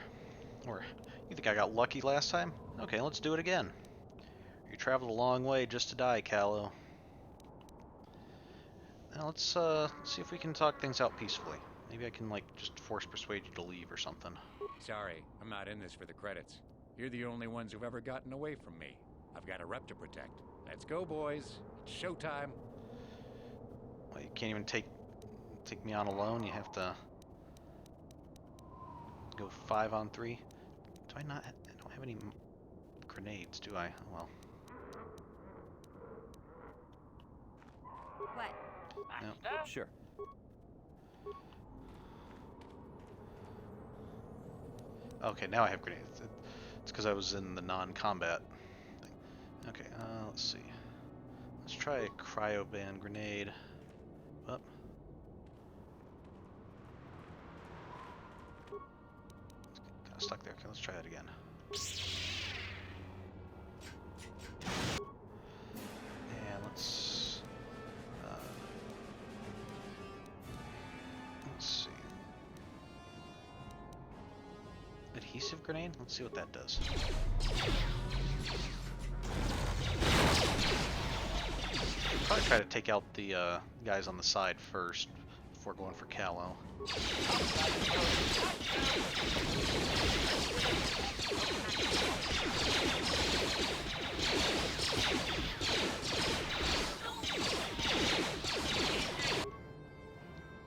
Or, you think I got lucky last time? Okay, let's do it again. You traveled a long way just to die, Callow. Now let's see if we can talk things out peacefully. Maybe I can, like, just force persuade you to leave or something. Sorry, I'm not in this for the credits. You're the only ones who've ever gotten away from me. I've got a rep to protect. Let's go, boys. It's showtime. Well, you can't even take me on alone. You have to go 5-on-3. Do I not? I don't have any grenades, do I? Oh, well. What? No. Sure. Okay, now I have grenades. It's because I was in the non-combat thing. Okay, let's see. Let's try a cryo-band grenade. Up. Kind of stuck there. Okay, let's try that again. And let's see. Adhesive grenade? Let's see what that does. Probably try to take out the guys on the side first before going for Callow.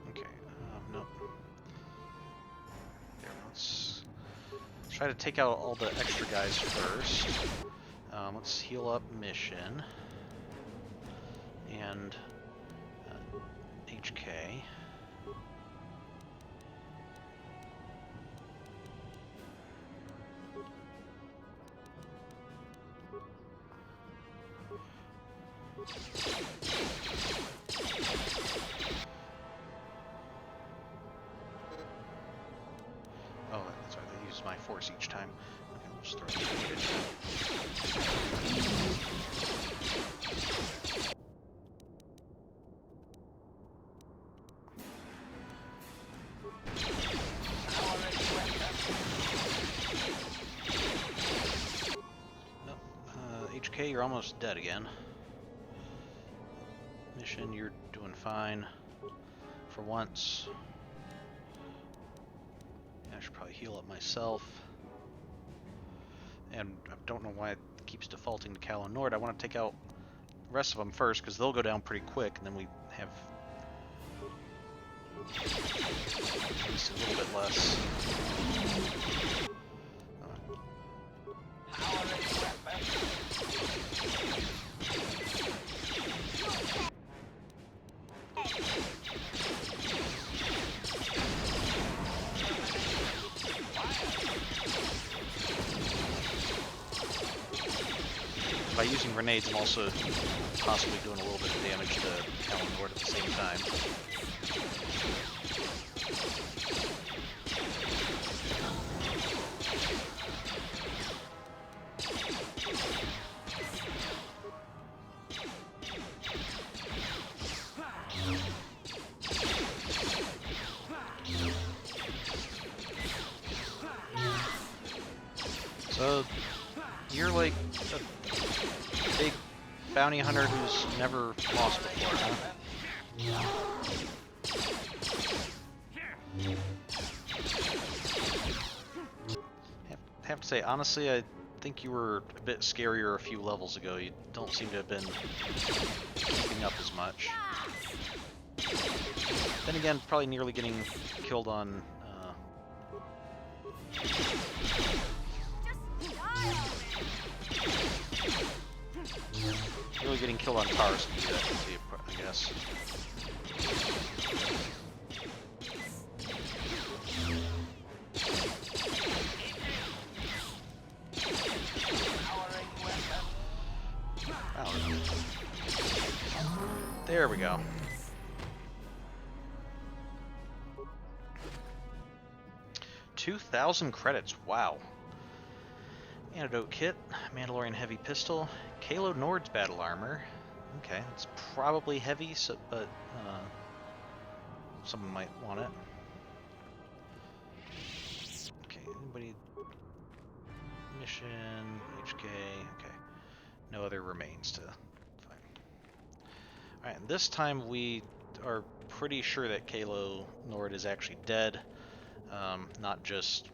Okay, nope. There, let's try to take out all the extra guys first. Let's heal up Mission and HK. Oh, that's right, they use my force each time. Okay, we'll just throw it. Nope. HK, you're almost dead again. Mission, you're doing fine. For once. I should probably heal up myself. And I don't know why it keeps defaulting to Cal and Nord. I want to take out the rest of them first, because they'll go down pretty quick, and then we have At least a little bit less. By using grenades, I'm also possibly doing a little bit of damage to KotOR at the same time. So, you're like a big bounty hunter who's never lost before, huh? Have to say, honestly, I think you were a bit scarier a few levels ago. You don't seem to have been keeping up as much. Then again, probably nearly getting killed on... Really getting killed on cars can do that to you, I guess. Wow. There we go. $2,000 credits. Wow. Antidote kit, Mandalorian heavy pistol, Kalo Nord's battle armor. Okay, it's probably heavy, so, but someone might want it. Okay, anybody? Mission, HK. Okay, no other remains to find. All right, and this time we are pretty sure that Kalo Nord is actually dead, not just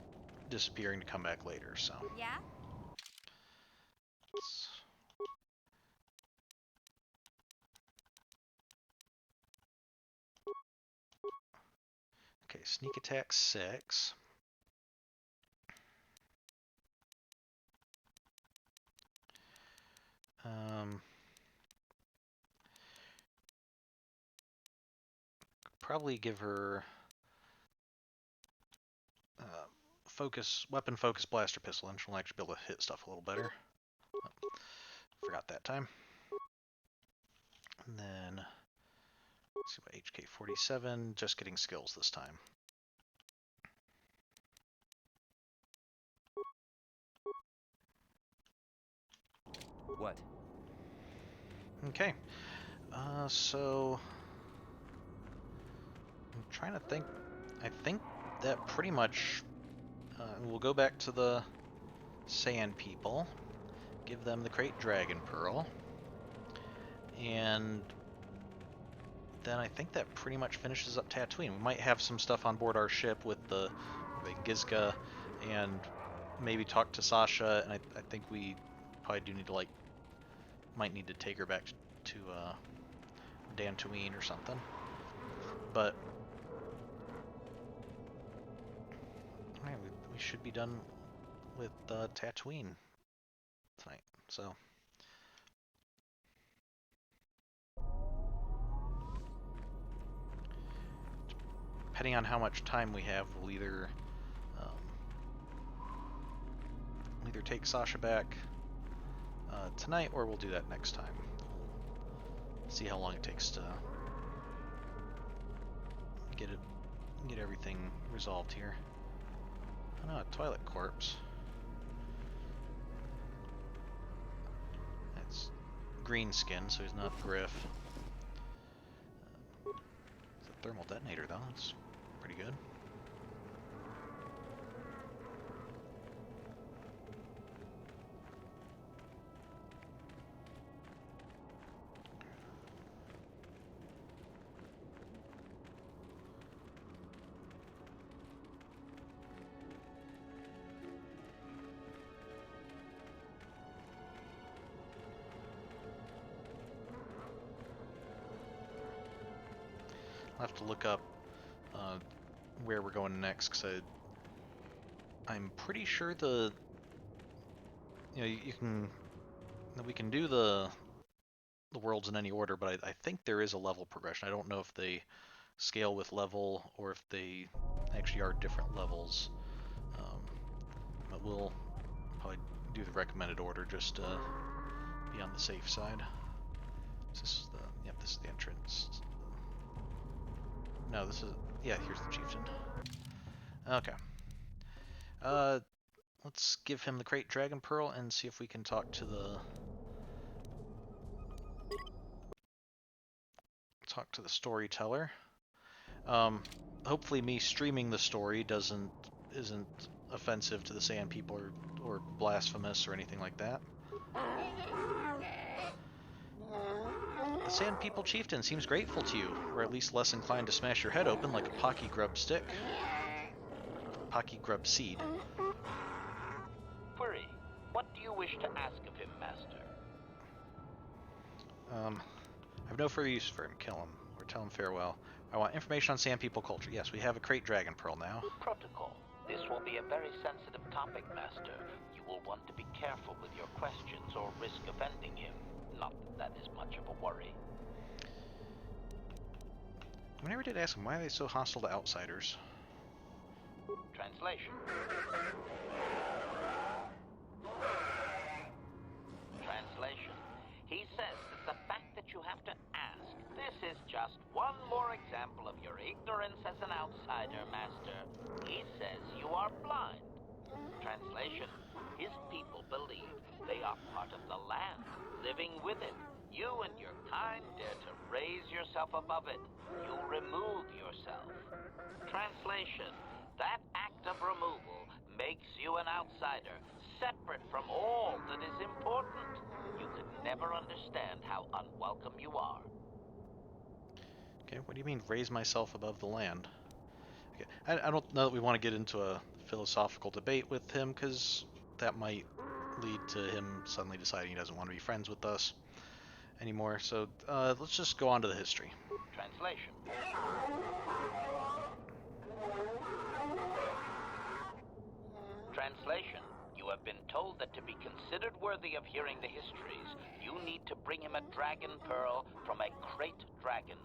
disappearing to come back later. So. Yeah. Okay, sneak attack 6. Probably give her weapon focus blaster pistol, and she'll actually be able to hit stuff a little better. Oh, forgot that time. And then let's see what HK47, just getting skills this time. What? Okay. So I'm trying to think. I think that pretty much we'll go back to the Sand People, give them the Crate Dragon Pearl, and then I think that pretty much finishes up Tatooine. We might have some stuff on board our ship with the Gizka, and maybe talk to Sasha, and I think we probably do need to might need to take her back to Tatooine or something. But alright, we should be done with Tatooine tonight. So depending on how much time we have, we'll either take Sasha back tonight, or we'll do that next time. We'll see how long it takes to get everything resolved here. Oh no, a Twilight Corpse. That's green skin, so he's not Griff. It's a thermal detonator though, that's pretty good. I'll have to look up where we're going next, because I'm pretty sure we can do the worlds in any order, but I think there is a level progression. I don't know if they scale with level or if they actually are different levels. But we'll probably do the recommended order just to be on the safe side. This is this is the entrance. No, this is, yeah, here's the chieftain. Okay. Let's give him the Great Dragon Pearl and see if we can talk to the storyteller. Hopefully me streaming the story isn't offensive to the Sand People or blasphemous or anything like that. The Sand People Chieftain seems grateful to you, or at least less inclined to smash your head open like a Pocky Grub stick. Pocky Grub seed. Query, what do you wish to ask of him, Master? I've no further use for him. Kill him, or tell him farewell. I want information on Sand People culture. Yes, we have a Great Dragon Pearl now. Protocol. This will be a very sensitive topic, Master. You will want to be careful with your questions or risk offending him. Not that is much of a worry. I never did ask him, why are they so hostile to outsiders? Translation. Translation. He says that the fact that you have to ask, this is just one more example of your ignorance as an outsider, Master. He says you are blind. Translation. His people believe they are part of the land, living with it. You and your kind dare to raise yourself above it. You remove yourself. Translation. That act of removal makes you an outsider, separate from all that is important. You could never understand how unwelcome you are. Okay, what do you mean, raise myself above the land? Okay, I don't know that we want to get into a philosophical debate with him, because that might lead to him suddenly deciding he doesn't want to be friends with us anymore. So let's just go on to the history. Translation. Translation. You have been told that to be considered worthy of hearing the histories, you need to bring him a dragon pearl from a great dragon.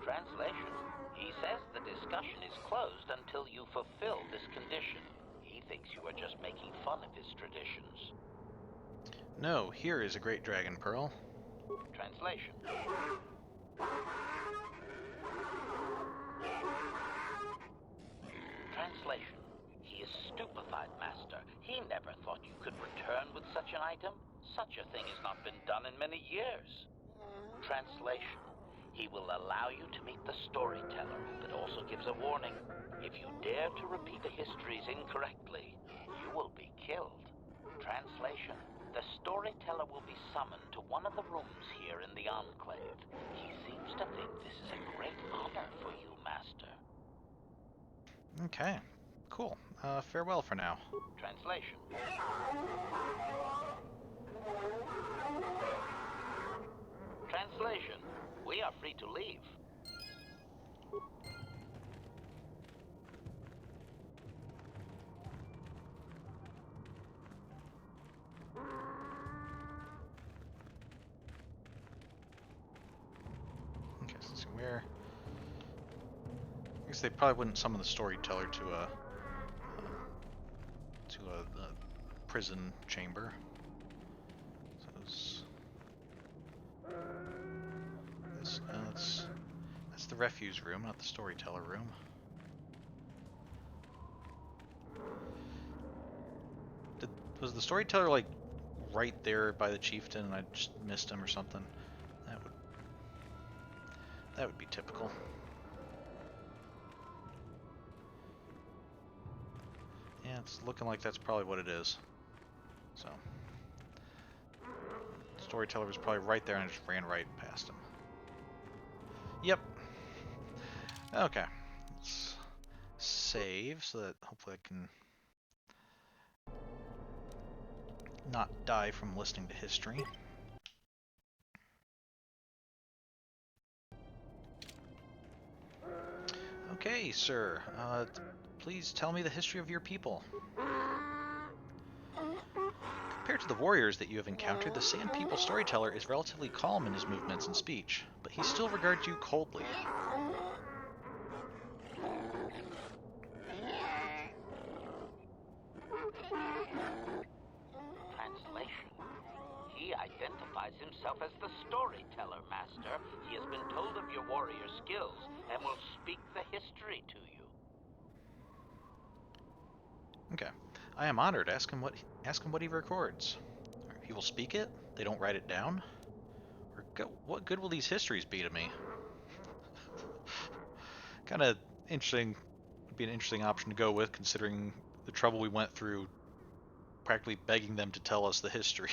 Translation. He says the discussion is closed until you fulfill this condition. He thinks you are just making fun of his traditions. No, here is a great dragon pearl. Translation. Translation. He is stupefied, Master. He never thought you could return with such an item. Such a thing has not been done in many years. Translation. He will allow you to meet the storyteller, but also gives a warning. If you dare to repeat the histories incorrectly, you will be killed. Translation. The storyteller will be summoned to one of the rooms here in the Enclave. He seems to think this is a great honor for you, Master. Okay, cool. Farewell for now. Translation. Translation. We are free to leave. Okay, so let's see where. I guess they probably wouldn't summon the storyteller to a prison chamber. So that's the refuse room, not the storyteller room. Was the storyteller like right there by the chieftain and I just missed him or something? That would be typical. Yeah, it's looking like that's probably what it is. So, storyteller was probably right there and I just ran right past him. Yep. Okay. Let's save so that hopefully I can not die from listening to history. Okay, sir. Please tell me the history of your people. Compared to the warriors that you have encountered, the Sand People storyteller is relatively calm in his movements and speech, but he still regards you coldly. Translation. He identifies himself as the storyteller, Master. He has been told of your warrior skills and will speak the history to you. Okay. I am honored. Ask him what he records. He will speak it? They don't write it down? Or what good will these histories be to me? Kind of interesting. Would be an interesting option to go with, considering the trouble we went through practically begging them to tell us the history.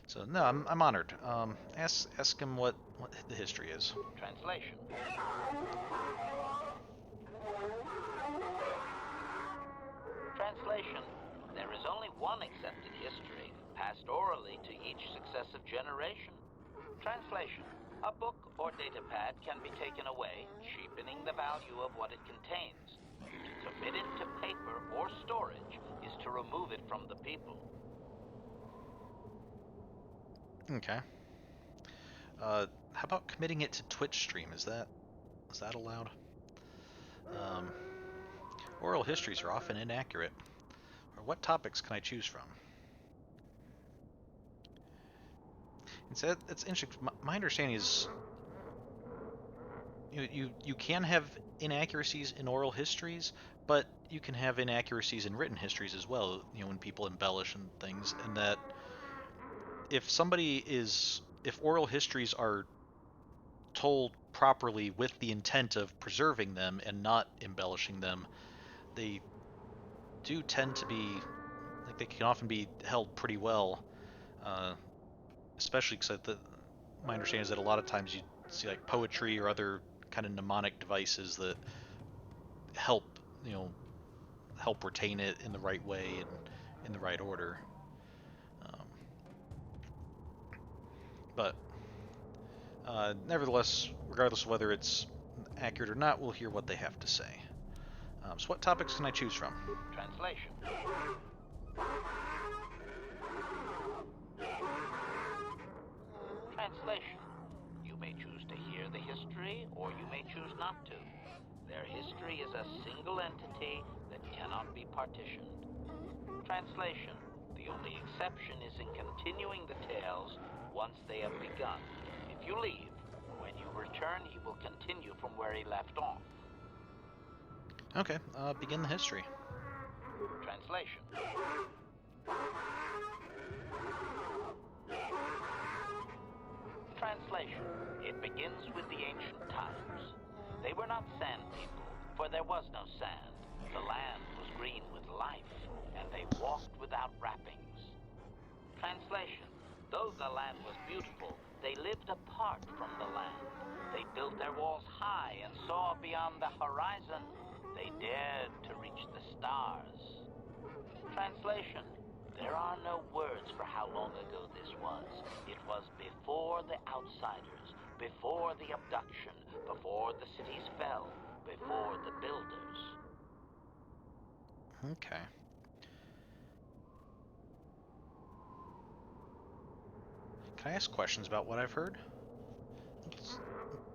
So no, I'm honored. Ask him what the history is. Translation. Translation. There is only one accepted history, passed orally to each successive generation. Translation. A book or datapad can be taken away, cheapening the value of what it contains. To commit it to paper or storage is to remove it from the people. Okay. How about committing it to Twitch stream? Is that allowed? Oral histories are often inaccurate. Or what topics can I choose from? It's interesting. My understanding is you can have inaccuracies in oral histories, but you can have inaccuracies in written histories as well. When people embellish and things, and that if oral histories are told properly with the intent of preserving them and not embellishing them, they do tend to be they can often be held pretty well, especially because my understanding is that a lot of times you see like poetry or other kind of mnemonic devices that help help retain it in the right way and in the right order. But nevertheless, regardless of whether it's accurate or not, we'll hear what they have to say. So what topics can I choose from? Translation. Translation. You may choose to hear the history, or you may choose not to. Their history is a single entity that cannot be partitioned. Translation. The only exception is in continuing the tales once they have begun. If you leave, when you return, he will continue from where he left off. Okay, begin the history. Translation. Translation. It begins with the ancient times. They were not sand people, for there was no sand. The land was green with life, and they walked without wrappings. Translation. Though the land was beautiful, they lived apart from the land. They built their walls high and saw beyond the horizon. They dared to reach the stars. Translation. There are no words for how long ago this was. It was before the outsiders, before the abduction, before the cities fell, before the builders. Okay. Can I ask questions about what I've heard?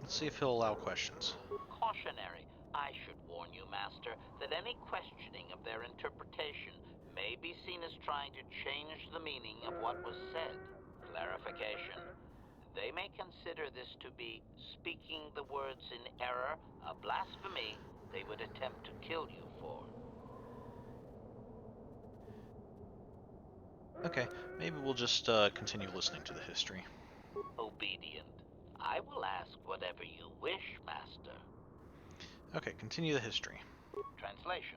Let's see if he'll allow questions. Cautionary. I should warn you, Master, that any questioning of their interpretation may be seen as trying to change the meaning of what was said. Clarification. They may consider this to be speaking the words in error, a blasphemy they would attempt to kill you for. Okay, maybe we'll just continue listening to the history. Obedient. I will ask whatever you wish, Master. Okay, continue the history. Translation.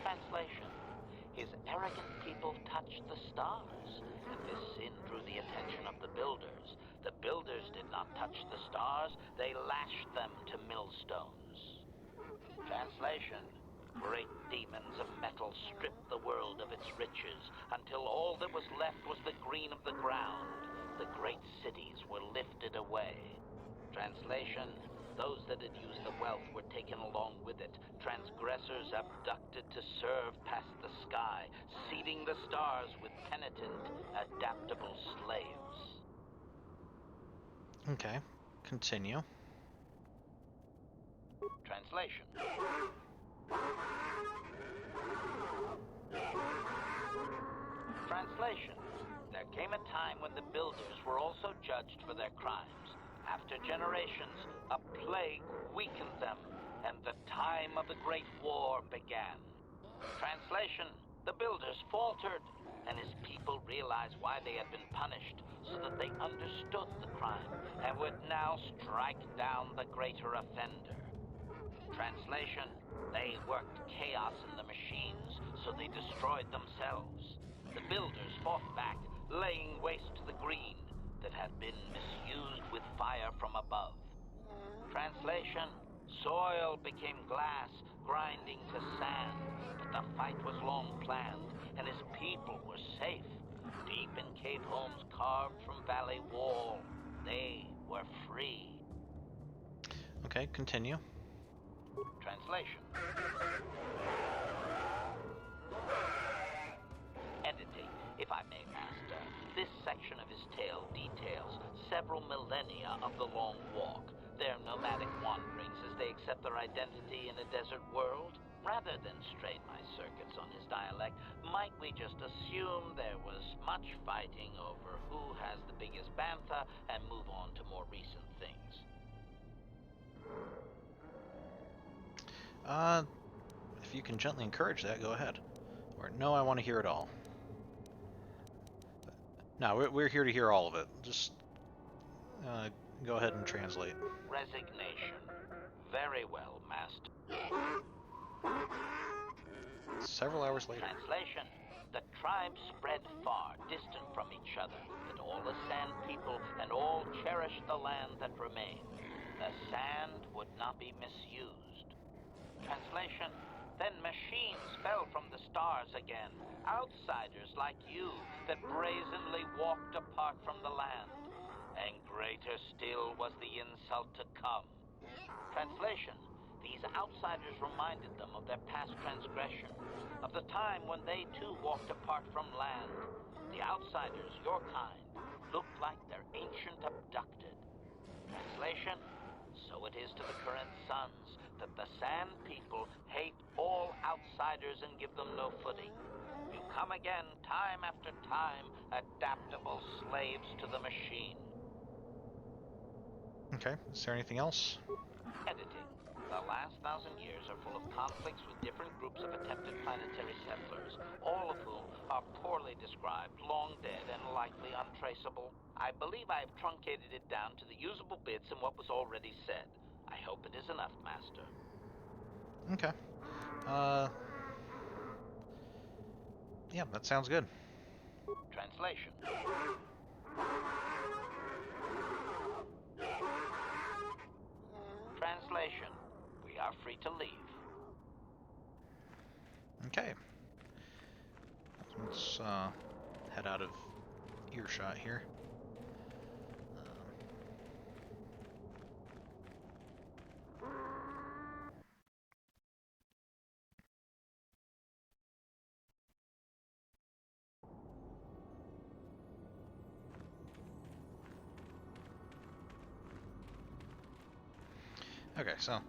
Translation. His arrogant people touched the stars, and this sin drew the attention of the builders. The builders did not touch the stars, they lashed them to millstones. Translation. Great demons of metal stripped the world of its riches until all that was left was the green of the ground. the great cities were lifted away. Translation: those that had used the wealth were taken along with it. Transgressors abducted to serve past the sky, seeding the stars with penitent, adaptable slaves. Okay, continue. Translation. Translation. There came a time when the builders were also judged for their crimes. After generations, a plague weakened them, and the time of the Great War began. Translation. The builders faltered, and his people realized why they had been punished, so that they understood the crime, and would now strike down the greater offender. Translation. They worked chaos in the machines, so they destroyed themselves. The builders fought back, laying waste to the green that had been misused with fire from above. Translation. Soil became glass, grinding to sand, but the fight was long planned, and his people were safe. Deep in cave homes carved from valley wall, they were free. Okay, continue. Translation. Editing, if I may, Master. This section of his tale details several millennia of the Long Walk, their nomadic wanderings as they accept their identity in a desert world. Rather than strain my circuits on his dialect, might we just assume there was much fighting over who has the biggest bantha and move on to more recent things? If you can gently encourage that, go ahead. Or, no, I want to hear it all. No, we're here to hear all of it. Just go ahead and translate. Resignation. Very well, Master. Several hours later. Translation. The tribes spread far, distant from each other, but all the sand people and all cherished the land that remained. The sand would not be misused. Translation. Then machines fell from the stars again, outsiders like you that brazenly walked apart from the land. And greater still was the insult to come. Translation. These outsiders reminded them of their past transgression, of the time when they too walked apart from land. The outsiders, your kind, looked like their ancient abducted. Translation. So it is to the current sons that the Sand People hate all outsiders and give them no footing. You come again, time after time, adaptable slaves to the machine. Okay, is there anything else? Editing. The last 1,000 years are full of conflicts with different groups of attempted planetary settlers, all of whom are poorly described, long dead, and likely untraceable. I believe I have truncated it down to the usable bits in what was already said. I hope it is enough, Master. Okay. Yeah, that sounds good. Translation. Translation. We are free to leave. Okay. Let's head out of earshot here. Okay, so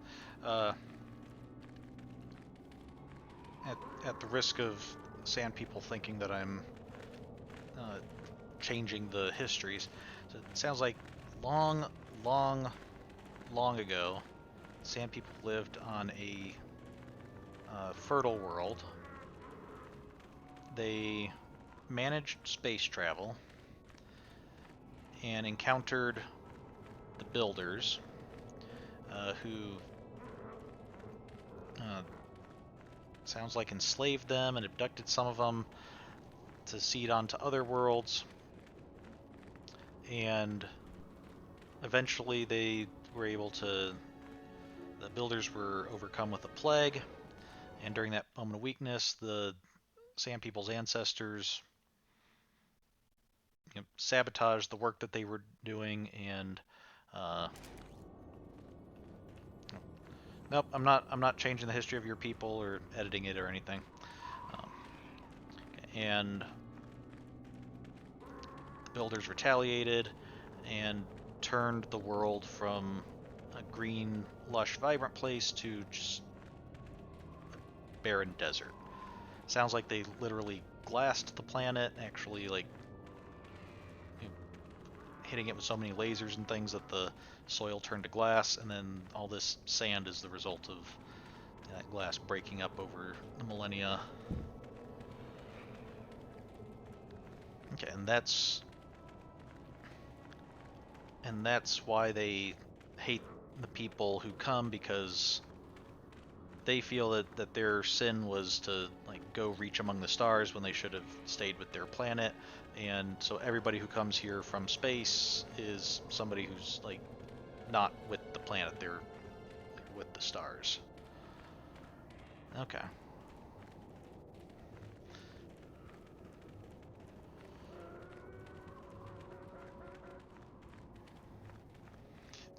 at the risk of Sand People thinking that I'm changing the histories, so it sounds like long ago, Sand People lived on a fertile world. They managed space travel and encountered the Builders, who sounds like enslaved them and abducted some of them to seed onto other worlds, and eventually they were able to, the Builders were overcome with a plague, and during that moment of weakness, the Sand People's ancestors sabotage the work that they were doing, and nope, I'm not changing the history of your people or editing it or anything. Um, and the builders retaliated and turned the world from a green, lush, vibrant place to just a barren desert. Sounds like they literally glassed the planet, actually like hitting it with so many lasers and things that the soil turned to glass, and then all this sand is the result of that glass breaking up over the millennia. Okay, and that's why they hate the people who come, because they feel that their sin was to like go reach among the stars when they should have stayed with their planet. And so everybody who comes here from space is somebody who's like not with the planet, they're with the stars. Okay.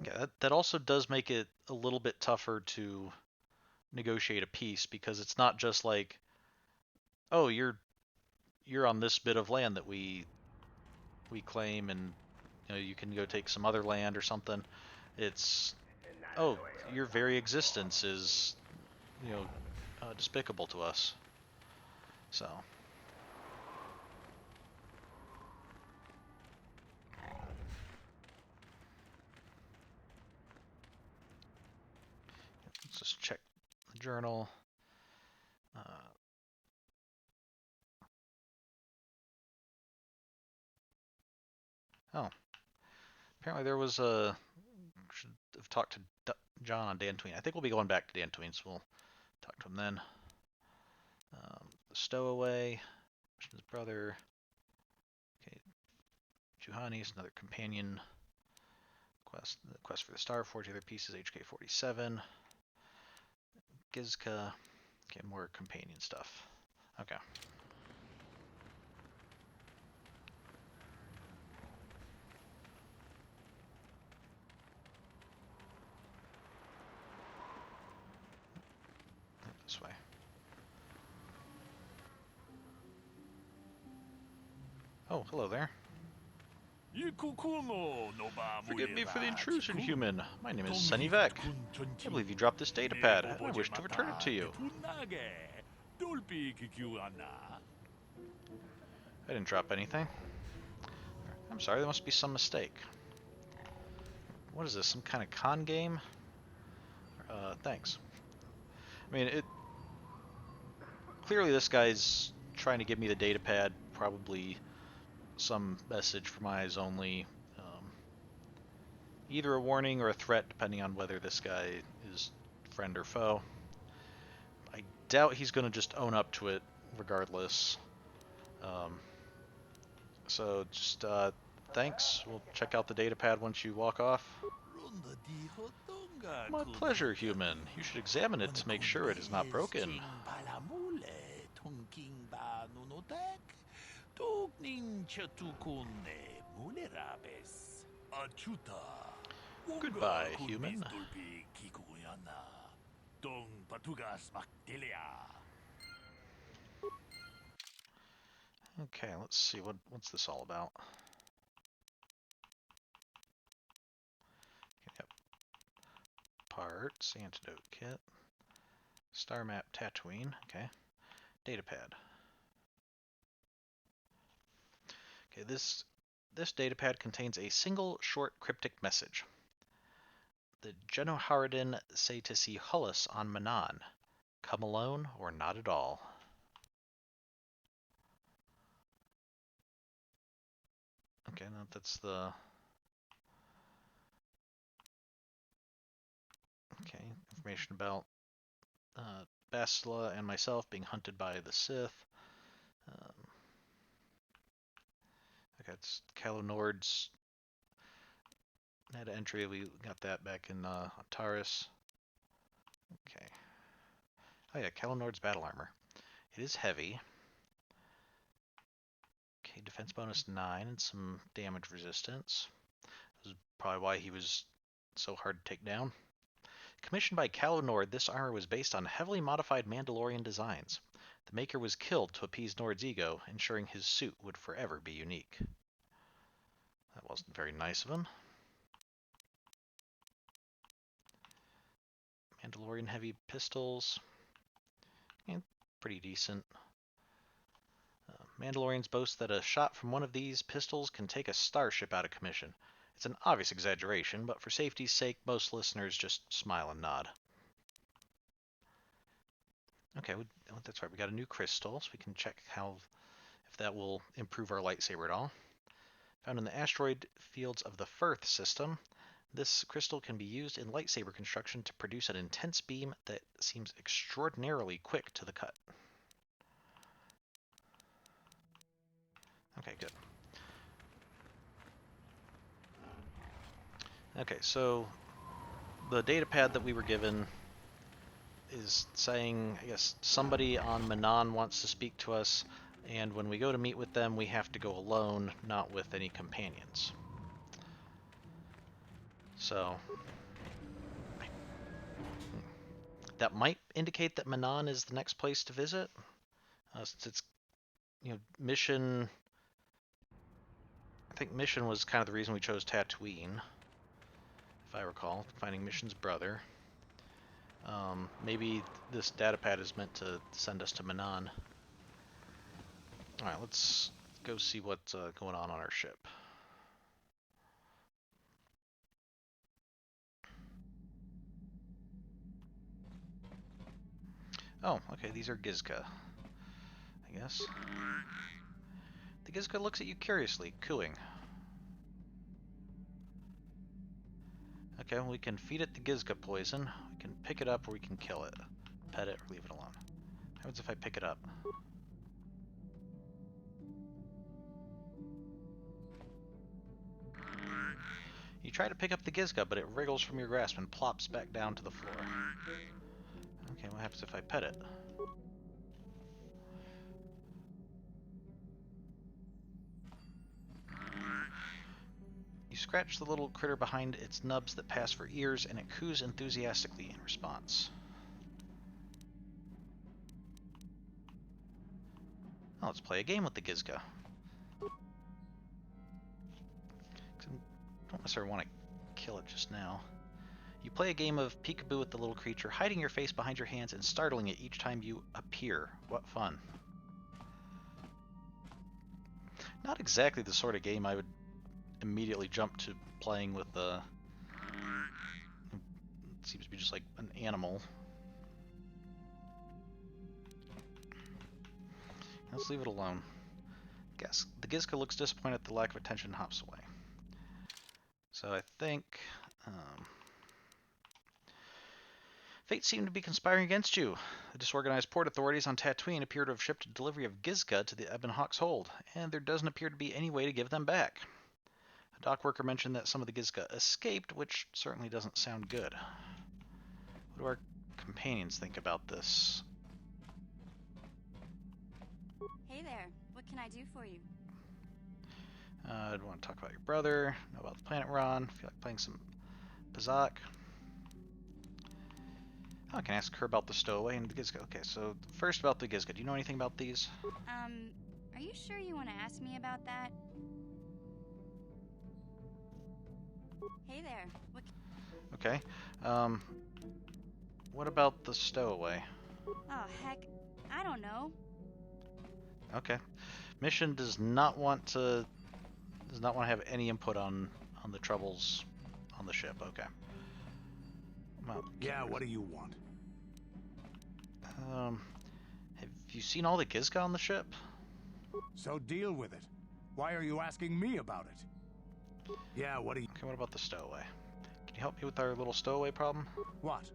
Yeah, that also does make it a little bit tougher to negotiate a peace, because it's not just like, oh, you're on this bit of land that we claim, and you can go take some other land or something. It's, oh, your very existence is despicable to us. So let's just check the journal. Oh, apparently there was a. Should have talked to John on Tatooine. I think we'll be going back to Tatooine, so we'll talk to him then. The stowaway, his brother. Okay, Juhani's another companion quest. The quest for the Star Forge, other pieces. HK47. Gizka. Okay, more companion stuff. Okay. This way. Oh, hello there. Forgive me for the intrusion, human. My name is Sunnyvek. I believe you dropped this datapad, and I wish to return it to you. I didn't drop anything. I'm sorry, there must be some mistake. What is this, some kind of con game? Thanks. I mean, clearly this guy's trying to give me the datapad, probably some message for my eyes only. Either a warning or a threat, depending on whether this guy is friend or foe. I doubt he's going to just own up to it regardless. So just thanks. We'll check out the datapad once you walk off. My pleasure, human. You should examine it to make sure it is not broken. Goodbye, human. Okay, let's see, what's this all about? Yep. Parts, antidote kit, star map Tatooine, okay. Datapad. Okay, this datapad contains a single short cryptic message. The Genoharadin say to see Hullis on Manan. Come alone or not at all. Okay, now that's the... Okay, information about Bastila and myself being hunted by the Sith. Okay, it's Calo Nord's net entry. We got that back in Taris. Okay. Oh yeah, Calo Nord's battle armor. It is heavy. Okay, defense bonus 9 and some damage resistance. This is probably why he was so hard to take down. Commissioned by KotOR, this armor was based on heavily modified Mandalorian designs. The maker was killed to appease Nord's ego, ensuring his suit would forever be unique. That wasn't very nice of him. Mandalorian heavy pistols. And pretty decent. Mandalorians boast that a shot from one of these pistols can take a starship out of commission. It's an obvious exaggeration, but for safety's sake, most listeners just smile and nod. Okay, that's right. We got a new crystal, so we can check if that will improve our lightsaber at all. Found in the asteroid fields of the Firth system, this crystal can be used in lightsaber construction to produce an intense beam that seems extraordinarily quick to the cut. Okay, good. Okay, so the datapad that we were given is saying, I guess, somebody on Manon wants to speak to us, and when we go to meet with them, we have to go alone, not with any companions. So that might indicate that Manon is the next place to visit, since it's, mission. I think Mission was kind of the reason we chose Tatooine, if I recall, finding Mission's brother. Maybe this datapad is meant to send us to Manon. Alright, let's go see what's going on our ship. Oh, okay, these are Gizka, I guess. The Gizka looks at you curiously, cooing. Okay, well, we can feed it the Gizka poison. We can pick it up or we can kill it. Pet it or leave it alone. What happens if I pick it up? You try to pick up the Gizka, but it wriggles from your grasp and plops back down to the floor. Okay, what happens if I pet it? You scratch the little critter behind its nubs that pass for ears, and it coos enthusiastically in response. Oh, let's play a game with the Gizka. I don't necessarily want to kill it just now. You play a game of peekaboo with the little creature, hiding your face behind your hands and startling it each time you appear. What fun. Not exactly the sort of game I would immediately jump to playing with it seems to be just like an animal. Let's leave it alone. Guess the Gizka looks disappointed at the lack of attention and hops away. So I think fate seemed to be conspiring against you. The disorganized port authorities on Tatooine appear to have shipped a delivery of Gizka to the Ebon Hawk's hold, and there doesn't appear to be any way to give them back. A dock worker mentioned that some of the Gizka escaped, which certainly doesn't sound good. What do our companions think about this? Hey there, what can I do for you? I'd want to talk about your brother, know about the planet we're on, feel like playing some Pazak. Oh, I can ask her about the stowaway and the Gizka. Okay, so first about the Gizka. Do you know anything about these? Are you sure you want to ask me about that? Hey there, what... Okay. What about the stowaway? Oh, heck, I don't know. Okay. Mission does not want to have any input on the troubles on the ship. Okay. Well, yeah, what do you want? Have you seen all the Gizka on the ship? So deal with it. Why are you asking me about it? Yeah, what do you... Okay, what about the stowaway? Can you help me with our little stowaway problem? What?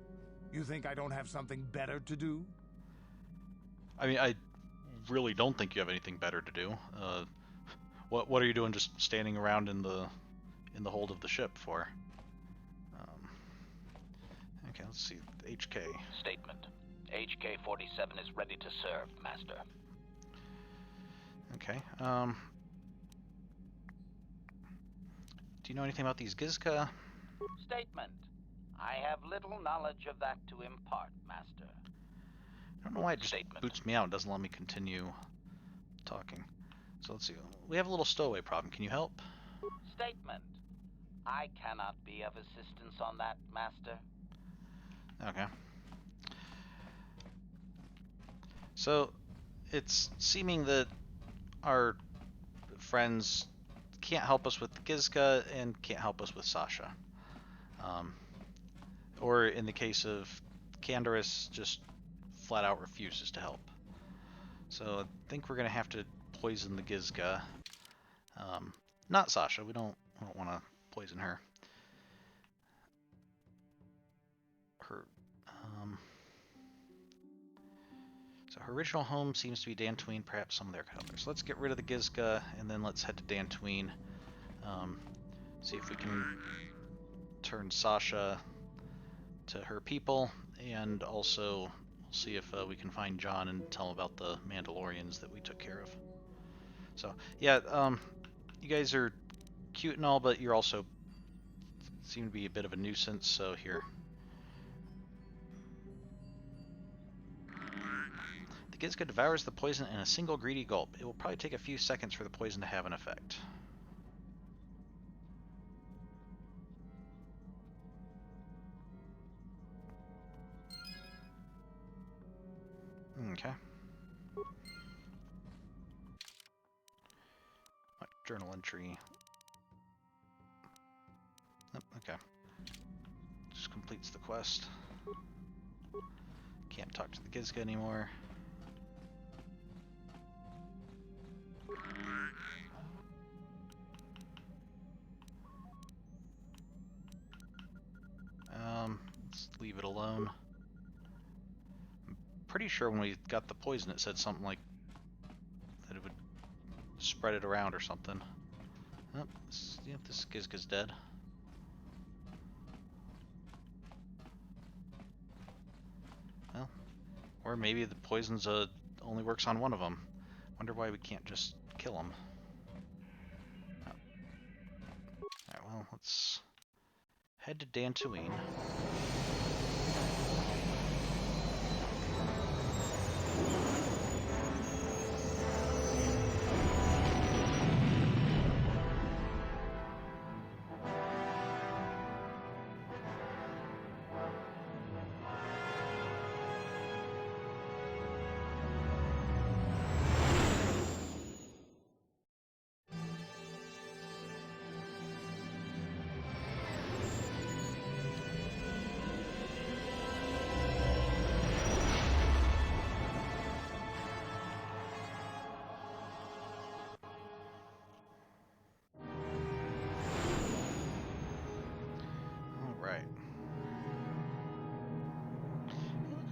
You think I don't have something better to do? I mean, I really don't think you have anything better to do. What are you doing just standing around in the hold of the ship for? Okay, let's see. HK. Statement. HK47 is ready to serve, Master. Okay. you know anything about these Gizka? Statement. I have little knowledge of that to impart, Master. I don't know why it just boots me out. It doesn't let me continue talking. So let's see. We have a little stowaway problem. Can you help? Statement. I cannot be of assistance on that, Master. Okay. So, it's seeming that our friends can't help us with Gizka and can't help us with Sasha. Or in the case of Canderous, just flat out refuses to help. So I think we're gonna have to poison the Gizka. Not Sasha. We don't want to poison her. So her original home seems to be Tatooine, perhaps some of their colors. So let's get rid of the Gizka, and then let's head to Tatooine. See if we can turn Sasha to her people, and also we'll see if we can find John and tell him about the Mandalorians that we took care of. So, yeah, you guys are cute and all, but you're also seem to be a bit of a nuisance, so here. The Gizka devours the poison in a single greedy gulp. It will probably take a few seconds for the poison to have an effect. Okay. Journal entry. Oh, okay. Just completes the quest. Can't talk to the Gizka anymore. Let's leave it alone. I'm pretty sure when we got the poison it said something like that it would spread it around or something. Oh, this Gizka's dead. Well, or maybe the poison's only works on one of them. Wonder why we can't just kill them. Oh. Alright, well, let's head to Tatooine.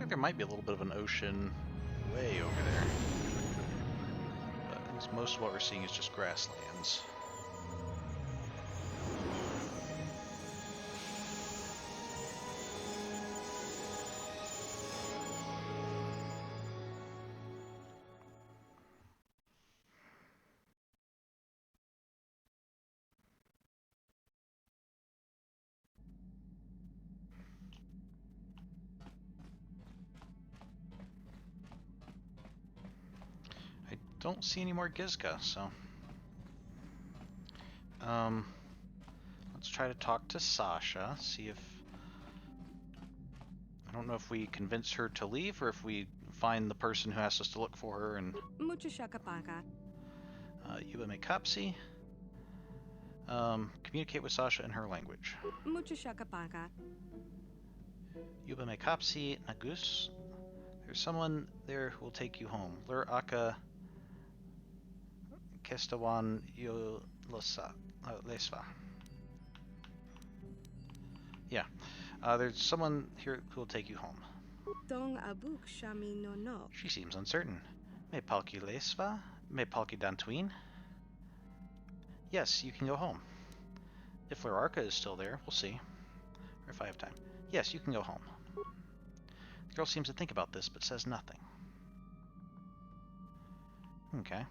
There might be a little bit of an ocean way over there, but most of what we're seeing is just grasslands. Don't see any more Gizka, so let's try to talk to Sasha, see if I don't know if we convince her to leave or if we find the person who asked us to look for her and Yuba Mekapsi. Communicate with Sasha in her language. Yuba Mekapsi Nagus. There's someone there who will take you home. Lur Aka Kestawan Yo Lesva. Yeah. There's someone here who will take you home. She seems uncertain. Me palki Lesva? Me palki Tatooine? Yes, you can go home. If Lurarka is still there, we'll see. Or if I have time. Yes, you can go home. The girl seems to think about this, but says nothing. Okay.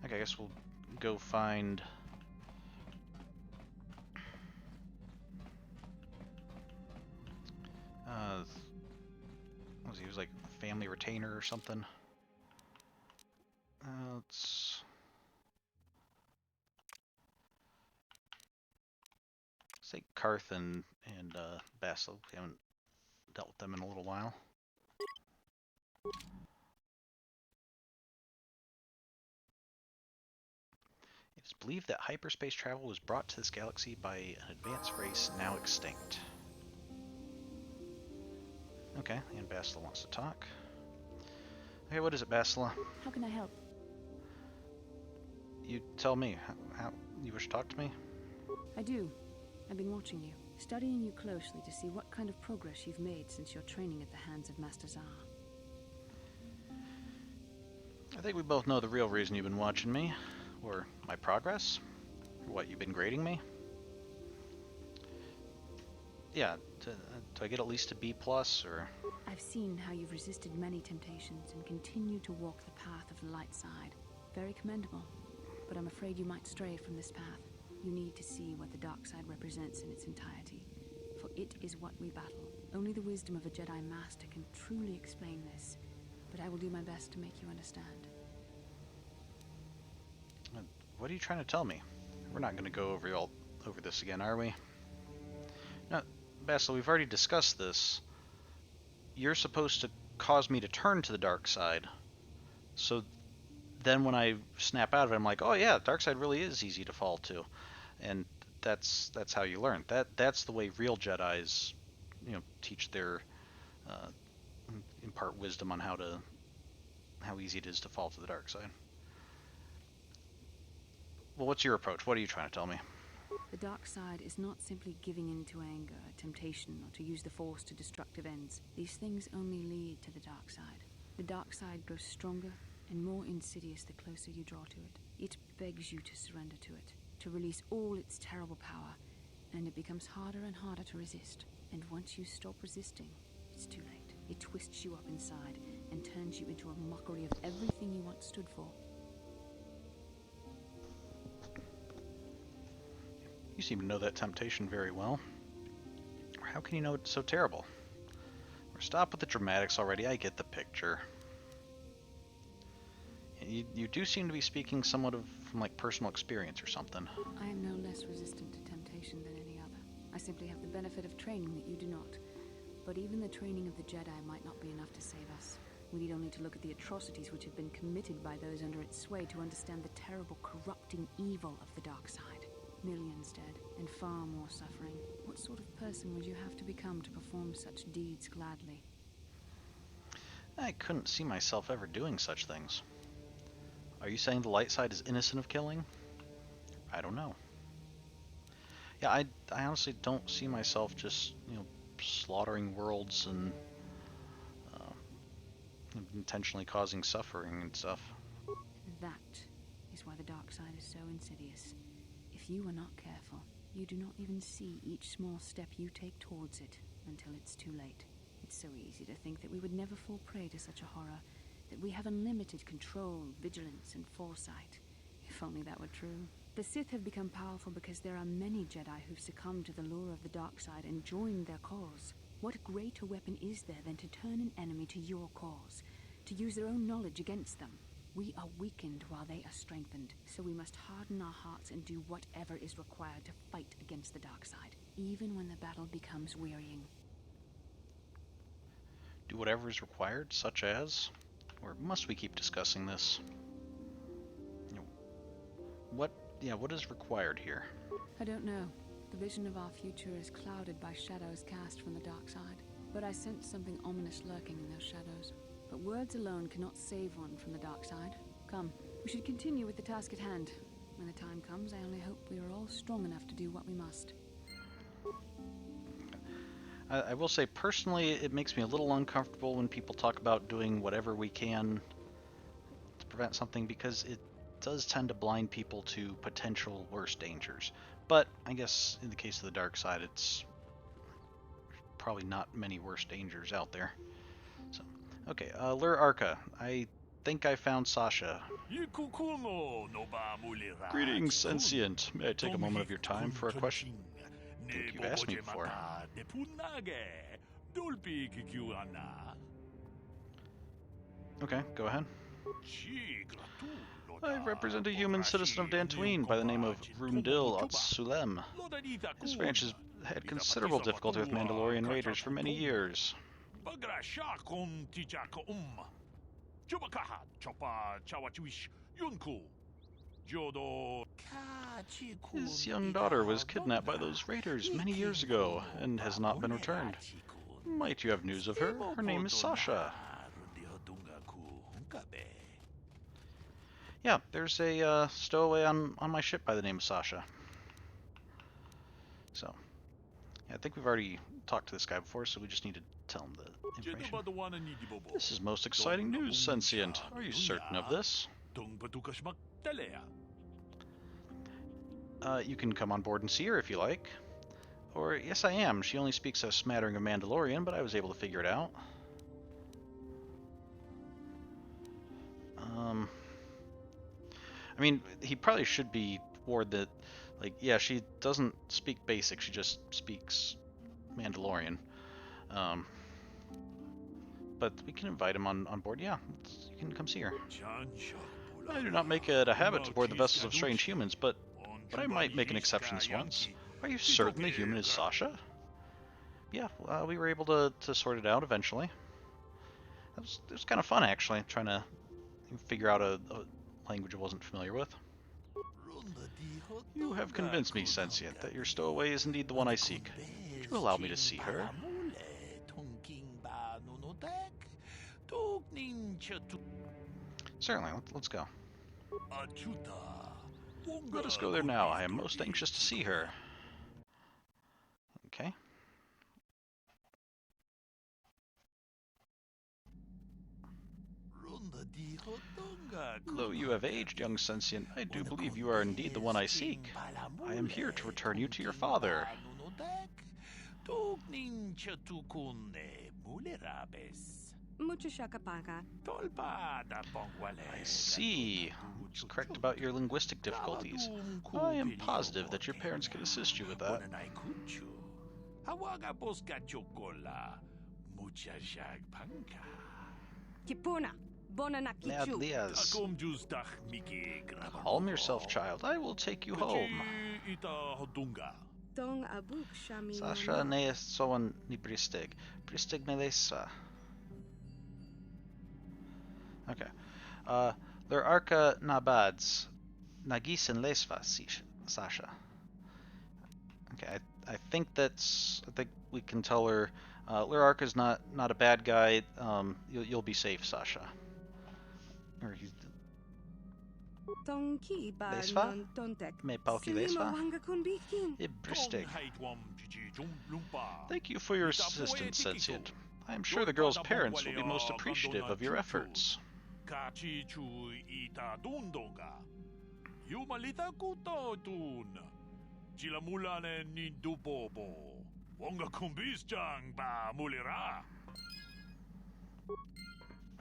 Okay, I guess we'll go find He was like a family retainer or something. Let's say Karth and Basil. We haven't dealt with them in a little while. It is believed that hyperspace travel was brought to this galaxy by an advanced race now extinct. Okay, and Basila wants to talk. Okay, what is it, Basila? How can I help? You tell me. How you wish to talk to me? I do. I've been watching you, studying you closely to see what kind of progress you've made since your training at the hands of Master Zar. I think we both know the real reason you've been watching me, or my progress, or what you've been grading me. Yeah, do I get at least a B+, or? I've seen how you've resisted many temptations and continue to walk the path of the light side. Very commendable, but I'm afraid you might stray from this path. You need to see what the dark side represents in its entirety, for it is what we battle. Only the wisdom of a Jedi Master can truly explain this, but I will do my best to make you understand. What are you trying to tell me? We're not going to go over this again, are we? No, Basil, we've already discussed this. You're supposed to cause me to turn to the dark side, so then when I snap out of it, I'm like, oh yeah, dark side really is easy to fall to, and that's how you learn. That's the way real Jedis, teach their impart wisdom on how easy it is to fall to the dark side. Well, what's your approach? What are you trying to tell me? The dark side is not simply giving in to anger, temptation, or to use the Force to destructive ends. These things only lead to the dark side. The dark side grows stronger and more insidious the closer you draw to it. It begs you to surrender to it, to release all its terrible power, and it becomes harder and harder to resist. And once you stop resisting, it's too late. It twists you up inside and turns you into a mockery of everything you once stood for. You seem to know that temptation very well. How can you know it's so terrible? Or stop with the dramatics already, I get the picture. You do seem to be speaking somewhat from like personal experience or something. I am no less resistant to temptation than any other. I simply have the benefit of training that you do not. But even the training of the Jedi might not be enough to save us. We need only to look at the atrocities which have been committed by those under its sway to understand the terrible corrupting evil of the dark side. Millions dead, and far more suffering. What sort of person would you have to become to perform such deeds gladly? I couldn't see myself ever doing such things. Are you saying the light side is innocent of killing? I don't know. Yeah, I honestly don't see myself just, slaughtering worlds and intentionally causing suffering and stuff. That is why the dark side is so insidious. If you are not careful, you do not even see each small step you take towards it until it's too late. It's so easy to think that we would never fall prey to such a horror, that we have unlimited control, vigilance, and foresight. If only that were true. The Sith have become powerful because there are many Jedi who've succumbed to the lure of the dark side and joined their cause. What greater weapon is there than to turn an enemy to your cause, to use their own knowledge against them? We are weakened while they are strengthened, so we must harden our hearts and do whatever is required to fight against the dark side, even when the battle becomes wearying. Do whatever is required, such as? Or must we keep discussing this? What is required here? I don't know. The vision of our future is clouded by shadows cast from the dark side, but I sense something ominous lurking in those shadows. But words alone cannot save one from the dark side. Come, we should continue with the task at hand. When the time comes, I only hope we are all strong enough to do what we must. I will say, personally, it makes me a little uncomfortable when people talk about doing whatever we can to prevent something, because it does tend to blind people to potential worse dangers. But I guess in the case of the dark side, it's probably not many worse dangers out there. So, okay, Lure Arca, I think I found Sasha. Greetings, Sentient. May I take a moment of your time for a question? I think you've asked me before. Okay, go ahead. I represent a human citizen of Tatooine by the name of Rundil Otsulem. His ranch has had considerable difficulty with Mandalorian raiders for many years. His young daughter was kidnapped by those raiders many years ago and has not been returned. Might you have news of her? Her name is Sasha. Yeah, there's a stowaway on my ship by the name of Sasha. So, yeah, I think we've already talked to this guy before, so we just need to tell him the information. This is most exciting news, Sentient. Are you certain of this? You can come on board and see her if you like. Or, yes, I am. She only speaks a smattering of Mandalorian, but I was able to figure it out. I mean, he probably should be warned that, like, yeah, she doesn't speak basic, she just speaks Mandalorian. But we can invite him on board, yeah, you can come see her. I do not make it a habit to board the vessels of strange humans, but I might make an exception this once. Are you certain the human is Sasha? Yeah, we were able to sort it out eventually. It was kind of fun, actually, trying to figure out a language I wasn't familiar with. You have convinced me, Sentient, that your stowaway is indeed the one I seek. Would you allow me to see her? Certainly, let's go. Let us go there now. I am most anxious to see her. Okay. Though you have aged, young Sentient, I do believe you are indeed the one I seek. I am here to return you to your father. I see. It's correct about your linguistic difficulties. I am positive that your parents can assist you with that. Calm yourself, child. I will take you home. Sasha ne soan ni bristig. Bristig ne lesa. Okay. Ler arca nabads. Nagisen lesva, Sasha. Okay, I think we can tell her Ler Arca's not a bad guy. You'll be safe, Sasha. Or you Lesva? Me palki Lesva? Ibristig. Thank you for your assistance, Sentient. I am sure the girl's parents will be most appreciative of your efforts.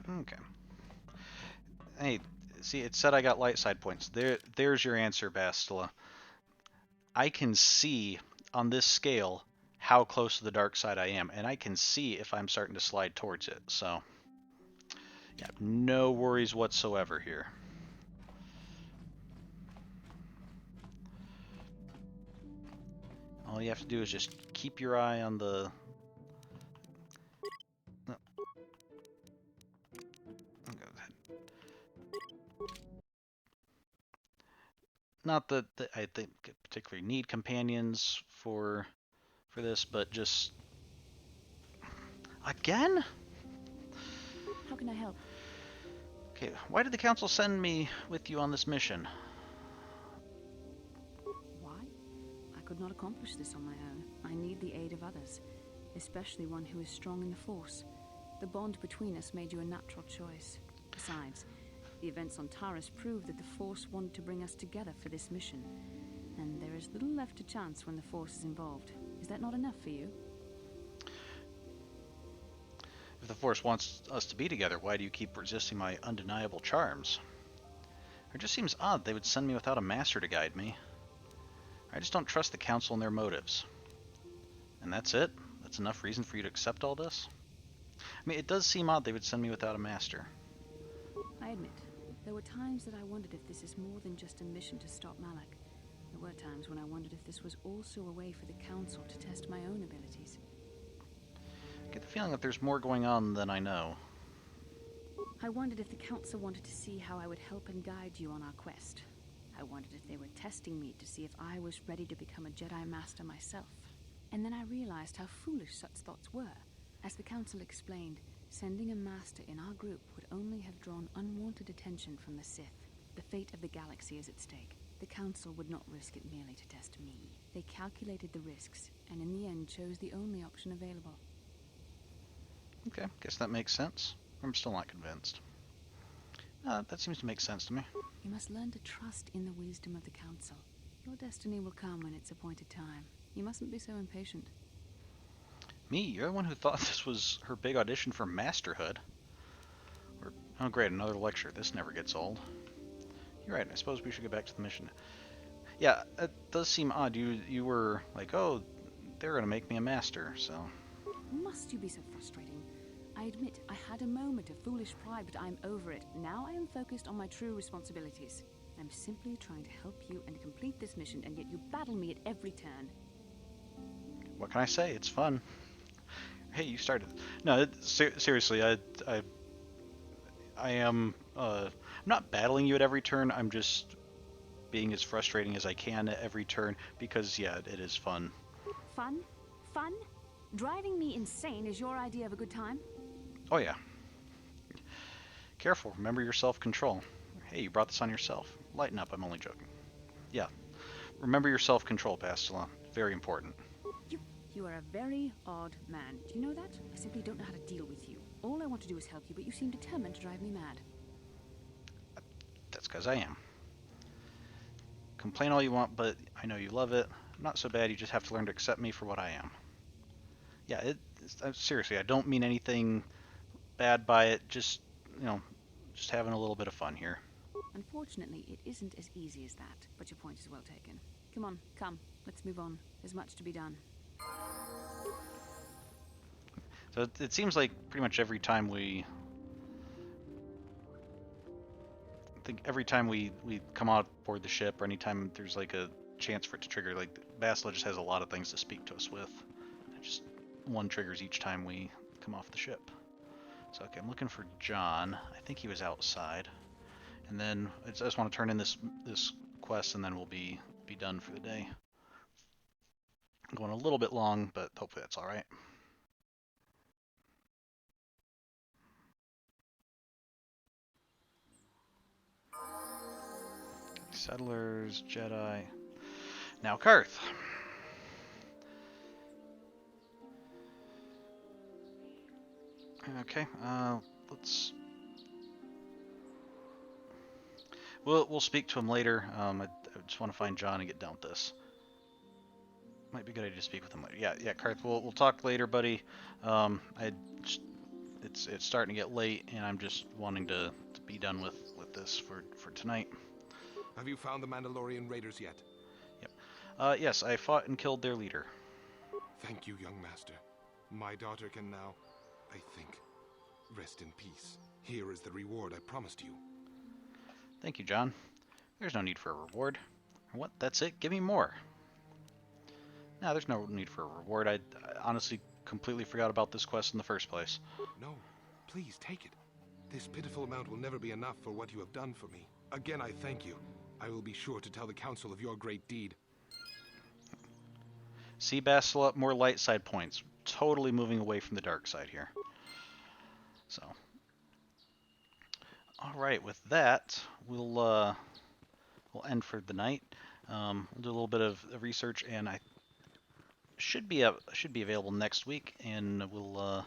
Okay. Hey, see, it said I got light side points. There's your answer, Bastila. I can see on this scale how close to the dark side I am, and I can see if I'm starting to slide towards it, so yeah, no worries whatsoever here. All you have to do is just keep your eye on the... Not that I think particularly need companions for this, but just... Again? How can I help? Okay, why did the council send me with you on this mission? Why? I could not accomplish this on my own. I need the aid of others, especially one who is strong in the Force. The bond between us made you a natural choice. Besides, the events on Taris prove that the Force wanted to bring us together for this mission, and there is little left to chance when the Force is involved. Is that not enough for you? If the Force wants us to be together, why do you keep resisting my undeniable charms? It just seems odd they would send me without a master to guide me. I just don't trust the Council and their motives. And that's it? that's enough reason for you to accept all this? I mean, it does seem odd they would send me without a master. I admit, there were times that I wondered if this is more than just a mission to stop Malak. There were times when I wondered if this was also a way for the Council to test my own abilities. I get the feeling that there's more going on than I know. I wondered if the Council wanted to see how I would help and guide you on our quest. I wondered if they were testing me to see if I was ready to become a Jedi Master myself. And then I realized how foolish such thoughts were. As the Council explained, sending a Master in our group would only have drawn unwanted attention from the Sith. The fate of the galaxy is at stake. The Council would not risk it merely to test me. They calculated the risks, and in the end chose the only option available. Okay, guess that makes sense. I'm still not convinced. That seems to make sense to me. You must learn to trust in the wisdom of the Council. Your destiny will come when its appointed time. You mustn't be so impatient. Me? You're the one who thought this was her big audition for masterhood. Oh great, another lecture. This never gets old. You're right, I suppose we should get back to the mission. Yeah, it does seem odd. You were like, oh, they're gonna make me a master, so... Must you be so frustrating? I admit, I had a moment of foolish pride, but I'm over it. Now I am focused on my true responsibilities. I'm simply trying to help you and complete this mission, and yet you battle me at every turn. What can I say? It's fun. Hey, you started. No, seriously, I am I'm not battling you at every turn. I'm just being as frustrating as I can at every turn because yeah, it is fun. Fun? Fun? Driving me insane is your idea of a good time? Oh yeah. Careful, remember your self-control. Hey, you brought this on yourself. Lighten up, I'm only joking. Yeah. Remember your self-control, Bastila. Very important. You are a very odd man. Do you know that? I simply don't know how to deal with you. All I want to do is help you, but you seem determined to drive me mad. That's because I am. Complain all you want, but I know you love it. Not so bad, you just have to learn to accept me for what I am. Yeah, seriously, I don't mean anything bad by it. Just, just having a little bit of fun here. Unfortunately, it isn't as easy as that, but your point is well taken. Come on, come. Let's move on. There's much to be done. So it seems like pretty much every time we come on board the ship, or anytime there's like a chance for it to trigger, like Bastila just has a lot of things to speak to us with. Just one triggers each time we come off the ship. So okay, I'm looking for John. I think he was outside. And then I just want to turn in this quest, and then we'll be done for the day. I'm going a little bit long, but hopefully that's all right. Settlers, Jedi. Now Karth. Okay, let's... We'll speak to him later. I just want to find John and get done with this. Might be a good idea to speak with him later. Yeah, Karth, we'll talk later, buddy. It's starting to get late, and I'm just wanting to be done with this for tonight. Have you found the Mandalorian raiders yet? Yep. Yes, I fought and killed their leader. Thank you, young master. My daughter can now, I think, rest in peace. Here is the reward I promised you. Thank you, John. There's no need for a reward. What? That's it? Give me more. No, there's no need for a reward. I honestly completely forgot about this quest in the first place. No, please take it. This pitiful amount will never be enough for what you have done for me. Again, I thank you. I will be sure to tell the Council of your great deed. See, Bastila, more light side points. Totally moving away from the dark side here. So, all right. With that, we'll end for the night. We'll do a little bit of research, and I should be available next week, and we'll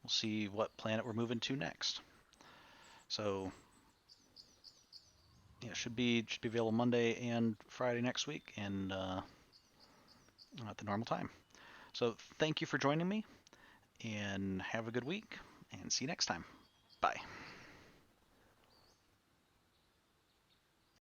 see what planet we're moving to next. So, yeah, should be available Monday and Friday next week, and at the normal time. So thank you for joining me, and have a good week, and see you next time. Bye.